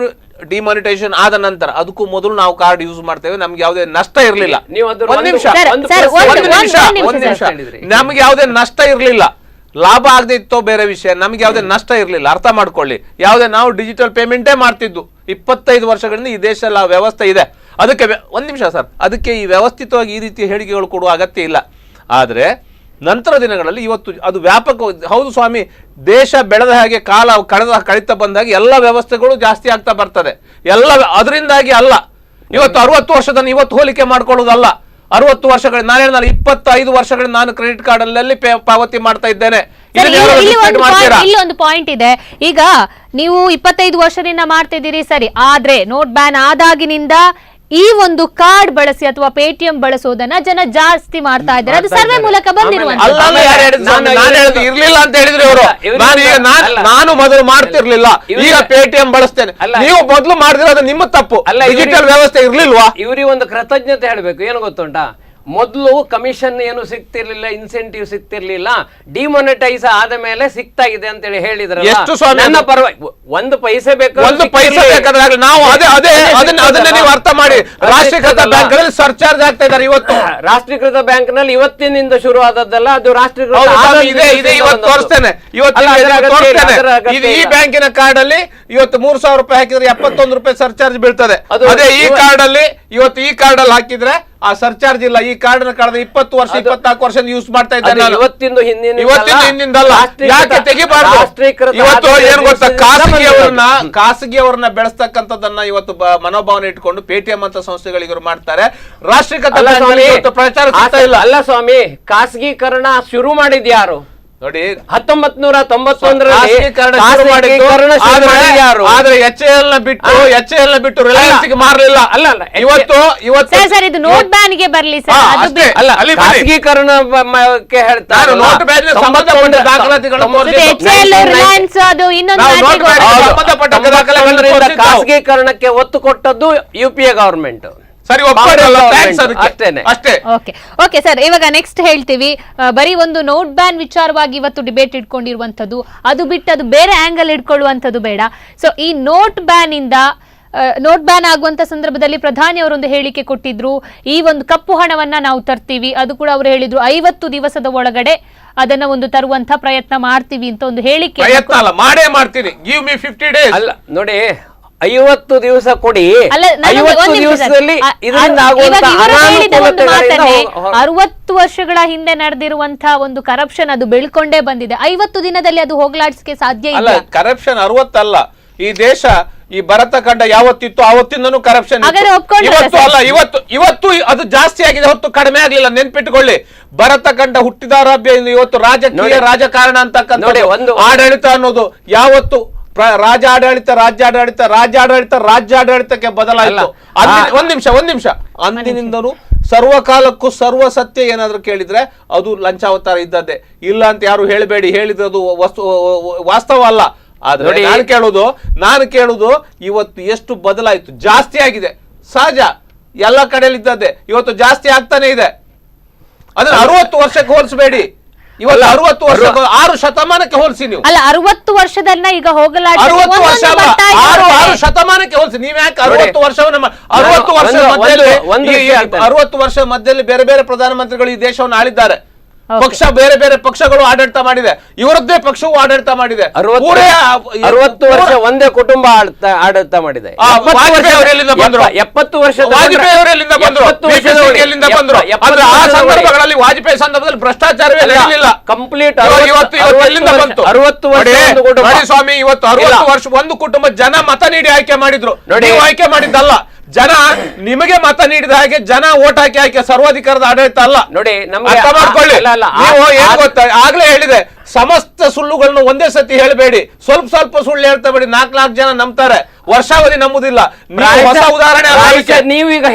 ಡಿಮಾನಿಟೈಸೇಷನ್ ಆದ ನಂತರ. ಅದಕ್ಕೂ ಮೊದಲು ನಾವು ಕಾರ್ಡ್ ಯೂಸ್ ಮಾಡ್ತೇವೆ, ನಮ್ಗೆ ಯಾವುದೇ ನಷ್ಟ ಇರ್ಲಿಲ್ಲ. ಒಂದ್ ನಿಮಿಷ ನಮ್ಗೆ ಯಾವುದೇ ನಷ್ಟ ಇರ್ಲಿಲ್ಲ. ಲಾಭ ಆಗದೆ ಇತ್ತೋ ಬೇರೆ ವಿಷಯ, ನಮ್ಗೆ ಯಾವುದೇ ನಷ್ಟ ಇರಲಿಲ್ಲ. ಅರ್ಥ ಮಾಡ್ಕೊಳ್ಳಿ, ಯಾವುದೇ ನಾವು ಡಿಜಿಟಲ್ ಪೇಮೆಂಟೇ ಮಾಡ್ತಿದ್ದು 25 ವರ್ಷಗಳಿಂದ ಈ ದೇಶದಲ್ಲಿ ಆ ವ್ಯವಸ್ಥೆ ಇದೆ. ಅದಕ್ಕೆ ಒಂದ್ ನಿಮಿಷ ಸರ್, ಅದಕ್ಕೆ ಈ ವ್ಯವಸ್ಥಿತವಾಗಿ ಈ ರೀತಿಯ ಹೇಳಿಕೆಗಳು ಕೊಡುವ ಅಗತ್ಯ ಇಲ್ಲ. ಆದರೆ ನಂತರ ದಿನಗಳಲ್ಲಿ ಇವತ್ತು ಅದು ವ್ಯಾಪಕ. ಹೌದು ಸ್ವಾಮಿ, ದೇಶ ಬೆಳೆದ ಹಾಗೆ ಕಾಲ ಕಳೀತಾ ಬಂದಾಗ ಎಲ್ಲ ವ್ಯವಸ್ಥೆಗಳು ಜಾಸ್ತಿ ಆಗ್ತಾ ಬರ್ತದೆ. ಎಲ್ಲ ಅದರಿಂದಾಗಿ ಅಲ್ಲ, ಇವತ್ತು 60 ವರ್ಷದನ್ನು ಇವತ್ತು ಹೋಲಿಕೆ ಮಾಡ್ಕೊಳ್ಳೋದಲ್ಲ. 60 ವರ್ಷಗಳಿಂದ ನಾನು 25 ವರ್ಷಗಳಿಂದ ನಾನು ಕ್ರೆಡಿಟ್ ಕಾರ್ಡ್ ಅಲ್ಲಿ ಪಾವತಿ ಮಾಡ್ತಾ ಇದ್ದೇನೆ. ಇಲ್ಲೊಂದು ಪಾಯಿಂಟ್ ಇದೆ. ಈಗ ನೀವು 25 ವರ್ಷದಿಂದ ಮಾಡ್ತಿದ್ದೀರಿ ಸರಿ, ಆದ್ರೆ ನೋಟ್ ಬ್ಯಾನ್ ಆದಾಗಿನಿಂದ ಈ ಒಂದು ಕಾರ್ಡ್ ಬಳಸಿ ಅಥವಾ ಪೇಟಿಎಂ ಬಳಸೋದನ್ನ ಜನ ಜಾಸ್ತಿ ಮಾಡ್ತಾ ಇದ್ದಾರೆ. ಅದು ಸರ್ವೆ ಮೂಲಕ ಇರ್ಲಿಲ್ಲ ಅಂತ ಹೇಳಿದ್ರೆ ಅವರು, ನಾನು ಮೊದಲು ಮಾಡ್ತಿರ್ಲಿಲ್ಲ, ಈಗ ಪೇಟಿಎಂ ಬಳಸ್ತೇನೆ. ನೀವು ಮೊದಲು ಮಾಡಿದ್ರೆ ನಿಮ್ಮ ತಪ್ಪು, ಡಿಜಿಟಲ್ ವ್ಯವಸ್ಥೆ ಇರ್ಲಿಲ್ವಾ? ಇವ್ರಿಗೆ ಒಂದು ಕೃತಜ್ಞತೆ ಹೇಳ್ಬೇಕು. ಏನು ಗೊತ್ತುಂಟಾ, ಮೊದಲು ಕಮಿಷನ್ ಏನು ಸಿಗ್ತಿರ್ಲಿಲ್ಲ, ಇನ್ಸೆಂಟಿವ್ ಸಿಗ್ತಿರ್ಲಿಲ್ಲ, ಡಿಮಾನಿಟೈಸ್ ಆದ ಮೇಲೆ ಸಿಗ್ತಾ ಇದೆ ಅಂತ ಹೇಳಿ ಹೇಳಿದ್ರಲ್ಲ. ನನ್ನ ಪರವಾಗಿ 1 ಪೈಸೆ ಬೇಕು, 1 ಪೈಸೆ ಬೇಕಾದ್ರೆ ನಾವು ಅದನ್ನ ನೀವು ಅರ್ಥ ಮಾಡಿ. ರಾಷ್ಟ್ರೀಕೃತ ಬ್ಯಾಂಕ್ ಗಳಲ್ಲಿ ಸರ್ಚಾರ್ಜ್ ಆಗ್ತಾ ಇದ್ದಾರೆ ಇವತ್ತು. ರಾಷ್ಟ್ರೀಕೃತ ಬ್ಯಾಂಕ್ ನಲ್ಲಿ ಇವತ್ತಿನಿಂದ ಶುರು ಆದದ್ದಲ್ಲ, ಅದು ರಾಷ್ಟ್ರೀಕೃತ ಇವತ್ತು ತೋರಿಸ್ತೇನೆ. ಈ ಬ್ಯಾಂಕಿನ ಕಾರ್ಡ್ ಅಲ್ಲಿ ಇವತ್ತು 3,000 ರೂಪಾಯಿ ಹಾಕಿದ್ರೆ 71 ರೂಪಾಯಿ ಸರ್ಚಾರ್ಜ್ ಬೀಳ್ತದೆ. ಅದೇ ಈ ಕಾರ್ಡ್ ಅಲ್ಲಿ ಇವತ್ತು ಈ ಕಾರ್ಡ್ ಅಲ್ಲಿ ಹಾಕಿದ್ರೆ ಆ ಸರ್ಚಾರ್ಜ್ ಇಲ್ಲ. ಈ ಕಾರ್ಡ್ ಕಳೆದ 20 ವರ್ಷ 24 ವರ್ಷ ಯೂಸ್ ಮಾಡ್ತಾ ಇದ್ದೇನೆ. ಇವತ್ತಿಂದ ಹಿಂದಿಂದಲ್ಲ, ಯಾಕೆ ತೆಗಿಬಾರ್ದು? ಇವತ್ತು ಏನ್ ಗೊತ್ತಾ, ಖಾಸಗಿಯವರನ್ನ ಬೆಳೆಸ್ತಕ್ಕಂಥದ್ದನ್ನ ಇವತ್ತು ಮನೋಭಾವನೆ ಇಟ್ಕೊಂಡು ಪೇಟಿಎಂ ಅಂತ ಸಂಸ್ಥೆಗಳಿಗೆ ಮಾಡ್ತಾರೆ. ರಾಷ್ಟ್ರೀಕೃತ ಪ್ರಚಾರ ಸಿಗ್ತಾ ಇಲ್ಲ. ಅಲ್ಲ ಸ್ವಾಮಿ, ಖಾಸಗೀಕರಣ ಶುರು ಮಾಡಿದ್ಯಾರು ನೋಡಿ? 1991ರಲ್ಲಿ ಆದ್ರೆ HAL ನ ಬಿಟ್ಟು ರಿಲಯನ್ಸ್ ಗೆ ಮಾರಲಿಲ್ಲ. ಇವತ್ತು ಇದು ನೋಟ್ ಬ್ಯಾನ್ ಗೆ ಬರ್ಲಿ ಸರ್, ಖಾಸಗೀಕರಣಕ್ಕೆ ಹೇಳ್ತಾರೆ. ನೋಟ್ ಬ್ಯಾನ್ ಸಂಬಂಧಪಟ್ಟ ಖಾಸಗೀಕರಣಕ್ಕೆ ಒತ್ತು ಕೊಟ್ಟದ್ದು UPA ಗವರ್ಮೆಂಟ್. ಸರಿ, ಓಕೆ ಸರ್, ಇವಾಗ ನೆಕ್ಸ್ಟ್ ಹೇಳ್ತೀವಿ. ಬರೀ ಒಂದು ನೋಟ್ ಬ್ಯಾನ್ ವಿಚಾರವಾಗಿ ಇವತ್ತು ಡಿಬೇಟ್ ಇಟ್ಕೊಂಡಿರುವಂತದ್ದು, ಅದು ಬಿಟ್ಟು ಅದು ಬೇರೆ ಆಂಗಲ್ ಇಟ್ಕೊಳ್ಳುವಂಥದ್ದು ಬೇಡ. ಸೊ ಈ ನೋಟ್ ಬ್ಯಾನ್ ಆಗುವಂತ ಸಂದರ್ಭದಲ್ಲಿ ಪ್ರಧಾನಿ ಅವರೊಂದು ಹೇಳಿಕೆ ಕೊಟ್ಟಿದ್ರು, ಈ ಒಂದು ಕಪ್ಪು ಹಣವನ್ನ ನಾವು ತರ್ತೀವಿ. ಅದು ಕೂಡ ಅವರು ಹೇಳಿದ್ರು 50 ದಿವಸದ ಒಳಗಡೆ ಅದನ್ನ ಒಂದು ತರುವಂತ ಪ್ರಯತ್ನ ಮಾಡ್ತೀವಿ ಅಂತ ಒಂದು ಹೇಳಿಕೆ. ಮಾಡೇ ಮಾಡ್ತೀನಿ, ಗಿವ್ ಮಿ 50 ಡೇಸ್. ಅಲ್ಲ ನೋಡಿ, 50 ದಿವಸ ಕೊಡಿ. 50 ದಿವಸದಲ್ಲಿ ಇದರಿಂದ ಆಗುವಂತ 60 ವರ್ಷಗಳ ಹಿಂದೆ ನಡೆದಿರುವಂತಹ ಒಂದು ಕರಪ್ಷನ್ ಅದು ಬೆಳ್ಕೊಂಡೇ ಬಂದಿದೆ. 50 ದಿನದಲ್ಲಿ ಅದು ಹೋಗ್ಲಾಡ್ಸ್ಕೆ ಸಾಧ್ಯ ಇಲ್ಲ. ಕರಪ್ಷನ್ 60 ಅಲ್ಲ. ಈ ದೇಶ ಈ ಭರತ ಖಂಡ ಯಾವತ್ತಿತ್ತು ಆವತ್ತಿಂದನೂ ಕರಪ್ಷನ್ ಹಾಗಾದ್ರೆ ಒಪ್ಕೊಂಡ್ರಲ್ಲ ಇವತ್ತು ಅಲ್ಲ ಇವತ್ತು ಅದು ಜಾಸ್ತಿ ಆಗಿದೆ, ಹೊತ್ತು ಕಡಿಮೆ ಆಗ್ಲಿಲ್ಲ. ನೆನ್ಪಿಟ್ಕೊಳ್ಳಿ, ಭರತ ಖಂಡ ಹುಟ್ಟಿದಾರಭ್ಯ ಇವತ್ತು ರಾಜಕೀಯ ರಾಜಕಾರಣ ಅಂತಕ್ಕಂಥ ಆಡಳಿತ ಅನ್ನೋದು ಯಾವತ್ತು ರಾಜ್ಯಾಡಳಿತಕ್ಕೆ ಬದಲಾಯಿತು. ಒಂದ್ ನಿಮಿಷ ಅಂದಿನಿಂದನೂ ಸರ್ವಕಾಲಕ್ಕೂ ಸರ್ವ ಸತ್ಯ ಏನಾದ್ರು ಕೇಳಿದ್ರೆ ಅದು ಲಂಚಾವತಾರ ಇದ್ದದ್ದೇ. ಇಲ್ಲ ಅಂತ ಯಾರು ಹೇಳಬೇಡಿ, ಹೇಳಿದ್ರೆ ಅದು ವಾಸ್ತವ ಅಲ್ಲ. ಆದ್ರೆ ನಾನು ಕೇಳುದು ಇವತ್ತು ಎಷ್ಟು ಬದಲಾಯಿತು, ಜಾಸ್ತಿ ಆಗಿದೆ, ಸಹಜ, ಎಲ್ಲ ಕಡೆಯಲ್ಲಿ ಇದ್ದದ್ದೇ, ಇವತ್ತು ಜಾಸ್ತಿ ಆಗ್ತಾನೆ ಇದೆ. ಅದನ್ನ 60 ವರ್ಷಕ್ಕೆ ಹೋಲಿಸಬೇಡಿ, ಇವತ್ತು 60 ವರ್ಷ 6 ಶತಮಾನಕ್ಕೆ ಹೋಲಿಸಿ ನೀವು. ಅಲ್ಲ 60 ವರ್ಷದನ್ನ ಈಗ ಹೋಗಲಾಡಿಸಿ 60 ವರ್ಷ 6 ಶತಮಾನಕ್ಕೆ ಹೋಲಿಸಿ. ನೀವ್ ಯಾಕೆ 60 ವರ್ಷವನ್ನ 60 ವರ್ಷ ಮಧ್ಯದಲ್ಲಿ ಬೇರೆ ಬೇರೆ ಪ್ರಧಾನಮಂತ್ರಿಗಳು ಈ ದೇಶವನ್ನು ಆಳಿದ್ದಾರೆ. ಪಕ್ಷ ಬೇರೆ ಬೇರೆ ಪಕ್ಷಗಳು ಆಡಳಿತ ಮಾಡಿದೆ, ಇವರದ್ದೇ ಪಕ್ಷವು ಆಡಳಿತ ಮಾಡಿದೆ. 60 ವರ್ಷ ಒಂದೇ ಕುಟುಂಬ ಆಡಳಿತ ಮಾಡಿದೆ. 70 ವರ್ಷ ವಾಜಪೇಯಿ ಅವರೆಲ್ಲಿಂದ ಬಂದ್ರು, ಎಲ್ಲಿಂದ ಬಂದ್ರು? ಆ ಸಂದರ್ಭಗಳಲ್ಲಿ ವಾಜಪೇಯಿ ಸಂದರ್ಭದಲ್ಲಿ ಭ್ರಷ್ಟಾಚಾರವೇ ನಡೆಯಲಿಲ್ಲ. ಕಂಪ್ಲೀಟ್ ಇವತ್ತು ಎಲ್ಲಿಂದ ಬಂತು? 60 ವರ್ಷ ಸ್ವಾಮಿ, ಇವತ್ತು 60 ವರ್ಷ ಒಂದು ಕುಟುಂಬ ಜನ ಮತ ನೀಡಿ ಆಯ್ಕೆ ಮಾಡಿದ್ರು, ನೀವು ಆಯ್ಕೆ ಮಾಡಿದ್ದಲ್ಲ. ಜನ ನಿಮಗೆ ಮತ ನೀಡಿದ ಹಾಗೆ ಜನ ಓಟ್ ಹಾಕಿ ಸರ್ವಾಧಿಕಾರದ ಆಡಳಿತ ಅಲ್ಲ. ನೋಡಿ, ಅರ್ಥ ಮಾಡ್ಕೊಳ್ಳಿ. ನೀವು ಏನ್ ಗೊತ್ತಾ, ಆಗ್ಲೇ ಹೇಳಿದೆ, ಸಮಸ್ತ ಸುಳ್ಳುಗಳನ್ನು ಒಂದೇ ಸತಿ ಹೇಳಬೇಡಿ, ಸ್ವಲ್ಪ ಸುಳ್ಳು ಹೇಳ್ತಾ ಬೇಡಿ. 4 ಜನ ನಂಬ್ತಾರೆ, ವರ್ಷಾವಧಿ ನಂಬುದಿಲ್ಲ. ಹೊಸ ಉದಾಹರಣೆ ನೀವು ಈಗ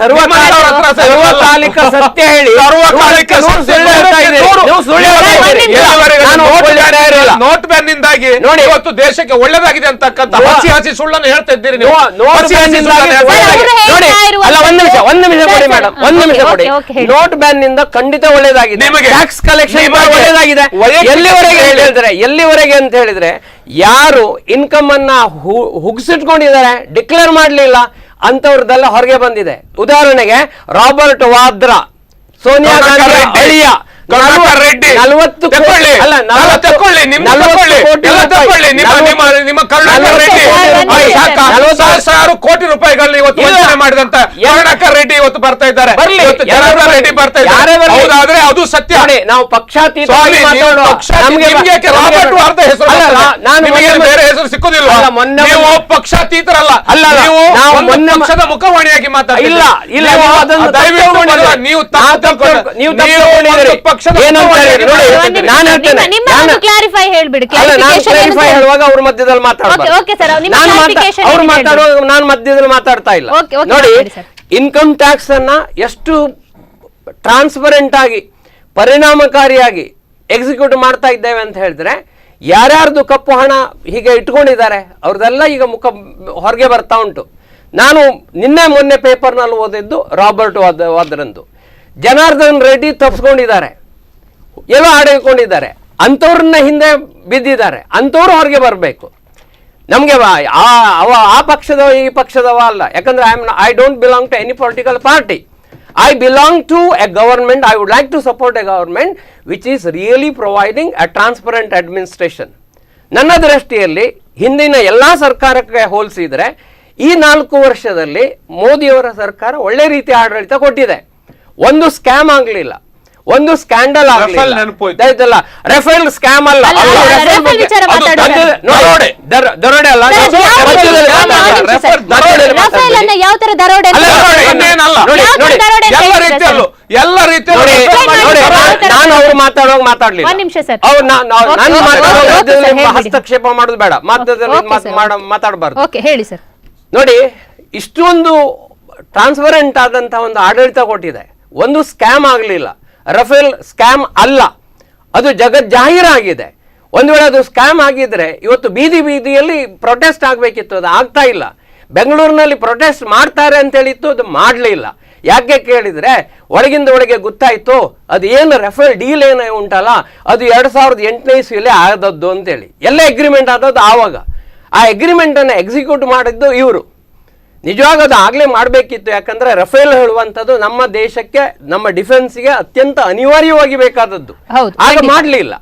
ಸರ್ವಕಾಲಿಕ ಸತ್ಯ ಹೇಳಿ ನೋಟ್ ಬ್ಯಾನ್ ನಿಂದಾಗಿ ಇವತ್ತು ದೇಶಕ್ಕೆ ಒಳ್ಳೇದಾಗಿದೆ ಅಂತಕ್ಕಂಥ ಹಸಿ ಸುಳ್ಳನ್ನು ಹೇಳ್ತಾ ಇದ್ದೀರಿ ನೀವು. ಒಂದ್ ನಿಮಿಷ ಕೊಡಿ ಮೇಡಮ್, ಒಂದ್ ನಿಮಿಷ ಕೊಡಿ. ನೋಟ್ ಬ್ಯಾನ್ ನಿಂದ ಖಂಡಿತ ಒಳ್ಳೇದಾಗಿದೆ, ಟ್ಯಾಕ್ಸ್ ಕಲೆಕ್ಷನ್ ಒಳ್ಳೇದಾಗಿದೆ. ಎಲ್ಲಿವರೆಗೆ ಅಂತ ಹೇಳಿದ್ರೆ, ಯಾರು ಇನ್ಕಮ್ ಅನ್ನ ಹುಗ್ಸಿಟ್ಕೊಂಡಿದ್ದಾರೆ, ಡಿಕ್ಲೇರ್ ಮಾಡ್ಲಿಲ್ಲ ಅಂತವ್ರದ್ದೆಲ್ಲ ಹೊರಗೆ ಬಂದಿದೆ. ಉದಾಹರಣೆಗೆ ರಾಬರ್ಟ್ ವಾದ್ರಾ, ಸೋನಿಯಾ ಗಾಂಧಿ ಅಳಿಯ, 40 ಕೋಟಿ ರೂಪಾಯಿಗಳನ್ನ ಇವತ್ತು ವಂಚನೆ ಮಾಡಿದಂತ ಕರುಣಾಕರ್ ರೆಡ್ಡಿ ಇವತ್ತು ಬರ್ತಾ ಇದ್ದಾರೆ, ರೆಡ್ಡಿ ಬರ್ತಾ ಇದ್ದಾರೆ. ಹೌದಾದ್ರೆ ಅದು ಸತ್ಯ. ನಾವು ಪಕ್ಷಾತೀತ ಬೇರೆ ಹೆಸರು ಸಿಕ್ಕುದಿಲ್ಲ, ನೀವು ಪಕ್ಷಾತೀತರಲ್ಲ, ಪಕ್ಷದ ಮುಖವಾಣಿಯಾಗಿ ಮಾತಾಡಿಲ್ಲ. ನೀವು ಹೇಳುವಾಗ ಅವ್ರ ಮಧ್ಯದಲ್ಲಿ ನಾನು ಮಧ್ಯದಲ್ಲಿ ಮಾತಾಡ್ತಾ ಇಲ್ಲ. ನೋಡಿ, ಇನ್ಕಮ್ ಟ್ಯಾಕ್ಸ್ ಅನ್ನ ಎಷ್ಟು ಟ್ರಾನ್ಸ್ಪರೆಂಟ್ ಆಗಿ ಪರಿಣಾಮಕಾರಿಯಾಗಿ ಎಕ್ಸಿಕ್ಯೂಟ್ ಮಾಡ್ತಾ ಇದ್ದೇವೆ ಅಂತ ಹೇಳಿದ್ರೆ, ಯಾರ್ಯಾರ್ದು ಕಪ್ಪು ಹಣ ಹೀಗೆ ಇಟ್ಕೊಂಡಿದ್ದಾರೆ ಅವ್ರದೆಲ್ಲ ಈಗ ಮುಖ ಹೊರಗೆ ಬರ್ತಾ ಉಂಟು. ನಾನು ಮೊನ್ನೆ ಪೇಪರ್ನಲ್ಲಿ ಓದಿದ್ದು ರಾಬರ್ಟ್ ವಾದ್ರಂದು. ಜನಾರ್ದನ್ ರೆಡ್ಡಿ ತಪ್ಪಿಸ್ಕೊಂಡಿದ್ದಾರೆ, ಎಲ್ಲೋ ಆಡಿಕೊಂಡಿದ್ದಾರೆ, ಅಂಥವ್ರನ್ನ ಹಿಂದೆ ಬಿದ್ದಿದ್ದಾರೆ, ಅಂಥವ್ರು ಹೊರಗೆ ಬರಬೇಕು. ನಮಗೆ ಆ ಪಕ್ಷದವ ಈ ಪಕ್ಷದವ ಅಲ್ಲ. ಯಾಕಂದ್ರೆ I don't belong to any political party. I belong to a government. I would like to support a government which is really providing a transparent administration. ನನ್ನ ದೃಷ್ಟಿಯಲ್ಲಿ ಹಿಂದಿನ ಎಲ್ಲ ಸರ್ಕಾರಕ್ಕೆ ಹೋಲಿಸಿದರೆ ಈ 4 ವರ್ಷದಲ್ಲಿ ಮೋದಿಯವರ ಸರ್ಕಾರ ಒಳ್ಳೆ ರೀತಿ ಆಡಳಿತ ಕೊಟ್ಟಿದೆ. ಒಂದು ಸ್ಕ್ಯಾಮ್ ಆಗಲಿಲ್ಲ, ಒಂದು ಸ್ಕ್ಯಾಂಡಲ್ ಆಗಲಿಲ್ಲ. ರಫೇಲ್ ಸ್ಕ್ಯಾಮ್ ಅಲ್ಲ, ದರೋಡೆ ಅಲ್ಲ. ಎಲ್ಲ ರೀತಿಯಲ್ಲೂ ನಾನು ಅವ್ರು ಮಾತಾಡುವಾಗ ಮಾತಾಡ್ಲಿಲ್ಲ, ಹಸ್ತಕ್ಷೇಪ ಮಾಡೋದು ಬೇಡ, ಮಾತಾಡಬಾರ್ದು. ಹೇಳಿ ಸರ್. ನೋಡಿ, ಇಷ್ಟೊಂದು ಟ್ರಾನ್ಸ್ಪರೆಂಟ್ ಆದಂತ ಒಂದು ಆಡಳಿತ ಕೊಟ್ಟಿದೆ, ಒಂದು ಸ್ಕ್ಯಾಮ್ ಆಗಲಿಲ್ಲ. ರಫೇಲ್ ಸ್ಕ್ಯಾಮ್ ಅಲ್ಲ, ಅದು ಜಾಹೀರಾಗಿದೆ. ಒಂದು ವೇಳೆ ಅದು ಸ್ಕ್ಯಾಮ್ ಆಗಿದ್ರೆ ಇವತ್ತು ಬೀದಿಯಲ್ಲಿ ಪ್ರೊಟೆಸ್ಟ್ ಆಗಬೇಕಿತ್ತು, ಅದು ಆಗ್ತಾ ಇಲ್ಲ. ಬೆಂಗಳೂರಿನಲ್ಲಿ ಪ್ರೊಟೆಸ್ಟ್ ಮಾಡ್ತಾರೆ ಅಂತ ಹೇಳಿತ್ತು, ಅದು ಮಾಡಲಿಲ್ಲ. ಯಾಕೆ ಕೇಳಿದ್ರೆ ಒಳಗಿಂದ ಒಳಗೆ ಗೊತ್ತಾಯ್ತು ಅದು ಏನು ರಫೇಲ್ ಡೀಲ್ ಏನೋ ಉಂಟಲ್ಲ, ಅದು 2008ನೇ ಇಸ್ವಿಯಲ್ಲಿ ಆದದ್ದು ಅಂತೇಳಿ ಎಲ್ಲ ಅಗ್ರಿಮೆಂಟ್ ಆದದ್ದು ಆವಾಗ. ಆ ಅಗ್ರಿಮೆಂಟನ್ನು ಎಕ್ಸಿಕ್ಯೂಟ್ ಮಾಡಿದ್ದು ಇವರು. ನಿಜವಾಗ ಅದು ಆಗಲೇ ಮಾಡಬೇಕಿತ್ತು. ಯಾಕಂದ್ರೆ ರಫೇಲ್ ಹೇಳುವಂಥದ್ದು ನಮ್ಮ ದೇಶಕ್ಕೆ, ನಮ್ಮ ಡಿಫೆನ್ಸ್ಗೆ ಅತ್ಯಂತ ಅನಿವಾರ್ಯವಾಗಿ ಬೇಕಾದದ್ದು. ಆಗ ಮಾಡಲಿಲ್ಲ.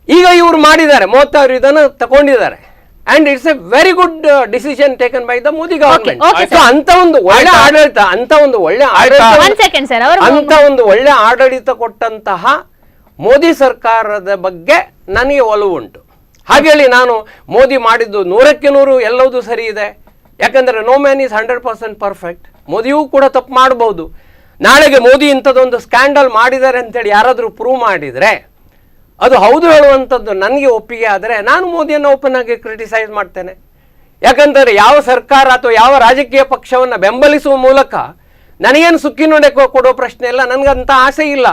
ಈಗ ಇವರು ಮಾಡಿದ್ದಾರೆ, 36 ಇದನ್ನು ತಗೊಂಡಿದ್ದಾರೆ. And it's A very good decision taken by the Modi government. ಅಂತ ಒಂದು ಒಳ್ಳೆ ಆಡಳಿತ, ಅಂತ ಒಂದು ಒಳ್ಳೆ ಆಡಳಿತ ಕೊಟ್ಟಂತಹ ಮೋದಿ ಸರ್ಕಾರದ ಬಗ್ಗೆ ನನಗೆ ಒಲವು ಉಂಟು. ಹಾಗೇಳಿ ನಾನು ಮೋದಿ ಮಾಡಿದ್ದು 100ಕ್ಕೆ 100 ಎಲ್ಲವೂ ಸರಿ ಇದೆ. ಯಾಕಂದರೆ ನೋ ಮ್ಯಾನ್ ಈಸ್ 100% ಪರ್ಫೆಕ್ಟ್. ಮೋದಿಯೂ ಕೂಡ ತಪ್ಪು ಮಾಡ್ಬೋದು. ನಾಳೆಗೆ ಮೋದಿ ಇಂಥದ್ದೊಂದು ಸ್ಕ್ಯಾಂಡಲ್ ಮಾಡಿದ್ದಾರೆ ಅಂತೇಳಿ ಯಾರಾದರೂ ಪ್ರೂವ್ ಮಾಡಿದರೆ ಅದು ಹೌದು ಹೇಳುವಂಥದ್ದು ನನಗೆ ಒಪ್ಪಿಗೆ ಆದರೆ ನಾನು ಮೋದಿಯನ್ನು ಓಪನ್ ಆಗಿ ಕ್ರಿಟಿಸೈಸ್ ಮಾಡ್ತೇನೆ. ಯಾಕಂದರೆ ಯಾವ ಸರ್ಕಾರ ಅಥವಾ ಯಾವ ರಾಜಕೀಯ ಪಕ್ಷವನ್ನು ಬೆಂಬಲಿಸುವ ಮೂಲಕ ನನಗೇನು ಸುಕ್ಕಿನೊಡೆ ಕೊಡೋ ಪ್ರಶ್ನೆ ಇಲ್ಲ, ನನಗಂತ ಆಸೆ ಇಲ್ಲ.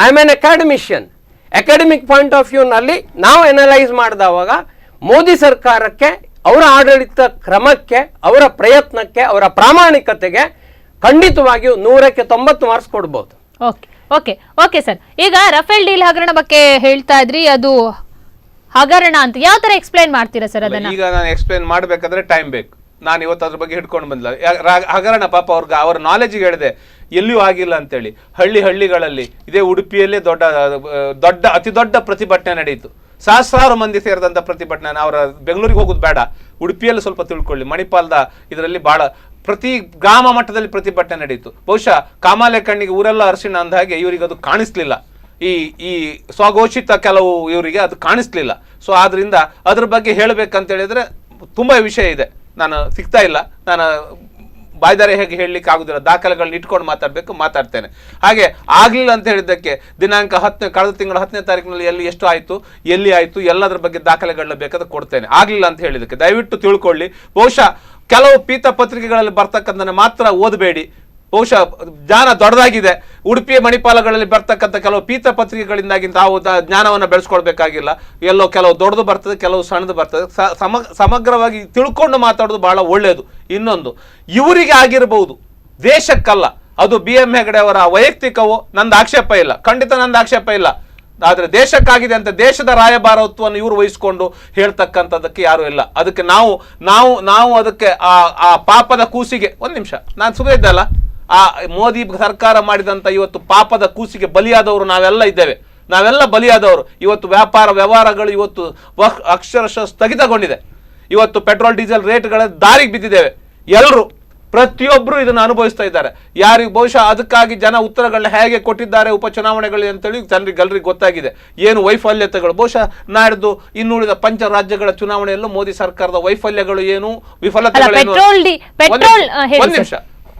I am an academician. Academic point of ವ್ಯೂನಲ್ಲಿ ನಾವು ಎನಲೈಸ್ ಮಾಡಿದವಾಗ ಮೋದಿ ಸರ್ಕಾರಕ್ಕೆ, ಅವರ ಆಡಳಿತ ಕ್ರಮಕ್ಕೆ, ಅವರ ಪ್ರಯತ್ನಕ್ಕೆ, ಅವರ ಪ್ರಾಮಾಣಿಕತೆಗೆ ಖಂಡಿತವಾಗಿಯೂ 100ಕ್ಕೆ 90 ಮಾರ್ಕ್ಸ್ ಕೊಡ್ಬೋದು. ಓಕೆ ಸರ್, ಈಗ ರಫೇಲ್ ಡೀಲ್ ಹಗರಣ ಬಗ್ಗೆ ಹೇಳ್ತಾ ಇದ್ರಿ, ಅದು ಹಗರಣ ಅಂತ ಯಾವ ತರ ಎಕ್ಸ್ಪ್ಲೈನ್ ಮಾಡ್ತೀರಾ ಸರ್ ಅದನ್ನ? ಈಗ ನಾನು ಎಕ್ಸ್ಪ್ಲೈನ್ ಮಾಡ್ಬೇಕಾದ್ರೆ ಟೈಮ್ ಬೇಕು. ನಾನು ಇವತ್ತು ಅದ್ರ ಬಗ್ಗೆ ಹಿಡ್ಕೊಂಡು ಬಂದಿಲ್ಲ. ಹಗರಣ ಪಾಪ ಅವ್ರ ನಾಲೆಜ್ಗೆ ಹೇಳಿದೆ, ಎಲ್ಲಿಯೂ ಆಗಿಲ್ಲ ಅಂತೇಳಿ. ಹಳ್ಳಿಗಳಲ್ಲಿ ಇದೇ ಉಡುಪಿಯಲ್ಲೇ ಅತಿ ದೊಡ್ಡ ಪ್ರತಿಭಟನೆ ನಡೆಯಿತು. ಸಹಸ್ರಾರು ಮಂದಿ ಸೇರಿದಂಥ ಪ್ರತಿಭಟನೆ. ಅವರ ಬೆಂಗಳೂರಿಗೆ ಹೋಗೋದು ಬೇಡ, ಉಡುಪಿಯಲ್ಲಿ ಸ್ವಲ್ಪ ತಿಳ್ಕೊಳ್ಳಿ. ಮಣಿಪಾಲದ ಇದರಲ್ಲಿ ಬಹಳ ಪ್ರತಿ ಗ್ರಾಮ ಮಟ್ಟದಲ್ಲಿ ಪ್ರತಿಭಟನೆ ನಡೆಯಿತು. ಬಹುಶಃ ಕಾಮಾಲೆ ಕಣ್ಣಿಗೆ ಊರೆಲ್ಲ ಅರಿಶಿಣ ಅಂದ ಹಾಗೆ ಇವರಿಗೆ ಅದು ಕಾಣಿಸ್ಲಿಲ್ಲ. ಈ ಸ್ವಘೋಷಿತ ಕೆಲವು ಇವರಿಗೆ ಅದು ಕಾಣಿಸ್ಲಿಲ್ಲ. ಸೊ ಆದ್ರಿಂದ ಅದ್ರ ಬಗ್ಗೆ ಹೇಳಬೇಕಂತ ಹೇಳಿದ್ರೆ ತುಂಬಾ ವಿಷಯ ಇದೆ, ನಾನು ಸಿಗ್ತಾ ಇಲ್ಲ. ನಾನು ಬಾಯ್ದಾರೆ ಹೇಗೆ ಹೇಳಲಿಕ್ಕೆ ಆಗುದಿಲ್ಲ, ದಾಖಲೆಗಳನ್ನ ಇಟ್ಕೊಂಡು ಮಾತಾಡ್ತೇನೆ. ಹಾಗೆ ಆಗ್ಲಿಲ್ಲ ಅಂತ ಹೇಳಿದ್ದಕ್ಕೆ ಕಳೆದ ತಿಂಗಳ 10ನೇ ತಾರೀಕಿನಲ್ಲಿ ಎಲ್ಲಿ ಆಯ್ತು ಎಲ್ಲದರ ಬಗ್ಗೆ ದಾಖಲೆಗಳನ್ನ ಬೇಕಾದ್ರೆ ಕೊಡ್ತೇನೆ. ಆಗ್ಲಿಲ್ಲ ಅಂತ ಹೇಳಿದ್ದಕ್ಕೆ ದಯವಿಟ್ಟು ತಿಳ್ಕೊಳ್ಳಿ. ಬಹುಶಃ ಕೆಲವು ಪೀತ ಪತ್ರಿಕೆಗಳಲ್ಲಿ ಬರ್ತಕ್ಕಂಥ ಮಾತ್ರ ಓದಬೇಡಿ. ಬಹುಶಃ ಜ್ಞಾನ ದೊಡ್ಡದಾಗಿದೆ. ಉಡುಪಿ ಮಣಿಪಾಲಗಳಲ್ಲಿ ಬರ್ತಕ್ಕಂಥ ಕೆಲವು ಪೀತ ಪತ್ರಿಕೆಗಳಿಂದಾಗಿ ತಾವು ಜ್ಞಾನವನ್ನು ಬೆಳೆಸ್ಕೊಳ್ಬೇಕಾಗಿಲ್ಲ. ಎಲ್ಲೋ ಕೆಲವು ದೊಡ್ಡದು ಬರ್ತದೆ, ಕೆಲವು ಸಣ್ಣದು ಬರ್ತದೆ. ಸಮಗ್ರವಾಗಿ ತಿಳ್ಕೊಂಡು ಮಾತಾಡೋದು ಬಹಳ ಒಳ್ಳೆಯದು. ಇನ್ನೊಂದು, ಇವರಿಗೆ ಆಗಿರಬಹುದು, ದೇಶಕ್ಕಲ್ಲ. ಅದು BM ಹೆಗಡೆ ಅವರ ವೈಯಕ್ತಿಕವೋ, ನಂದು ಆಕ್ಷೇಪ ಇಲ್ಲ, ಖಂಡಿತ ನಂದು ಆಕ್ಷೇಪ ಇಲ್ಲ. ಆದ್ರೆ ದೇಶಕ್ಕಾಗಿದೆ ಅಂತ ದೇಶದ ರಾಯಭಾರತ್ವವನ್ನು ಇವರು ವಹಿಸಿಕೊಂಡು ಹೇಳ್ತಕ್ಕಂಥದಕ್ಕೆ ಯಾರು ಇಲ್ಲ. ಅದಕ್ಕೆ ನಾವು ಅದಕ್ಕೆ ಆ ಪಾಪದ ಕೂಸಿಗೆ ಒಂದು ನಿಮಿಷ, ನಾನು ಸುಮ್ಮನೆ ಇದ್ದಲ್ಲ, ಆ ಮೋದಿ ಸರ್ಕಾರ ಮಾಡಿದಂತ ಇವತ್ತು ಪಾಪದ ಕೂಸಿಗೆ ಬಲಿಯಾದವರು ನಾವೆಲ್ಲ ಇದ್ದೇವೆ. ನಾವೆಲ್ಲ ಬಲಿಯಾದವರು. ಇವತ್ತು ವ್ಯವಹಾರಗಳು ಇವತ್ತು ಅಕ್ಷರಶಃ ಸ್ಥಗಿತಗೊಂಡಿದೆ. ಇವತ್ತು ಪೆಟ್ರೋಲ್ ಡೀಸೆಲ್ ರೇಟ್ಗಳ ದಾರಿಗೆ ಬಿದ್ದಿದ್ದೇವೆ. ಎಲ್ಲರೂ ಪ್ರತಿಯೊಬ್ಬರು ಇದನ್ನು ಅನುಭವಿಸ್ತಾ ಇದ್ದಾರೆ. ಯಾರಿಗೆ ಬಹುಶಃ ಅದಕ್ಕಾಗಿ ಜನ ಉತ್ತರಗಳನ್ನ ಹೇಗೆ ಕೊಟ್ಟಿದ್ದಾರೆ ಉಪಚುನಾವಣೆಗಳು ಅಂತೇಳಿ ಜನರಿಗೆಲ್ಲರಿಗೂ ಗೊತ್ತಾಗಿದೆ. ಏನು ವೈಫಲ್ಯತೆಗಳು, ಬಹುಶಃ ನಾಡ್ದು ಇನ್ನುಳಿದ ಪಂಚ ರಾಜ್ಯಗಳ ಚುನಾವಣೆಯಲ್ಲೂ ಮೋದಿ ಸರ್ಕಾರದ ವೈಫಲ್ಯಗಳು ಏನು, ವಿಫಲತೆಗಳೇನು, ಒಂದು ನಿಮಿಷ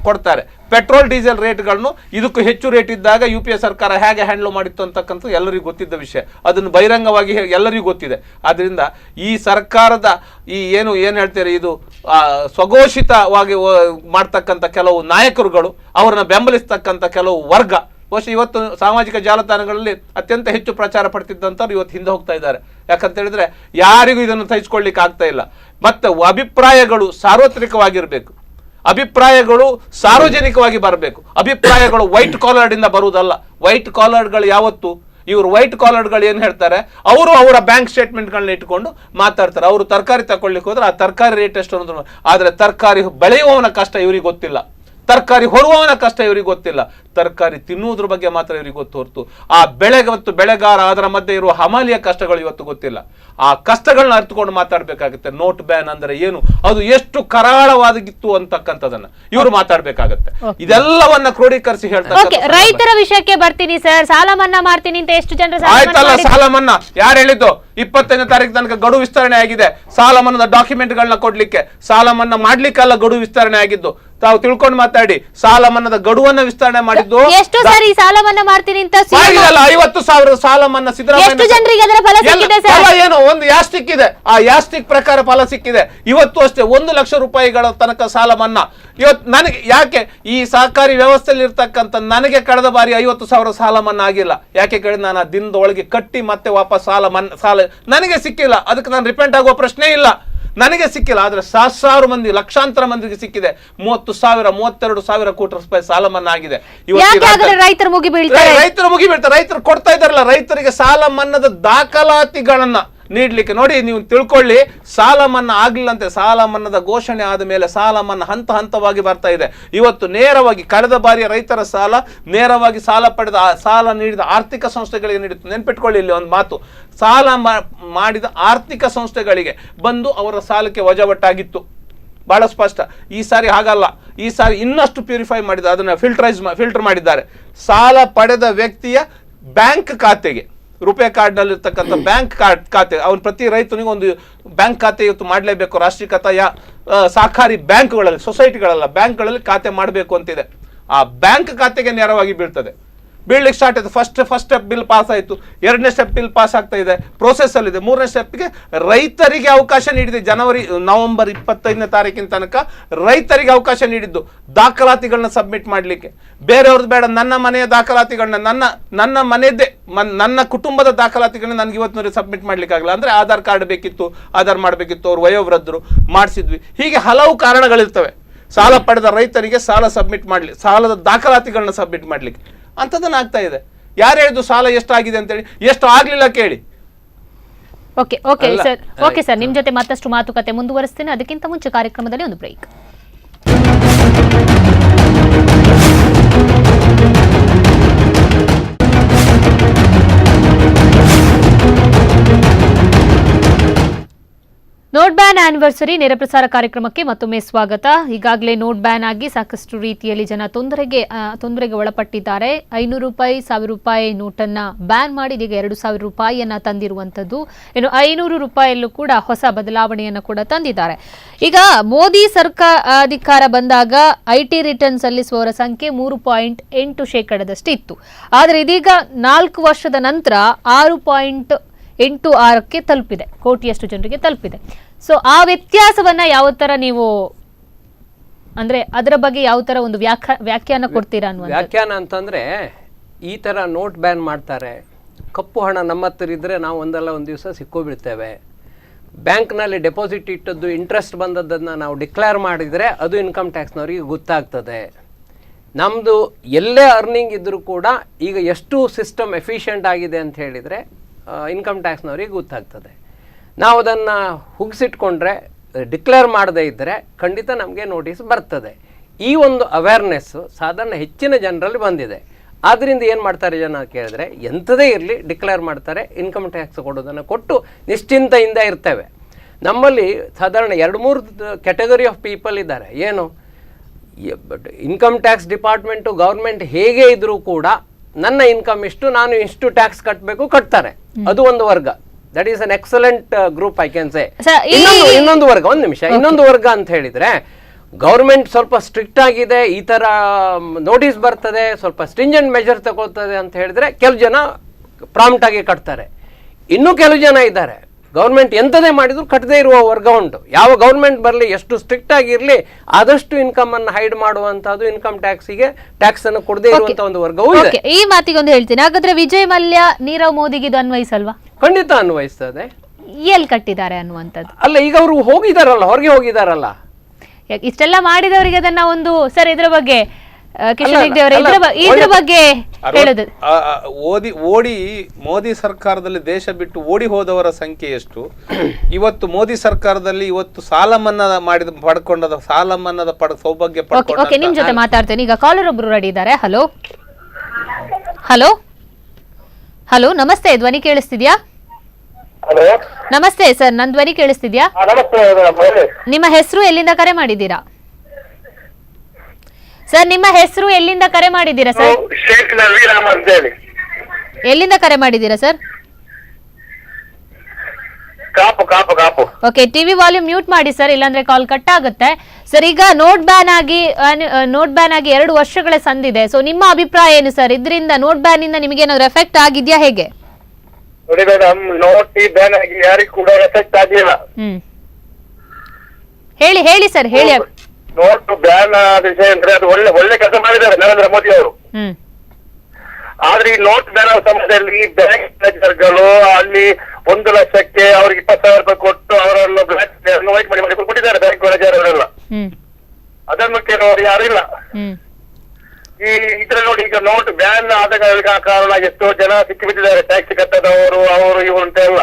ಕೊಡ್ತಾರೆ. ಪೆಟ್ರೋಲ್ ಡೀಸೆಲ್ ರೇಟ್ಗಳನ್ನು ಇದಕ್ಕೂ ಹೆಚ್ಚು ರೇಟ್ ಇದ್ದಾಗ UPA ಸರ್ಕಾರ ಹೇಗೆ ಹ್ಯಾಂಡಲ್ ಮಾಡಿತ್ತು ಅಂತಕ್ಕಂಥದ್ದು ಎಲ್ಲರಿಗೂ ಗೊತ್ತಿದ್ದ ವಿಷಯ. ಅದನ್ನು ಬಹಿರಂಗವಾಗಿ ಎಲ್ಲರಿಗೂ ಗೊತ್ತಿದೆ. ಆದ್ರಿಂದ ಈ ಸರ್ಕಾರದ ಏನು ಹೇಳ್ತಾರೆ, ಇದು ಸ್ವಘೋಷಿತವಾಗಿ ಮಾಡ್ತಕ್ಕಂಥ ಕೆಲವು ನಾಯಕರುಗಳು, ಅವರನ್ನ ಬೆಂಬಲಿಸ್ತಕ್ಕಂಥ ಕೆಲವು ವರ್ಗ, ಬಹುಶಃ ಇವತ್ತು ಸಾಮಾಜಿಕ ಜಾಲತಾಣಗಳಲ್ಲಿ ಅತ್ಯಂತ ಹೆಚ್ಚು ಪ್ರಚಾರ ಪಡ್ತಿದ್ದಂಥವ್ರು ಇವತ್ತು ಹಿಂದೆ ಹೋಗ್ತಾ ಇದ್ದಾರೆ. ಯಾಕಂತ ಹೇಳಿದ್ರೆ ಯಾರಿಗೂ ಇದನ್ನು ಸಹಿಸಿಕೊಳ್ಳಿಕ್ಕೆ ಆಗ್ತಾ ಇಲ್ಲ. ಮತ್ತೆ ಅಭಿಪ್ರಾಯಗಳು ಸಾರ್ವತ್ರಿಕವಾಗಿರ್ಬೇಕು, ಅಭಿಪ್ರಾಯಗಳು ಸಾರ್ವಜನಿಕವಾಗಿ ಬರಬೇಕು. ಅಭಿಪ್ರಾಯಗಳು ವೈಟ್ ಕಾಲರ್ಡ್ ಇಂದ ಬರುವುದಲ್ಲ. ವೈಟ್ ಕಾಲರ್ಡ್ಗಳು ಯಾವತ್ತು ಇವರು ವೈಟ್ ಕಾಲರ್ಡ್ಗಳು ಏನು ಹೇಳ್ತಾರೆ, ಅವರು ಅವರ ಬ್ಯಾಂಕ್ ಸ್ಟೇಟ್ಮೆಂಟ್ಗಳನ್ನ ಇಟ್ಕೊಂಡು ಮಾತಾಡ್ತಾರೆ. ಅವರು ತರಕಾರಿ ತಗೊಳ್ಳಿಕ್ಕೆ ಹೋದ್ರೆ ಆ ತರಕಾರಿ ರೇಟ್ ಎಷ್ಟು ಅನ್ನೋದು, ಆದರೆ ತರಕಾರಿ ಬೆಳೆಯುವವನ ಕಷ್ಟ ಇವರಿಗೆ ಗೊತ್ತಿಲ್ಲ, ತರಕಾರಿ ಹೊರುವವನ ಕಷ್ಟ ಇವರಿಗೆ ಗೊತ್ತಿಲ್ಲ. ತರಕಾರಿ ತಿನ್ನುವುದ್ರ ಬಗ್ಗೆ ಮಾತ್ರ ಇವರಿಗೆ ಗೊತ್ತು ಹೊರತು ಆ ಮತ್ತು ಬೆಳೆಗಾರ ಅದರ ಮಧ್ಯೆ ಇರುವ ಹಮಾಲಿಯ ಕಷ್ಟಗಳು ಇವತ್ತು ಗೊತ್ತಿಲ್ಲ. ಆ ಕಷ್ಟಗಳನ್ನ ಅರ್ಥಕೊಂಡು ಮಾತಾಡ್ಬೇಕಾಗುತ್ತೆ. ನೋಟ್ ಬ್ಯಾನ್ ಅಂದ್ರೆ ಏನು, ಅದು ಎಷ್ಟು ಕರಾಳವಾಗಿತ್ತು ಅಂತಕ್ಕಂಥದನ್ನ ಇವರು ಮಾತಾಡ್ಬೇಕಾಗತ್ತೆ. ಇದೆಲ್ಲವನ್ನ ಕ್ರೋಢೀಕರಿಸಿ ಹೇಳ್ತಾರೆ. ರೈತರ ವಿಷಯಕ್ಕೆ ಬರ್ತೀನಿ ಸರ್. ಸಾಲ ಮನ್ನಾ ಮಾಡ್ತೀನಿ ಅಂತ ಎಷ್ಟು ಜನರು ಆಯ್ತಲ್ಲ, ಸಾಲ ಮನ್ನಾ ಯಾರು ಹೇಳಿದ್ದು? 25ನೇ ತಾರೀಕು ತನಕ ಗಡುವು ವಿಸ್ತರಣೆ ಆಗಿದೆ. ಸಾಲ ಮನ್ನಾದ ಡಾಕ್ಯುಮೆಂಟ್ಗಳನ್ನ ಕೊಡ್ಲಿಕ್ಕೆ, ಸಾಲ ಮನ್ನಾ ಮಾಡ್ಲಿಕ್ಕೆಲ್ಲ ಗಡುವು ವಿಸ್ತರಣೆ ಆಗಿದ್ದು. ತಾವು ತಿಳ್ಕೊಂಡು ಮಾತಾಡಿ. ಸಾಲ ಮನ್ನಾದ ಗಡುವನ್ನ ವಿಸ್ತರಣೆ ಮಾಡಿದ್ದು ಎಷ್ಟು ಸರಿ ಸಾಲ ಮನ್ನಾ ಮಾಡ್ತೀನಿ ಅಂತ 50,000 ಸಾಲ ಮನ್ನಾ ಸಿದ್ದರಾಮಯ್ಯ ಏನು ಒಂದು ಯಾಸ್ಟಿಕ್ ಇದೆ, ಆ ಯಾಸ್ಟಿಕ್ ಪ್ರಕಾರ ಫಲ ಸಿಕ್ಕಿದೆ. ಇವತ್ತು ಅಷ್ಟೇ 1 ಲಕ್ಷ ರೂಪಾಯಿಗಳ ತನಕ ಸಾಲ ಮನ್ನಾ. ಇವತ್ತು ನನಗೆ ಯಾಕೆ ಈ ಸಹಕಾರಿ ವ್ಯವಸ್ಥೆಯಲ್ಲಿ ಇರ್ತಕ್ಕಂಥ ನನಗೆ ಕಳೆದ ಬಾರಿ 50,000 ಸಾಲ ಮನ್ನಾ ಆಗಿಲ್ಲ. ಯಾಕೆ ಕೇಳಿದ್ರೆ ನಾನು ಆ ದಿನದ ಒಳಗೆ ಕಟ್ಟಿ ಮತ್ತೆ ವಾಪಸ್ ಸಾಲ ನನಗೆ ಸಿಕ್ಕಿಲ್ಲ. ಅದಕ್ಕೆ ನಾನು ರಿಪೆಂಟ್ ಆಗುವ ಪ್ರಶ್ನೆ ಇಲ್ಲ, ನನಗೆ ಸಿಕ್ಕಿಲ್ಲ. ಆದ್ರೆ ಸಹಸ್ರಾರು ಮಂದಿ, ಲಕ್ಷಾಂತರ ಮಂದಿಗೆ ಸಿಕ್ಕಿದೆ. 32,000 ಕೋಟಿ ರೂಪಾಯಿ ಸಾಲ ಮನ್ನಾ ಆಗಿದೆ. ರೈತರು ಮುಗಿ ಬೀಳ್ತಾರೆ. ರೈತರು ಕೊಡ್ತಾ ಇದ್ದಾರಲ್ಲ, ರೈತರಿಗೆ ಸಾಲ ಮನ್ನಾದ ದಾಖಲಾತಿಗಳನ್ನ ನೀಡ್ಲಿಕ್ಕೆ ನೋಡಿ. ನೀವು ತಿಳ್ಕೊಳ್ಳಿ, ಸಾಲ ಮನ್ನಾ ಆಗ್ಲಿಲ್ಲ ಅಂತೆ. ಸಾಲ ಮನ್ನಾದ ಘೋಷಣೆ ಆದ ಮೇಲೆ ಸಾಲ ಮನ್ನಾ ಹಂತ ಹಂತವಾಗಿ ಬರ್ತಾ ಇದೆ. ಇವತ್ತು ನೇರವಾಗಿ ಕಳೆದ ಬಾರಿಯ ರೈತರ ಸಾಲ ನೇರವಾಗಿ ಸಾಲ ನೀಡಿದ ಆರ್ಥಿಕ ಸಂಸ್ಥೆಗಳಿಗೆ ನೀಡುತ್ತೆ. ನೆನ್ಪಿಟ್ಕೊಳ್ಳಿ, ಇಲ್ಲಿ ಒಂದು ಮಾತು, ಸಾಲ ಮಾಡಿದ ಆರ್ಥಿಕ ಸಂಸ್ಥೆಗಳಿಗೆ ಬಂದು ಅವರ ಸಾಲಕ್ಕೆ ವಜಾವಟ್ಟಾಗಿತ್ತು. ಬಹಳ ಸ್ಪಷ್ಟ. ಈ ಸಾರಿ ಹಾಗಲ್ಲ. ಈ ಸಾರಿ ಇನ್ನಷ್ಟು ಪ್ಯೂರಿಫೈ ಮಾಡಿದ, ಅದನ್ನ ಫಿಲ್ಟರ್ ಮಾಡಿದ್ದಾರೆ. ಸಾಲ ಪಡೆದ ವ್ಯಕ್ತಿಯ ಬ್ಯಾಂಕ್ ಖಾತೆಗೆ ರುಪೇ ಕಾರ್ಡ್ನಲ್ಲಿ ಇರ್ತಕ್ಕಂಥ ಬ್ಯಾಂಕ್ ಖಾತೆ, ಅವ್ನು ಪ್ರತಿ ರೈತನಿಗೆ ಒಂದು ಬ್ಯಾಂಕ್ ಖಾತೆ ಇವತ್ತು ಮಾಡಲೇಬೇಕು. ರಾಷ್ಟ್ರೀಕೃತ ಸಹಕಾರಿ ಬ್ಯಾಂಕ್ಗಳಲ್ಲಿ, ಸೊಸೈಟಿಗಳಲ್ಲ ಬ್ಯಾಂಕ್ಗಳಲ್ಲಿ ಖಾತೆ ಮಾಡಬೇಕು ಅಂತಿದೆ. ಆ ಬ್ಯಾಂಕ್ ಖಾತೆಗೆ ನೇರವಾಗಿ ಬೀಳ್ತದೆ. ಬೀಳ್ಲಿಕ್ಕೆ ಸ್ಟಾರ್ಟ್ ಆಯಿತು. ಫಸ್ಟ್ ಸ್ಟೆಪ್ ಬಿಲ್ ಪಾಸ್ ಆಯಿತು, 2ನೇ ಸ್ಟೆಪ್ ಬಿಲ್ ಪಾಸ್ ಆಗ್ತಾ ಇದೆ, ಪ್ರೋಸೆಸ್ ಅಲ್ಲಿದೆ. 3ನೇ ಸ್ಟೆಪ್ಗೆ ರೈತರಿಗೆ ಅವಕಾಶ ನೀಡಿದೆ. ನವೆಂಬರ್ 25ನೇ ತಾರೀಕಿನ ತನಕ ರೈತರಿಗೆ ಅವಕಾಶ ನೀಡಿದ್ದು ದಾಖಲಾತಿಗಳನ್ನ ಸಬ್ಮಿಟ್ ಮಾಡಲಿಕ್ಕೆ. ಬೇರೆಯವ್ರದ್ದು ಬೇಡ, ನನ್ನ ಮನೆಯ ದಾಖಲಾತಿಗಳನ್ನ, ನನ್ನ ಮನೆಯದ್ದೇ, ನನ್ನ ಕುಟುಂಬದ ದಾಖಲಾತಿಗಳನ್ನ ನನಗೆ ಇವತ್ತಿನವರೆಗೆ ಸಬ್ಮಿಟ್ ಮಾಡ್ಲಿಕ್ಕಾಗಲ್ಲ. ಅಂದರೆ ಆಧಾರ್ ಕಾರ್ಡ್ ಬೇಕಿತ್ತು, ಆಧಾರ್ ಮಾಡಬೇಕಿತ್ತು, ಅವ್ರು ವಯೋವೃದ್ಧರು, ಮಾಡಿಸಿದ್ವಿ. ಹೀಗೆ ಹಲವು ಕಾರಣಗಳಿರ್ತವೆ ಸಾಲ ಪಡೆದ ರೈತರಿಗೆ ಸಾಲ ಸಬ್ಮಿಟ್ ಮಾಡಲಿ, ಸಾಲದ ದಾಖಲಾತಿಗಳನ್ನ ಸಬ್ಮಿಟ್ ಮಾಡಲಿಕ್ಕೆ. ಅಂಥದ್ದನ್ನು ಆಗ್ತಾ ಇದೆ. ಯಾರು ಹೇಳಿದ್ದು ಸಾಲ ಎಷ್ಟಾಗಿದೆ ಅಂತೇಳಿ? ಎಷ್ಟು ಆಗಲಿಲ್ಲ ಕೇಳಿ. ಓಕೆ ಸರ್, ನಿಮ್ಮ ಜೊತೆ ಮತ್ತಷ್ಟು ಮಾತುಕತೆ ಮುಂದುವರಿಸ್ತೇನೆ. ಅದಕ್ಕಿಂತ ಮುಂಚೆ ಕಾರ್ಯಕ್ರಮದಲ್ಲಿ ಒಂದು ಬ್ರೇಕ್. ನೋಟ್ ಬ್ಯಾನ್ ಆನಿವರ್ಸರಿ ನೇರ ಪ್ರಸಾರ ಕಾರ್ಯಕ್ರಮಕ್ಕೆ ಮತ್ತೊಮ್ಮೆ ಸ್ವಾಗತ. ಈಗಾಗಲೇ ನೋಟ್ ಬ್ಯಾನ್ ಆಗಿ ಸಾಕಷ್ಟು ರೀತಿಯಲ್ಲಿ ಜನ ತೊಂದರೆಗೆ ಒಳಪಟ್ಟಿದ್ದಾರೆ. 500 ರೂಪಾಯಿ, 1000 ರೂಪಾಯಿ ನೋಟನ್ನ ಬ್ಯಾನ್ ಮಾಡಿ ಇದೀಗ 2000 ರೂಪಾಯಿಯನ್ನ ತಂದಿರುವಂತದ್ದು. ಇನ್ನು 500 ರೂಪಾಯಿಯಲ್ಲೂ ಕೂಡ ಹೊಸ ಬದಲಾವಣೆಯನ್ನು ಕೂಡ ತಂದಿದ್ದಾರೆ. ಈಗ ಮೋದಿ ಸರ್ಕಾರ ಅಧಿಕಾರ ಬಂದಾಗ IT ರಿಟರ್ನ್ ಸಲ್ಲಿಸುವವರ ಸಂಖ್ಯೆ 3.8% ಇತ್ತು. ಆದರೆ ಇದೀಗ 4 ವರ್ಷದ ನಂತರ 6.86ಕ್ಕೆ ತಲುಪಿದೆ, ಕೋಟಿಯಷ್ಟು ಜನರಿಗೆ ತಲುಪಿದೆ. ಸೊ ಆ ವ್ಯತ್ಯಾಸವನ್ನ ಯಾವ ತರ ನೀವು, ಅಂದ್ರೆ ಅದರ ಬಗ್ಗೆ ಯಾವ ತರ ಒಂದು ವ್ಯಾಖ್ಯಾನ ಕೊಡ್ತೀರಾ ಅನ್ನುವ ವ್ಯಾಖ್ಯಾನ ಅಂತಂದ್ರೆ, ಈ ತರ ನೋಟ್ ಬ್ಯಾನ್ ಮಾಡ್ತಾರೆ, ಕಪ್ಪು ಹಣ ನಮ್ಮ ಹತ್ರ ಇದ್ರೆ ನಾವು ಒಂದಲ್ಲ ಒಂದು ದಿವಸ ಸಿಕ್ಕೋಬಿಡ್ತೇವೆ, ಬ್ಯಾಂಕ್ನಲ್ಲಿ ಡೆಪಾಸಿಟ್ ಇಟ್ಟದ್ದು ಇಂಟ್ರೆಸ್ಟ್ ಬಂದದ್ದನ್ನು ನಾವು ಡಿಕ್ಲೇರ್ ಮಾಡಿದರೆ ಅದು ಇನ್ಕಮ್ ಟ್ಯಾಕ್ಸ್ನವರಿಗೆ ಗೊತ್ತಾಗ್ತದೆ. ನಮ್ಮದು ಎಲ್ಲೇ ಅರ್ನಿಂಗ್ ಇದ್ದರೂ ಕೂಡ ಈಗ ಎಷ್ಟು ಸಿಸ್ಟಮ್ ಎಫಿಷಿಯೆಂಟ್ ಆಗಿದೆ ಅಂತ ಹೇಳಿದರೆ ಇನ್ಕಮ್ ಟ್ಯಾಕ್ಸ್ನವ್ರಿಗೆ ಗೊತ್ತಾಗ್ತದೆ. ನಾವು ಅದನ್ನು ಹುಗಿಸಿಟ್ಕೊಂಡ್ರೆ, ಡಿಕ್ಲೇರ್ ಮಾಡದೇ ಇದ್ದರೆ ಖಂಡಿತ ನಮಗೆ ನೋಟಿಸ್ ಬರ್ತದೆ. ಈ ಒಂದು ಅವೇರ್ನೆಸ್ಸು ಸಾಧಾರಣ ಹೆಚ್ಚಿನ ಜನರಲ್ಲಿ ಬಂದಿದೆ. ಆದ್ದರಿಂದ ಏನು ಮಾಡ್ತಾರೆ ಜನ ಕೇಳಿದ್ರೆ, ಎಂಥದೇ ಇರಲಿ ಡಿಕ್ಲೇರ್ ಮಾಡ್ತಾರೆ, ಇನ್ಕಮ್ ಟ್ಯಾಕ್ಸ್ ಕೊಡೋದನ್ನು ಕೊಟ್ಟು ನಿಶ್ಚಿಂತೆಯಿಂದ ಇರ್ತೇವೆ. ನಮ್ಮಲ್ಲಿ ಸಾಧಾರಣ 2-3 ಕ್ಯಾಟಗರಿ ಆಫ್ ಪೀಪಲ್ ಇದ್ದಾರೆ. ಏನು, ಇನ್ಕಮ್ ಟ್ಯಾಕ್ಸ್ ಡಿಪಾರ್ಟ್ಮೆಂಟು ಗೌರ್ಮೆಂಟ್ ಹೇಗೆ ಇದ್ರೂ ಕೂಡ ನನ್ನ ಇನ್ಕಮ್ ಇಷ್ಟು, ನಾನು ಇಷ್ಟು ಟ್ಯಾಕ್ಸ್ ಕಟ್ಟಬೇಕು, ಕಟ್ತಾರೆ. ಅದು ಒಂದು ವರ್ಗ. That is an excellent group, I can say. ಇನ್ನೊಂದು ವರ್ಗ, ಒಂದು ನಿಮಿಷ, ಇನ್ನೊಂದು ವರ್ಗ ಅಂತ ಹೇಳಿದ್ರೆ, ಗೌರ್ಮೆಂಟ್ ಸ್ವಲ್ಪ ಸ್ಟ್ರಿಕ್ಟ್ ಆಗಿದೆ, ಈ ತರ ನೋಟಿಸ್ ಬರ್ತದೆ, ಸ್ವಲ್ಪ ಸ್ಟ್ರಿಂಜೆಂಟ್ ಮೆಜರ್ ತಗೊಳ್ತದೆ ಅಂತ ಹೇಳಿದ್ರೆ ಕೆಲವು ಜನ ಪ್ರಾಂಪ್ಟ್ ಆಗಿ ಕಟ್ತಾರೆ. ಇನ್ನೂ ಕೆಲವು ಜನ ಇದ್ದಾರೆ ಗೌರ್ಮೆಂಟ್ ಎಂಥದೇ ಮಾಡಿದ್ರು ಕಟ್ಟದೇ ಇರುವ ವರ್ಗ ಉಂಟು. ಯಾವ ಗೌರ್ಮೆಂಟ್ ಬರಲಿ, ಎಷ್ಟು ಸ್ಟ್ರಿಕ್ಟ್ ಆಗಿರಲಿ, ಆದಷ್ಟು ಇನ್ಕಮ್ ಅನ್ನು ಹೈಡ್ ಮಾಡುವಂತಹದ್ದು, ಇನ್ಕಮ್ ಟ್ಯಾಕ್ಸಿಗೆ ಟ್ಯಾಕ್ಸ್ ಅನ್ನು ಕೊಡದೇ ಇರುವಂತಹ ಒಂದು ವರ್ಗವೂ ಇದೆ. ಈ ಮಾತಿಗೆ ಒಂದು ಹೇಳ್ತೀನಿ. ಹಾಗಾದ್ರೆ ವಿಜಯ್ ಮಲ್ಯ, ನೀರವ್ ಮೋದಿಗೆ ಇದು ಅನ್ವಯಿಸಲ್ವಾ? ಖಂಡಿತ ಅನ್ವಯಿಸ್ತದೆ. ಎಲ್ಲಿ ಕಟ್ಟಿದ್ದಾರೆ ಅನ್ನುವಂಥದ್ದು ಅಲ್ಲ, ಈಗ ಅವರು ಹೋಗಿದಾರಲ್ಲ, ಹೊರಗೆ ಹೋಗಿದಾರಲ್ಲ. ಇಷ್ಟೆಲ್ಲ ಮಾಡಿದವರಿಗೆ ಅದನ್ನ ಒಂದು ಸರ್, ಇದ್ರ ಬಗ್ಗೆ ಕಿಶನ್ ಹೆಗ್ಡೆ ಅವರೇ ಇದ್ರ ಬಗ್ಗೆ ಹೇಳೋದು, ಓಡಿ ಮೋದಿ ಸರ್ಕಾರದಲ್ಲಿ ದೇಶ ಬಿಟ್ಟು ಓಡಿ ಹೋದವರ ಸಂಖ್ಯೆ ಎಷ್ಟು? ಇವತ್ತು ಮೋದಿ ಸರ್ಕಾರದಲ್ಲಿ ಇವತ್ತು ಸಾಲ ಮನ್ನಾ ಪಡ್ಕೊಂಡದ, ಸಾಲ ಮನ್ನಾದ ಸೌಭಾಗ್ಯ ಪಡ್ಕೊಂಡ. ಓಕೆ, ನಿಮ್ ಜೊತೆ ಮಾತಾಡ್ತೇನೆ. ಈಗ ಕಾಲರ್ ಒಬ್ರು ರೆಡಿ ಇದ್ದಾರೆ. ಹಲೋ ಹಲೋ ಹಲೋ, ನಮಸ್ತೆ, ಧ್ವನಿ ಕೇಳಿಸ್ತಿದ್ಯಾ? ನಮಸ್ತೆ ಸರ್, ನನ್ ಧ್ವನಿ ಕೇಳಿಸ್ತಿದ್ಯಾ? ನಿಮ್ಮ ಹೆಸರು, ಎಲ್ಲಿಂದ ಕರೆ ಮಾಡಿದ್ದೀರಾ ಸರ್? ನಿಮ್ಮ ಹೆಸರು, ಎಲ್ಲಿಂದ ಕರೆ ಮಾಡಿದ್ದೀರಾ ಸರ್? ಎಲ್ಲಿಂದ ಕರೆ ಮಾಡಿದ್ದೀರಾ sir? Okay, TV volume mute ಮಾಡಿ ಸರ್, ಇಲ್ಲಾಂದ್ರೆ ಕಾಲ್ ಕಟ್ ಆಗುತ್ತೆ ಸರ್. ಈಗ ನೋಟ್ ಬ್ಯಾನ್ ಆಗಿ 2 ವರ್ಷಗಳೇ ಸಂದಿದೆ. ಸೊ ನಿಮ್ಮ ಅಭಿಪ್ರಾಯ ಏನು ಸರ್? ಇದರಿಂದ, ನೋಟ್ ಬ್ಯಾನ್ ಇಂದ ನಿಮಗೆ ಏನಾದ್ರು ಎಫೆಕ್ಟ್ ಆಗಿದ್ಯಾ, ಹೇಗೆ? ನೋಡಿ ಮೇಡಮ್, ನೋಟ್ ಬ್ಯಾನ್ ಆಗಿ ಯಾರಿಗೂ ಕೂಡ ಎಫೆಕ್ಟ್ ಆಗಿಲ್ಲ. ಹೇಳಿ ಸರ್, ಹೇಳಿ. ನೋಟ್ ಬ್ಯಾನ್ ಆದ ವಿಷಯ ಅಂದ್ರೆ ಅದು ಒಳ್ಳೆ ಕೆಲಸ ಮಾಡಿದ್ದಾರೆ ನರೇಂದ್ರ ಮೋದಿ ಅವರು. ಆದ್ರೆ ಈ ನೋಟ್ ಬ್ಯಾನ್ ಸಮಯದಲ್ಲಿ ಬ್ಯಾಂಕ್ ಮ್ಯಾನೇಜರ್ಗಳು ಅಲ್ಲಿ 1 ಲಕ್ಷಕ್ಕೆ ಅವ್ರಿಗೆ 20,000 ರೂಪಾಯಿ ಕೊಟ್ಟು ಅವರನ್ನು ವೈಟ್ ಮಾಡಿ ಕೊಟ್ಟಿದ್ದಾರೆ ಬ್ಯಾಂಕ್ ಮ್ಯಾನೇಜರ್ ಅವರೆಲ್ಲ. ಅದನ್ನು ಕೆಲವರು ಯಾರಿಲ್ಲ. ಈ ಇದ್ರ ನೋಡಿ, ಈಗ ನೋಟ್ ಬ್ಯಾನ್ ಆದ ಕಾರಣ ಎಷ್ಟೋ ಜನ ಸಿಕ್ಕಿಬಿಟ್ಟಿದ್ದಾರೆ, ಟ್ಯಾಕ್ಸ್ ಕಟ್ಟದವರು, ಅವರು ಇವರು ಅಂತ ಎಲ್ಲ.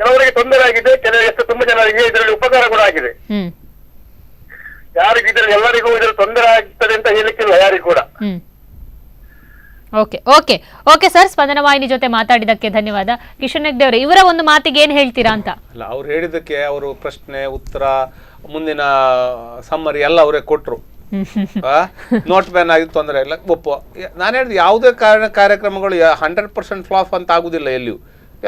ಕೆಲವರಿಗೆ ತೊಂದರೆ ಆಗಿದೆ, ಕೆಲವರಿಗೆ ತುಂಬಾ ಜನರಿಗೆ ಇದರಲ್ಲಿ ಉಪಕಾರ ಕೂಡ ಆಗಿದೆ. ಯಾರಿಗೂ ಇದ್ರಲ್ಲಿ ಎಲ್ಲರಿಗೂ ಇದ್ರಲ್ಲಿ ತೊಂದರೆ ಆಗ್ತದೆ ಅಂತ ಹೇಳಿಕ್ಕಿಲ್ಲ ಯಾರಿಗೂ ಕೂಡ. ಓಕೆ ಸರ್, ಸ್ಪಂದನ ವಾಹಿನಿ ಜೊತೆ ಮಾತಾಡಿದಕ್ಕೆ ಧನ್ಯವಾದ. ಕಿಶನ್ ಹೆಗ್ಡೆ ಅವರೇ, ಇವರ ಒಂದು ಮಾತಿಗೆ ಏನ್ ಹೇಳ್ತೀರಾ ಅಂತ? ಅಲ್ಲ, ಅವ್ರು ಹೇಳಿದಕ್ಕೆ ಅವರು ಪ್ರಶ್ನೆ, ಉತ್ತರ, ಮುಂದಿನ ಸಮ್ಮರಿ ಎಲ್ಲ ಅವರೇ ಕೊಟ್ರು. ನೋಟ್ ಬ್ಯಾನ್ ಆಗಿದ್ದು ತೊಂದರೆ ಇಲ್ಲ ಒಪ್ಪುವ. ನಾನು ಹೇಳಿದ ಯಾವುದೇ ಕಾರ್ಯಕ್ರಮಗಳು 100% ಫ್ಲಾಪ್ ಅಂತ ಆಗುದಿಲ್ಲ ಎಲ್ಲಿಯೂ,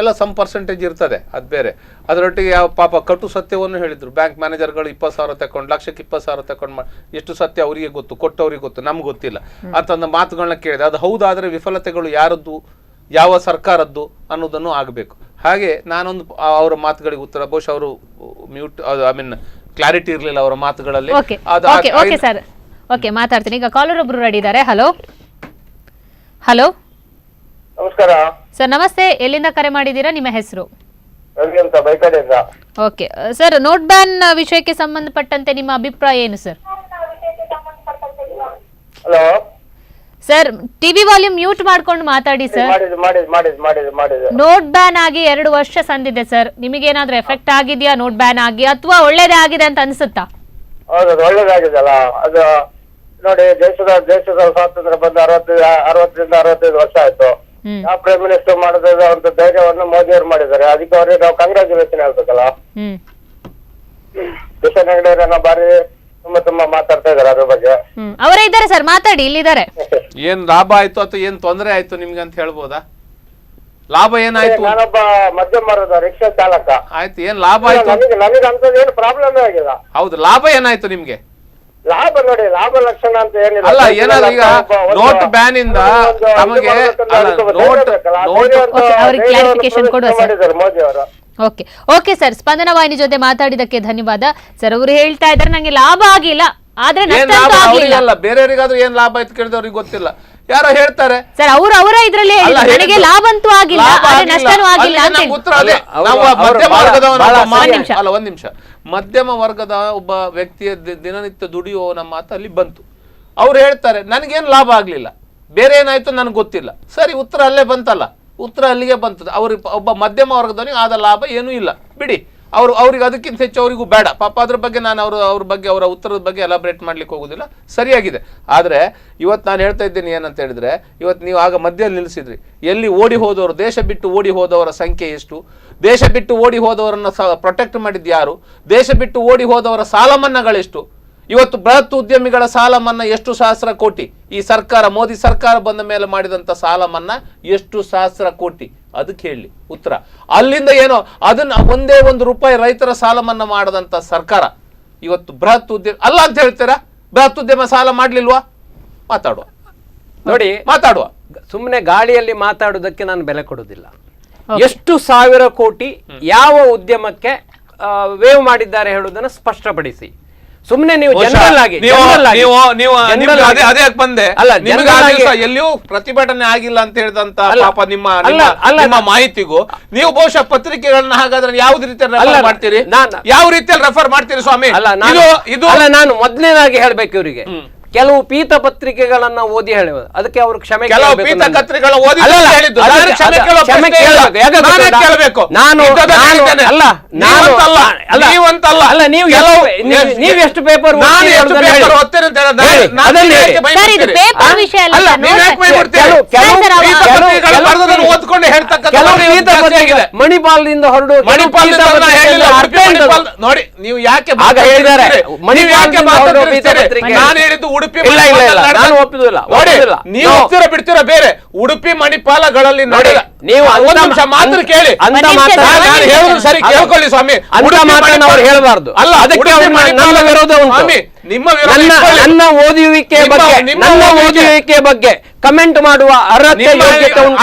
ಎಲ್ಲ ಸಮ್ ಪರ್ಸೆಂಟೇಜ್ ಇರ್ತದೆ, ಅದು ಬೇರೆ. ಅದರೊಟ್ಟಿಗೆ ಯಾವ ಪಾಪ ಕಟು ಸತ್ಯವನ್ನು ಹೇಳಿದ್ರು. ಬ್ಯಾಂಕ್ ಮ್ಯಾನೇಜರ್ಗಳು 20,000 ತಗೊಂಡು, ಲಕ್ಷಕ್ಕೆ 20,000 ತಗೊಂಡು ಎಷ್ಟು ಸತ್ಯ ಅವರಿಗೆ ಗೊತ್ತು, ಕೊಟ್ಟವ್ರಿಗೆ ಗೊತ್ತು, ನಮ್ಗೆ ಗೊತ್ತಿಲ್ಲ ಅಂತಂದ ಮಾತುಗಳನ್ನ ಕೇಳಿದೆ. ಅದು ಹೌದಾದ್ರೆ ವಿಫಲತೆಗಳು ಯಾರದ್ದು, ಯಾವ ಸರ್ಕಾರದ್ದು ಅನ್ನೋದನ್ನು ಆಗಬೇಕು. ಹಾಗೆ ನಾನೊಂದು ಅವರ ಮಾತುಗಳಿಗೆ ಉತ್ತರ, ಬಹುಶಃ ಅವರು ಮ್ಯೂಟ್ ಐ ಮೀನ್ ಕ್ಲಾರಿಟಿ ಇರಲಿಲ್ಲ ಅವರ ಮಾತುಗಳಲ್ಲಿ. ಓಕೆ ಸರ್, ಓಕೆ ಮಾತಾಡ್ತೀನಿ. ಈಗ ಕಾಲರ್ ಒಬ್ರು ರೆಡಿ ಇದ್ದಾರೆ. ಹಲೋ ಹಲೋ ನಮಸ್ಕಾರ ಸರ್, ನಮಸ್ತೆ. ಎಲ್ಲಿಂದ ಕರೆ ಮಾಡಿದ್ದೀರಾ? ನಿಮ್ಮ ಹೆಸರು? ರವಿ ಅಂತ ಬೈಕಡೆಯಿಂದ. ಓಕೆ ಸರ್, ನೋಟ್ ಬ್ಯಾನ್ ವಿಷಯಕ್ಕೆ ಸಂಬಂಧಪಟ್ಟಂತೆ ನಿಮ್ಮ ಅಭಿಪ್ರಾಯ ಏನು sir? Hello sir, TV volume mute ಮಾಡ್ಕೊಂಡು ಮಾತಾಡಿ ಸರ್. ಮಾಡಿದ್ ನೋಟ್ ಬ್ಯಾನ್ ಆಗಿ 2 ವರ್ಷ ಸಂದಿದೆ ಸರ್. ನಿಮಗೇನಾದ್ರೂ ಎಫೆಕ್ಟ್ ಆಗಿದೆಯಾ ನೋಟ್ ಬ್ಯಾನ್ ಆಗಿ, ಅಥವಾ ಒಳ್ಳೇದೇ ಆಗಿದೆ ಅಂತ ಅನ್ಸುತ್ತಾ? ಹೌದು, ಒಳ್ಳೇದಾಗಿದೆಲ್ಲ. ಅದು ನೋಡಿ, ದೇಶದ ಸ್ವಾತಂತ್ರ್ಯ ಬಂದು 60ರಿಂದ 65 ವರ್ಷ ಆಯ್ತು. ಯಾವ ಪ್ರೈಮ್ ಮಿನಿಸ್ಟರ್ ಮಾಡಿದ ಒಂದು ಧೈರ್ಯವನ್ನು ಮೋದಿ ಅವರು ಮಾಡಿದ್ದಾರೆ. ಅದಕ್ಕೆ ಅವ್ರಿಗೆ ನಾವು ಕಂಗ್ರಾಚುಲೇಷನ್ ಹೇಳ್ಬೇಕಲ್ಲ. ಕಿಶನ್ ಹೆಗ್ಡೆ ಬಾರಿ ತುಂಬಾ ಮಾತಾಡ್ತಾ ಇದಾರೆ ಅದ್ರ ಬಗ್ಗೆ. ಅವರೇ ಇದ್ದಾರೆ ಸರ್, ಮಾತಾಡಿ, ಇಲ್ಲಿದ್ದಾರೆ. ಏನ್ ಲಾಭ ಆಯ್ತು ಅಥವಾ ಏನ್ ತೊಂದರೆ ಆಯ್ತು ನಿಮ್ಗೆ ಅಂತ ಹೇಳ್ಬೋದಾ? ಲಾಭ ಏನಾಯ್ತು? ನಾನೊಬ್ಬ ಮಧ್ಯಮ ವರ್ಗದ ರಿಕ್ಷಾ ಚಾಲಕ. ಆಯ್ತು, ಏನ್ ಲಾಭ ಆಯ್ತು? ನನಗೆ ಅಂತದ್ದು ಏನು ಪ್ರಾಬ್ಲಮ್ ಆಗಿಲ್ಲ. ಹೌದು, ಲಾಭ ಏನಾಯ್ತು ನಿಮ್ಗೆ? ಲಾಭ ನೋಡಿ, ಲಾಭ ಲಕ್ಷಣ ಅಂತ ಏನಿಲ್ಲ. ಅಲ್ಲ, ಏನಾದ್ರು ಈಗ ನೋಟ್ ಬ್ಯಾನ್ ಇಂದ ತಮಗೆ ಅವ್ರಿಗೆ ಕ್ಲಾರಿಫಿಕೇಶನ್ ಕೊಡುವ ಸರ್. ಮಾಡಿದ್ದಾರೆ ಮೋದಿ ಅವರು. ಓಕೆ ಓಕೆ ಸರ್, ಸ್ಪಂದನ ವಾಹಿನಿ ಜೊತೆ ಮಾತಾಡಿದಕ್ಕೆ ಧನ್ಯವಾದ ಸರ್. ಅವರು ಹೇಳ್ತಾ ಇದ್ದಾರೆ ನಂಗೆ ಲಾಭ ಆಗಿಲ್ಲ, ಆದ್ರೆ ನಷ್ಟ ಅಂತೂ ಆಗ್ಲಿಲ್ಲ. ಬೇರೆಯವರಿಗಾದ್ರೂ ಏನ್ ಲಾಭ ಆಯ್ತು ಕೇಳಿದವ್ರಿಗೆ ಗೊತ್ತಿಲ್ಲ, ಯಾರೋ ಹೇಳ್ತಾರೆ ಸರ್. ಅವರ ಇದ್ರಲ್ಲಿ ನನಗೆ ಲಾಭ ಅಂತೂ ಆಗಿಲ್ಲ, ಆದ್ರೆ ನಷ್ಟನೂ ಆಗಿಲ್ಲ ಅಂತ. ಉತ್ತರ ಅದೇ. ನಾವು ಮಧ್ಯಮ ವರ್ಗದವನ ಒಂದ್ ನಿಮಿಷ ಮಧ್ಯಮ ವರ್ಗದ ಒಬ್ಬ ವ್ಯಕ್ತಿಯ ದಿನನಿತ್ಯ ದುಡಿಯುವವನ ಮಾತು ಅಲ್ಲಿ ಬಂತು. ಅವ್ರು ಹೇಳ್ತಾರೆ ನನಗೇನು ಲಾಭ ಆಗ್ಲಿಲ್ಲ, ಬೇರೆ ಏನಾಯ್ತು ನನಗೆ ಗೊತ್ತಿಲ್ಲ. ಸರಿ, ಉತ್ತರ ಅಲ್ಲೇ ಬಂತಲ್ಲ, ಉತ್ತರ ಅಲ್ಲಿಗೆ ಬಂತದ. ಅವ್ರಿಗೆ ಒಬ್ಬ ಮಧ್ಯಮ ವರ್ಗದವನಿಗೆ ಆದ ಲಾಭ ಏನೂ ಇಲ್ಲ, ಬಿಡಿ. ಅವ್ರಿಗೆ ಅದಕ್ಕಿಂತ ಹೆಚ್ಚು ಅವರಿಗೂ ಬೇಡ ಪಾಪ. ಅದ್ರ ಬಗ್ಗೆ ನಾನು ಅವ್ರ ಬಗ್ಗೆ ಅವರ ಉತ್ತರದ ಬಗ್ಗೆ ಎಲಾಬ್ರೇಟ್ ಮಾಡ್ಲಿಕ್ಕೆ ಹೋಗುದಿಲ್ಲ, ಸರಿಯಾಗಿದೆ. ಆದ್ರೆ ಇವತ್ತು ನಾನು ಹೇಳ್ತಾ ಇದ್ದೀನಿ ಏನಂತ ಹೇಳಿದ್ರೆ, ಇವತ್ತು ನೀವು ಆಗ ಮಧ್ಯದಲ್ಲಿ ನಿಲ್ಲಿಸಿದ್ರಿ. ಎಲ್ಲಿ ಓಡಿ ಹೋದವರು, ದೇಶ ಬಿಟ್ಟು ಓಡಿ ಹೋದವರ ಸಂಖ್ಯೆ ಎಷ್ಟು, ದೇಶ ಬಿಟ್ಟು ಓಡಿ ಹೋದವರನ್ನ ಪ್ರೊಟೆಕ್ಟ್ ಮಾಡಿದ್ದು ಯಾರು, ದೇಶ ಬಿಟ್ಟು ಓಡಿ ಹೋದವರ ಸಾಲ ಮನ್ನಾಗಳೆಷ್ಟು, ಇವತ್ತು ಬೃಹತ್ ಉದ್ಯಮಿಗಳ ಸಾಲ ಮನ್ನಾ ಎಷ್ಟು ಸಹಸ್ರ ಕೋಟಿ, ಈ ಸರ್ಕಾರ ಮೋದಿ ಸರ್ಕಾರ ಬಂದ ಮೇಲೆ ಮಾಡಿದಂತ ಸಾಲ ಮನ್ನಾ ಎಷ್ಟು ಸಹಸ್ರ ಕೋಟಿ, ಅದಕ್ಕೆ ಹೇಳಿ ಉತ್ತರ. ಅಲ್ಲಿಂದ ಏನೋ ಅದನ್ನ ಒಂದೇ ₹1 ರೈತರ ಸಾಲ ಮನ್ನಾ ಮಾಡದಂತ ಸರ್ಕಾರ ಇವತ್ತು ಬೃಹತ್ ಉದ್ಯಮ ಅಲ್ಲ ಅಂತ ಹೇಳ್ತೀರಾ? ಬೃಹತ್ ಉದ್ಯಮ ಸಾಲ ಮಾಡ್ಲಿಲ್ವಾ? ಮಾತಾಡುವ ಸುಮ್ಮನೆ ಗಾಳಿಯಲ್ಲಿ ಮಾತಾಡುವುದಕ್ಕೆ ನಾನು ಬೆಲೆ ಕೊಡುವುದಿಲ್ಲ. ಎಷ್ಟು ಸಾವಿರ ಕೋಟಿ ಯಾವ ಉದ್ಯಮಕ್ಕೆ ವೇವ್ ಮಾಡಿದ್ದಾರೆ ಹೇಳುವುದನ್ನು ಸ್ಪಷ್ಟಪಡಿಸಿ. ಸುಮ್ಮನೆ ನೀವು ಜನರಲ್ ಆಗಿ ಎಲ್ಲಿಯೂ ಪ್ರತಿಭಟನೆ ಆಗಿಲ್ಲ ಅಂತ ಹೇಳಿದಂತ ಪಾಪ ನಿಮ್ಮ ಮಾಹಿತಿಗೂ ನೀವು ಬಹುಶಃ ಪತ್ರಿಕೆಗಳನ್ನ ಹಾಗಾದ್ರೆ ಯಾವ ರೀತಿಯಲ್ಲಿ ಮಾಡ್ತೀರಿ, ಯಾವ ರೀತಿಯಲ್ಲಿ ರೆಫರ್ ಮಾಡ್ತೀರಿ ಸ್ವಾಮಿ? ನಾನು ಮೊದಲನೇದಾಗಿ ಹೇಳ್ಬೇಕು ಇವರಿಗೆ, ಕೆಲವು ಪೀತ ಪತ್ರಿಕೆಗಳನ್ನ ಓದಿ ಹೇಳುವುದು, ಅದಕ್ಕೆ ಅವರು ಕ್ಷಮೆ ನೀವು ಎಷ್ಟು ಪೇಪರ್ ಓದ್ಕೊಂಡು ಮಣಿಪಾಲದಿಂದ ಹೊರಡು ನೋಡಿ. ನೀವು ಯಾಕೆ ಹೇಳಿದ್ದಾರೆ ನಾನು ಹೇಳಿದ್ದು ಉಡುಪಿ ನೀವು ಬಿಡ್ತೀರಾ ಬೇರೆ. ಉಡುಪಿ ಮಣಿಪಾಲಗಳಲ್ಲಿ ನಡೆದ ನೀವು ಮಾತ್ರ ಕೇಳಿ, ಹೇಳುದು ಸರಿ ಕೇಳ್ಕೊಳ್ಳಿ ಸ್ವಾಮಿ. ಹೇಳಬಾರ್ದು ಅಲ್ಲ, ಅದಕ್ಕೆ ನನ್ನ ವಿರೋಧ ಉಂಟು. ನನ್ನ ಓದುವಿಕೆ ಬಗ್ಗೆ ಕಮೆಂಟ್ ಮಾಡುವ ಅರ್ಹತೆ ಯೋಗ್ಯತೆ ಉಂಟು.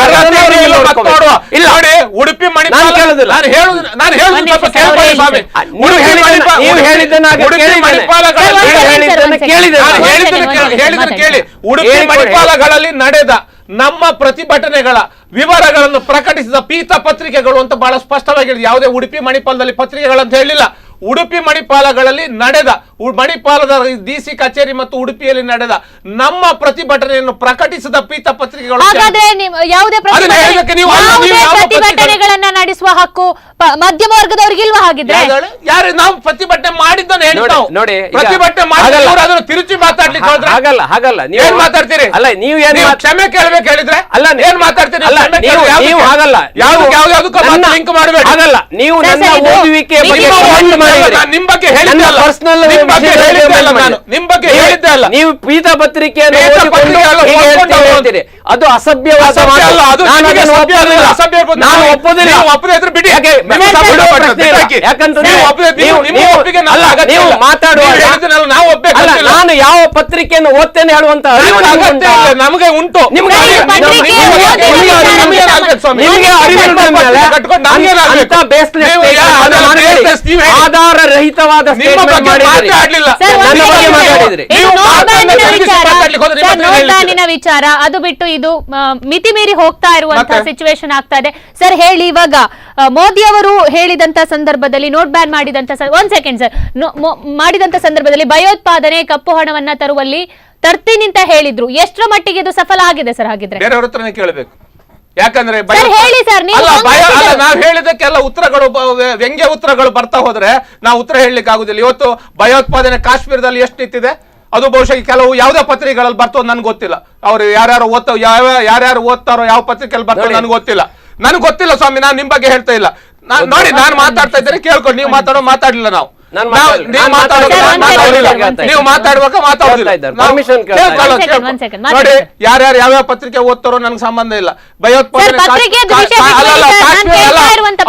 ಉಡುಪಿ ಉಡುಪಿ ಮಣಿಪಾಲಗಳಲ್ಲಿ ನಡೆದ ನಮ್ಮ ಪ್ರತಿಭಟನೆಗಳ ವಿವರಗಳನ್ನು ಪ್ರಕಟಿಸಿದ ಪೀತ ಪತ್ರಿಕೆಗಳು ಅಂತ ಬಹಳ ಸ್ಪಷ್ಟವಾಗಿ ಹೇಳಿದೆ. ಯಾವುದೇ ಉಡುಪಿ ಮಣಿಪಾಲದಲ್ಲಿ ಪತ್ರಿಕೆಗಳಂತ ಹೇಳಿಲ್ಲ. ಉಡುಪಿ ಮಣಿಪಾಲಗಳಲ್ಲಿ ನಡೆದ ಮಣಿಪಾಲದ ಡಿಸಿ ಕಚೇರಿ ಮತ್ತು ಉಡುಪಿಯಲ್ಲಿ ನಡೆದ ನಮ್ಮ ಪ್ರತಿಭಟನೆಯನ್ನು ಪ್ರಕಟಿಸಿದ ಪೀತ ಪತ್ರಿಕೆಗಳು. ಯಾವುದೇ ಪ್ರತಿಭಟನೆಗಳನ್ನ ನಡೆಸುವ ಹಕ್ಕು ಮಧ್ಯಮ ವರ್ಗದವ್ರಿಗೆ ಇಲ್ವಾ ಹಾಗಿದ್ರೆ? ಯಾರು ನಾವು ಪ್ರತಿಭಟನೆ ಮಾಡಿದ್ದನ್ನು ನೋಡಿ, ಪ್ರತಿಭಟನೆ ಮಾಡಿ ಅದನ್ನು ತಿರುಚಿ ಮಾತಾಡ್ಲಿಕ್ಕೆ ಹೋದ್ರೆ ಹಾಗಲ್ಲ ನೀವು ಏನ್ ಮಾತಾಡ್ತೀರಿ? ಅಲ್ಲ ನೀವು ಕ್ಷಮೆ ಕೇಳ್ಬೇಕು ಹೇಳಿದ್ರೆ ಅಲ್ಲ ಏನ್ ಮಾತಾಡ್ತೀರಿ? ನೀವು ಹಾಗಲ್ಲ, ಯಾವ್ದಕ್ಕೂ ಲಿಂಕ್ ಮಾಡಬೇಡಿ. ಹಾಗಲ್ಲ, ನೀವು ನನ್ನ ಓದುವಿಕೆ ನಿಮ್ ಬಗ್ಗೆ ಹೇಳಿದ್ದೆ ಅಲ್ಲ, ನಿಮ್ ಬಗ್ಗೆ ಹೇಳಿದ್ದೆ ಅಲ್ಲ. ನೀವು ಪೀಠ ಪತ್ರಿಕೆಯನ್ನು ಹೇಳ್ತೀರಿ, ಅದು ಅಸಭ್ಯವಾದ ನಾನು ಒಪ್ಪೋದಿಲ್ಲ. ಬಿಡಿ, ಯಾಕಂದ್ರೆ ನೀವು ಮಾತಾಡುವಾಗ ನಾನು ಯಾವ ಪತ್ರಿಕೆಯನ್ನು ಓದ್ತೇನೆ ಹೇಳುವಂತ ನಮಗೆ ಉಂಟು. ನಿಮಗೆ ಆಧಾರ ರಹಿತವಾದ ವಿಚಾರ ಅದು ಬಿಟ್ಟು ಇದು ಮಿತಿ ಮೀರಿ ಹೋಗ್ತಾ ಇರುವಂತಹ ಸಿಚುವೇಶನ್ ಆಗ್ತಾ ಇದೆ. ಸರ್ ಹೇಳಿ, ಇವಾಗ ಮೋದಿ ಅವರು ಹೇಳಿದಂತ ಸಂದರ್ಭದಲ್ಲಿ ನೋಟ್ ಬ್ಯಾನ್ ಮಾಡಿದಂತ ಒಂದ್ ಸೆಕೆಂಡ್ ಸರ್ ಮಾಡಿದಂತ ಸಂದರ್ಭದಲ್ಲಿ ಭಯೋತ್ಪಾದನೆ ಕಪ್ಪು ಹಣವನ್ನ ತರ್ತೀನಿ ಅಂತ ಹೇಳಿದ್ರು. ಎಷ್ಟರ ಮಟ್ಟಿಗೆ ಇದು ಸಫಲ ಆಗಿದೆ ಸರ್? ಹಾಗಿದ್ರೆ ಬೇರೆಯವ್ರ ಹತ್ರನೇ ಕೇಳಬೇಕು. ಯಾಕಂದ್ರೆ ಹೇಳಿ ಸರ್, ನಾವ್ ಹೇಳಿದಕ್ಕೆಲ್ಲ ಉತ್ತರಗಳು ವ್ಯಂಗ್ಯ ಉತ್ತರಗಳು ಬರ್ತಾ ಹೋದ್ರೆ ನಾವು ಉತ್ತರ ಹೇಳಲಿಕ್ಕೆ ಆಗುದಿಲ್ಲ. ಇವತ್ತು ಭಯೋತ್ಪಾದನೆ ಕಾಶ್ಮೀರದಲ್ಲಿ ಎಷ್ಟು ನಿಂತಿದೆ ಅದು ಬಹುಶಃ ಕೆಲವು ಯಾವುದೇ ಪತ್ರಿಕೆಗಳಲ್ಲಿ ಬರ್ತೋ ನನ್ಗೆ ಗೊತ್ತಿಲ್ಲ. ಅವ್ರು ಯಾರ್ಯಾರು ಓದ್ತಾರೋ ಯಾವ ಪತ್ರಿಕೆಯಲ್ಲಿ ಬರ್ತಾರೋ ನನ್ಗೆ ಗೊತ್ತಿಲ್ಲ ಸ್ವಾಮಿ. ನಾನು ನಿಮ್ ಬಗ್ಗೆ ಹೇಳ್ತಾ ಇಲ್ಲ. ನೋಡಿ, ನಾನು ಮಾತಾಡ್ತಾ ಇದ್ದೇನೆ, ಕೇಳ್ಕೊಂಡು ನೀವು ಮಾತಾಡ್ಲಿಲ್ಲ. ನೀವು ಮಾತಾಡುವಾಗ ನೋಡಿ, ಯಾರ್ಯಾರು ಯಾವ್ಯಾವ ಪತ್ರಿಕೆ ಓದ್ತಾರೋ ನನ್ಗೆ ಸಂಬಂಧ ಇಲ್ಲ. ಭಯೋತ್ಪಾದನೆ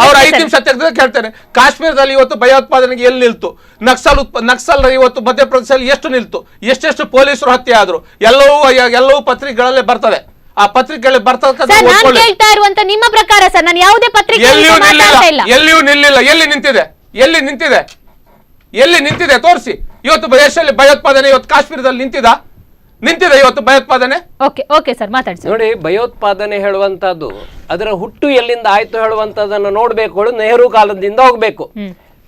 ಅವ್ರ 5 ನಿಮಿಷ ತೆಗೆದು ಕೇಳ್ತೇನೆ. ಕಾಶ್ಮೀರದಲ್ಲಿ ಇವತ್ತು ಭಯೋತ್ಪಾದನೆಗೆ ಎಲ್ಲಿ ನಿಲ್ತು? ನಕ್ಸಲ್ ಇವತ್ತು ಮಧ್ಯಪ್ರದೇಶದಲ್ಲಿ ಎಷ್ಟು ನಿಲ್ತು? ಎಷ್ಟೆಷ್ಟು ಪೊಲೀಸರು ಹತ್ಯೆ ಆದ್ರು? ಎಲ್ಲವೂ ಪತ್ರಿಕೆಗಳಲ್ಲೇ ಬರ್ತದೆ. ಆ ಪತ್ರಿಕೆಗಳಲ್ಲಿ ಬರ್ತಕ್ಕಂಥ ನಿಮ್ಮ ಪ್ರಕಾರ ಸರ್, ನಾನು ಯಾವುದೇ ಪತ್ರಿಕೆ ಎಲ್ಲಿಯೂ ನಿಲ್ಲಿಲ್ಲ. ಎಲ್ಲಿ ನಿಂತಿದೆ ತೋರಿಸಿ. ಇವತ್ತು ದೇಶದಲ್ಲಿ ಭಯೋತ್ಪಾದನೆ ಇವತ್ತು ಕಾಶ್ಮೀರದಲ್ಲಿ ನಿಂತಿದೆ ಇವತ್ತು ಭಯೋತ್ಪಾದನೆ. ಓಕೆ ಸರ್, ಮಾತಾಡಿ. ನೋಡಿ, ಭಯೋತ್ಪಾದನೆ ಹೇಳುವಂತದ್ದು ಅದರ ಹುಟ್ಟು ಎಲ್ಲಿಂದ ಆಯ್ತು ಹೇಳುವಂತದನ್ನು ನೋಡ್ಬೇಕು. ನೆಹರು ಕಾಲದಿಂದ ಹೋಗ್ಬೇಕು.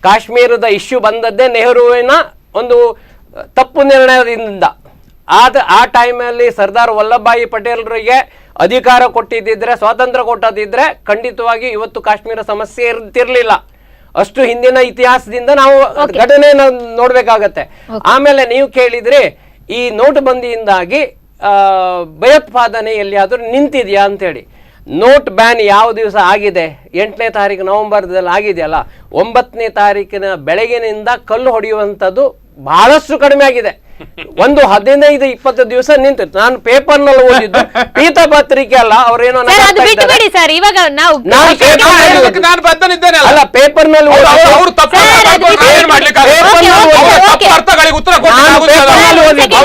ಕಾಶ್ಮೀರದ ಇಶ್ಯೂ ಬಂದದ್ದೇ ನೆಹರುವಿನ ಒಂದು ತಪ್ಪು ನಿರ್ಣಯದಿಂದ. ಆ ಟೈಮಲ್ಲಿ ಸರ್ದಾರ್ ವಲ್ಲಭಭಾಯಿ ಪಟೇಲ್ರಿಗೆ ಅಧಿಕಾರ ಕೊಟ್ಟಿದ್ದಿದ್ರೆ, ಸ್ವಾತಂತ್ರ್ಯ ಕೊಟ್ಟದಿದ್ರೆ ಖಂಡಿತವಾಗಿ ಇವತ್ತು ಕಾಶ್ಮೀರ ಸಮಸ್ಯೆ ಇರ್ತಿರ್ಲಿಲ್ಲ. ಅಷ್ಟು ಹಿಂದಿನ ಇತಿಹಾಸದಿಂದ ನಾವು ಘಟನೆ ನೋಡ್ಬೇಕಾಗತ್ತೆ. ಆಮೇಲೆ ನೀವು ಕೇಳಿದ್ರೆ ಈ ನೋಟುಬಂದಿಯಿಂದಾಗಿ ಭಯೋತ್ಪಾದನೆ ಎಲ್ಲಿಯಾದ್ರೂ ನಿಂತಿದ್ಯಾ ಅಂತೇಳಿ. ನೋಟ್ ಬ್ಯಾನ್ ಯಾವ ದಿವಸ ಆಗಿದೆ? 8ನೇ ತಾರೀಕು ನವೆಂಬರ್ದಲ್ಲಿ ಆಗಿದೆಯಲ್ಲ. 9ನೇ ತಾರೀಕಿನ ಬೆಳಗಿನಿಂದ ಕಲ್ಲು ಹೊಡೆಯುವಂಥದ್ದು ಬಹಳಷ್ಟು ಕಡಿಮೆ ಆಗಿದೆ. ಒಂದು 15-20 ದಿವಸ ನಿಂತಿತ್ತು. ನಾನು ಪೇಪರ್ ನಲ್ಲಿ ಓದಿದ್ದು, ಪೀಠ ಪತ್ರಿಕೆ ಅಲ್ಲ. ಅವ್ರೇನೋ ಇವಾಗ ಅಲ್ಲ, ಪೇಪರ್ ನಲ್ಲಿ ಪೇಪರ್ ನಲ್ಲಿ ಓದಿದ್ದು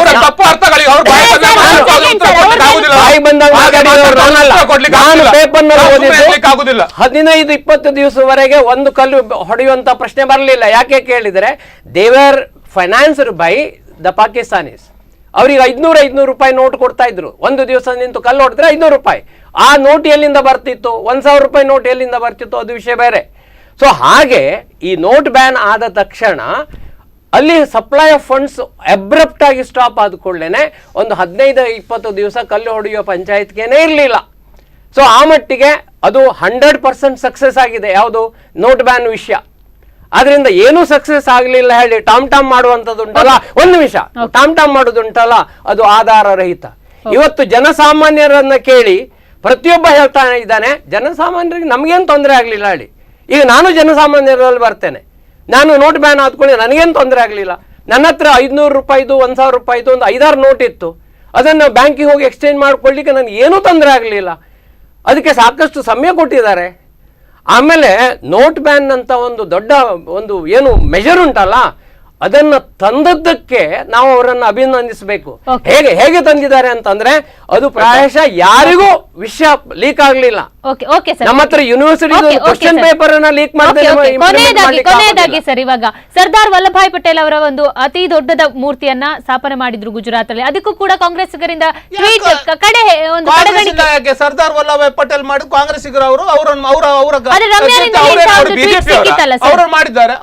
15-20 ದಿವಸವರೆಗೆ ಒಂದು ಕಲ್ಲು ಹೊಡೆಯುವಂತ ಪ್ರಶ್ನೆ ಬರಲಿಲ್ಲ. ಯಾಕೆ ಕೇಳಿದ್ರೆ, ದೇವರ್ ಫೈನಾನ್ಸ್ಡ್ ಬೈ ದ ಪಾಕಿಸ್ತಾನೀಸ್. ಅವ್ರಿಗೆ 500 ರೂಪಾಯಿ ನೋಟ್ ಕೊಡ್ತಾ ಇದ್ರು. ಒಂದು ದಿವಸ ನಿಂತು ಕಲ್ಲು ಹೊಡೆದ್ರೆ 500 ರೂಪಾಯಿ. ಆ ನೋಟ್ ಎಲ್ಲಿಂದ ಬರ್ತಿತ್ತು? 1000 ರೂಪಾಯಿ ನೋಟ್ ಎಲ್ಲಿಂದ ಬರ್ತಿತ್ತು? ಅದು ವಿಷಯ ಬೇರೆ. ಸೊ ಹಾಗೆ ಈ ನೋಟ್ ಬ್ಯಾನ್ ಆದ ತಕ್ಷಣ ಅಲ್ಲಿ ಸಪ್ಲೈ ಆಫ್ ಫಂಡ್ಸ್ ಅಬ್ರಪ್ಟ್ ಆಗಿ ಸ್ಟಾಪ್ ಆದ ಕೂಡಲೇ ಒಂದು 15-20 ದಿವಸ ಕಲ್ಲು ಹೊಡೆಯುವ ಪಂಚಾಯತ್ಗೇನೆ ಇರಲಿಲ್ಲ. ಸೊ ಆ ಮಟ್ಟಿಗೆ ಅದು 100% ಸಕ್ಸಸ್ ಆಗಿದೆ ಯಾವುದು ನೋಟ್ ಬ್ಯಾನ್ ವಿಷಯ. ಆದ್ರಿಂದ ಏನೂ ಸಕ್ಸಸ್ ಆಗಲಿಲ್ಲ ಹೇಳಿ ಟಾಮ್ ಮಾಡುವಂಥದ್ದುಂಟಲ್ಲ, ಒಂದು ನಿಮಿಷ, ಟಾಮ್ ಮಾಡೋದುಂಟಲ್ಲ, ಅದು ಆಧಾರ ರಹಿತ. ಇವತ್ತು ಜನಸಾಮಾನ್ಯರನ್ನ ಕೇಳಿ ಪ್ರತಿಯೊಬ್ಬ ಹೇಳ್ತಾ ಇದ್ದಾನೆ, ಜನಸಾಮಾನ್ಯರಿಗೆ ನಮಗೇನು ತೊಂದರೆ ಆಗಲಿಲ್ಲ ಹೇಳಿ. ಈಗ ನಾನು ಜನಸಾಮಾನ್ಯರಲ್ಲಿ ಬರ್ತೇನೆ. ನಾನು ನೋಟ್ ಬ್ಯಾನ್ ಆದ್ಕೊಳ್ಳಿ, ನನಗೇನು ತೊಂದರೆ ಆಗಲಿಲ್ಲ. ನನ್ನ ಹತ್ರ 500 ರೂಪಾಯಿದು 1000 ರೂಪಾಯಿದು ಒಂದು 5-6 ನೋಟ್ ಇತ್ತು. ಅದನ್ನು ಬ್ಯಾಂಕಿಗೆ ಹೋಗಿ ಎಕ್ಸ್ಚೇಂಜ್ ಮಾಡ್ಕೊಳ್ಳಿಕ್ಕೆ ನನಗೆ ಏನೂ ತೊಂದರೆ ಆಗಲಿಲ್ಲ. ಅದಕ್ಕೆ ಸಾಕಷ್ಟು ಸಮಯ ಕೊಟ್ಟಿದ್ದಾರೆ. ಆಮೇಲೆ ನೋಟ್ ಬ್ಯಾನ್ ಅಂತ ಒಂದು ದೊಡ್ಡ ಒಂದು ಏನು ಮೆಜರ್ ಉಂಟಲ್ಲ, ಅದನ್ನ ತಂದದ್ದಕ್ಕೆ ನಾವು ಅವರನ್ನು ಅಭಿನಂದಿಸಬೇಕು. ಹೇಗೆ ತಂದಿದ್ದಾರೆ ಅಂತಂದ್ರೆ ಅದು ಪ್ರಾಯಶಃ ಯಾರಿಗೂ ವಿಷಯ ಲೀಕ್ ಆಗ್ಲಿಲ್ಲ. ನಮ್ಮ ಹತ್ರ ಯೂನಿವರ್ಸಿಟಿ ಕ್ವಶನ್ ಪೇಪರ್ ಅನ್ನ ಲೀಕ್ ಕೊನೆಯದಾಗಿ ಸರ್, ಇವಾಗ ಸರ್ದಾರ್ ವಲ್ಲಭಭಾಯಿ ಪಟೇಲ್ ಅವರ ಒಂದು ಅತಿ ದೊಡ್ಡದ ಮೂರ್ತಿಯನ್ನ ಸ್ಥಾಪನೆ ಮಾಡಿದ್ರು ಗುಜರಾತ್ ಅಲ್ಲಿ. ಅದಕ್ಕೂ ಕೂಡ ಕಾಂಗ್ರೆಸ್ಗರಿಂದ ಸರ್ದಾರ್ ವಲ್ಲಭಭಾಯಿ ಪಟೇಲ್ ಮಾಡಿ ಕಾಂಗ್ರೆಸ್ಸಿಗರು ಅವ್ರನ್ನ ಮಾಡಿದ್ದಾರೆ.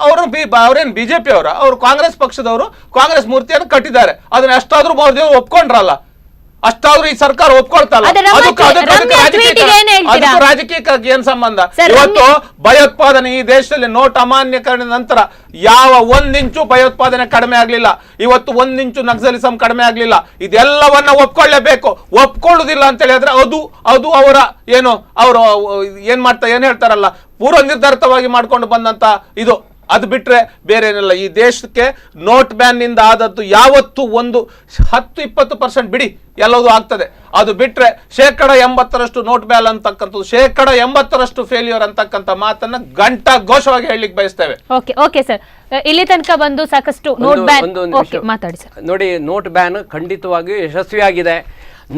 ಅವ್ರೇನ್ ಬಿಜೆಪಿ ಅವರು ಕಾಂಗ್ರೆಸ್ ಪಕ್ಷದವರು ಕಾಂಗ್ರೆಸ್ ಮೂರ್ತಿಯನ್ನು ಕಟ್ಟಿದ್ದಾರೆ. ಅದನ್ನ ಎಷ್ಟಾದ್ರೂ ಒಪ್ಕೊಂಡ್ರಲ್ಲ. ಅಷ್ಟಾದ್ರೂ ಈ ಸರ್ಕಾರ ಒಪ್ಕೊಳ್ತಲ್ಲ. ಅದೇ ಅದಕ್ಕೂ ರಾಜಕೀಯಕ್ಕೆ ಏನ್ ಸಂಬಂಧ? ಇವತ್ತು ಭಯೋತ್ಪಾದನೆ ಈ ದೇಶದಲ್ಲಿ ನೋಟ್ ಅಮಾನ್ಯೀಕರಣದ ನಂತರ ಯಾವ 1 ಇಂಚು ಭಯೋತ್ಪಾದನೆ ಕಡಿಮೆ ಆಗ್ಲಿಲ್ಲ. ಇವತ್ತು 1 ಇಂಚು ನಕ್ಸಲಿಸಂ ಕಡಿಮೆ ಆಗ್ಲಿಲ್ಲ. ಇದೆಲ್ಲವನ್ನ ಒಪ್ಕೊಳ್ಳೇಬೇಕು. ಒಪ್ಕೊಳ್ಳುದಿಲ್ಲ ಅಂತ ಹೇಳಿದ್ರೆ ಅದು ಅವರ ಏನು ಅವರು ಏನ್ ಹೇಳ್ತಾರಲ್ಲ, ಪೂರ್ವ ನಿರ್ಧಾರಿತವಾಗಿ ಮಾಡ್ಕೊಂಡು ಬಂದಂತ ಇದು. ಅದು ಬಿಟ್ರೆ ಬೇರೆ ಏನಿಲ್ಲ. ಈ ದೇಶಕ್ಕೆ ನೋಟ್ ಬ್ಯಾನ್ ನಿಂದ ಆದದ್ದು ಯಾವತ್ತು ಒಂದು 10-20% ಬಿಡಿ ಎಲ್ಲವೂ ಆಗ್ತದೆ. ಅದು ಬಿಟ್ರೆ 80% ನೋಟ್ ಬ್ಯಾನ್ ಅಂತಕ್ಕಂಥದ್ದು, 80% ಫೇಲ್ಯೂರ್ ಅಂತಕ್ಕಂಥ ಮಾತನ್ನ ಗಂಟಾ ಘೋಷವಾಗಿ ಹೇಳಲಿಕ್ಕೆ ಬಯಸ್ತೇವೆ. ಓಕೆ ಸರ್, ಇಲ್ಲಿ ತನಕ ಬಂದು ಸಾಕಷ್ಟು ನೋಟ್ ಬ್ಯಾನ್ ಮಾತಾಡಿ ಸರ್. ನೋಡಿ, ನೋಟ್ ಬ್ಯಾನ್ ಖಂಡಿತವಾಗಿಯೂ ಯಶಸ್ವಿಯಾಗಿದೆ.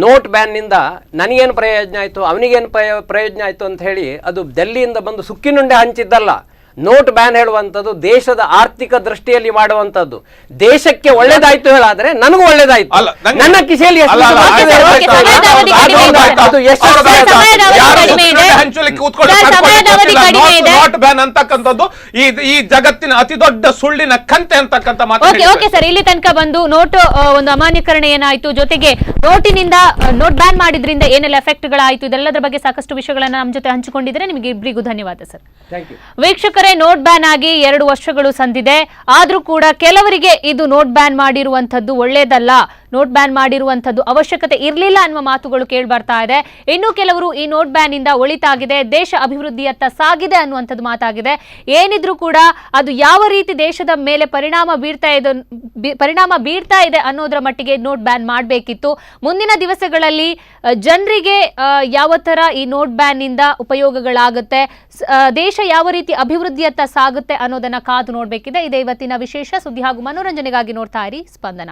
ನೋಟ್ ಬ್ಯಾನ್ ನಿಂದ ನನಗೇನು ಪ್ರಯೋಜನ ಆಯ್ತು, ಅವನಿಗೇನು ಪ್ರಯೋಜನ ಆಯ್ತು ಅಂತ ಹೇಳಿ ಅದು ಡೆಲ್ಲಿಯಿಂದ ಬಂದು ಸುಕ್ಕಿನುಂಡೆ ಹಂಚಿದ್ದಲ್ಲ. ನೋಟ್ ಬ್ಯಾನ್ ಹೇಳುವಂಥದ್ದು ದೇಶದ ಆರ್ಥಿಕ ದೃಷ್ಟಿಯಲ್ಲಿ ಮಾಡುವಂಥದ್ದು. ದೇಶಕ್ಕೆ ಒಳ್ಳೇದಾಯ್ತು ಹೇಳಾದ್ರೆ ನನಗೂ ಒಳ್ಳೇದಾಯ್ತು, ನನ್ನ ಕಿಸೆಯಲ್ಲಿ ನೋಟ್ ಬ್ಯಾನ್ ಅಂತಕ್ಕಂಥದ್ದು ಈ ಜಗತ್ತಿನ ಅತಿ ದೊಡ್ಡ ಸುಳ್ಳಿನ ಕಂತೆ ಅಂತಕ್ಕಂಥ ಮಾತು. ಓಕೆ ಸರ್, ಇಲ್ಲಿ ತನಕ ಬಂದು ನೋಟ್ ಒಂದು ಅಮಾನ್ಯೀಕರಣ ಏನಾಯ್ತು, ಜೊತೆಗೆ ನೋಟಿನಿಂದ ನೋಟ್ ಬ್ಯಾನ್ ಮಾಡಿದ್ರಿಂದ ಏನೆಲ್ಲ ಎಫೆಕ್ಟ್ ಗಳಾಯ್ತು, ಇದೆಲ್ಲದರ ಬಗ್ಗೆ ಸಾಕಷ್ಟು ವಿಷಯಗಳನ್ನ ನಮ್ಮ ಜೊತೆ ಹಂಚಿಕೊಂಡಿದ್ರೆ ನಿಮಗೆ ಇಬ್ಬರಿಗೂ ಧನ್ಯವಾದ ಸರ್. ವೀಕ್ಷಕರೇ, ನೋಟ್ ಬ್ಯಾನ್ ಆಗಿ 2 ವರ್ಷಗಳು ಸಂದಿದೆ. ಆದ್ರೂ ಕೂಡ ಕೆಲವರಿಗೆ ಇದು ನೋಟ್ ಬ್ಯಾನ್ ಮಾಡಿರುವಂತದ್ದು ಒಳ್ಳೇದಲ್ಲ, ನೋಟ್ ಬ್ಯಾನ್ ಮಾಡಿರುವಂತದ್ದು ಅವಶ್ಯಕತೆ ಇರಲಿಲ್ಲ ಅನ್ನುವ ಮಾತುಗಳು ಕೇಳಿ ಬರ್ತಾ ಇದೆ. ಇನ್ನು ಕೆಲವರು ಈ ನೋಟ್ ಬ್ಯಾನ್ ಇಂದ ಒಳಿತಾಗಿದೆ, ದೇಶ ಅಭಿವೃದ್ಧಿಯತ್ತ ಸಾಗಿದೆ ಅನ್ನುವಂಥದ್ದು ಮಾತಾಗಿದೆ. ಏನಿದ್ರೂ ಕೂಡ ಅದು ಯಾವ ರೀತಿ ದೇಶದ ಮೇಲೆ ಪರಿಣಾಮ ಬೀರ್ತಾ ಇದೆ ಅನ್ನೋದರ ಮಟ್ಟಿಗೆ ನೋಟ್ ಬ್ಯಾನ್ ಮಾಡಬೇಕಿತ್ತು. ಮುಂದಿನ ದಿವಸಗಳಲ್ಲಿ ಜನರಿಗೆ ಯಾವ ತರ ಈ ನೋಟ್ ಬ್ಯಾನ್ ಇಂದ ಉಪಯೋಗಗಳಾಗುತ್ತೆ, ದೇಶ ಯಾವ ರೀತಿ ಅಭಿವೃದ್ಧಿಯತ್ತ ಸಾಗುತ್ತೆ ಅನ್ನೋದನ್ನ ಕಾದು ನೋಡಬೇಕಿದೆ. ಇದೇ ಇವತ್ತಿನ ವಿಶೇಷ ಸುದ್ದಿ ಹಾಗೂ ಮನೋರಂಜನೆಗಾಗಿ ನೋಡ್ತಾ ಇರಿ ಸ್ಪಂದನ.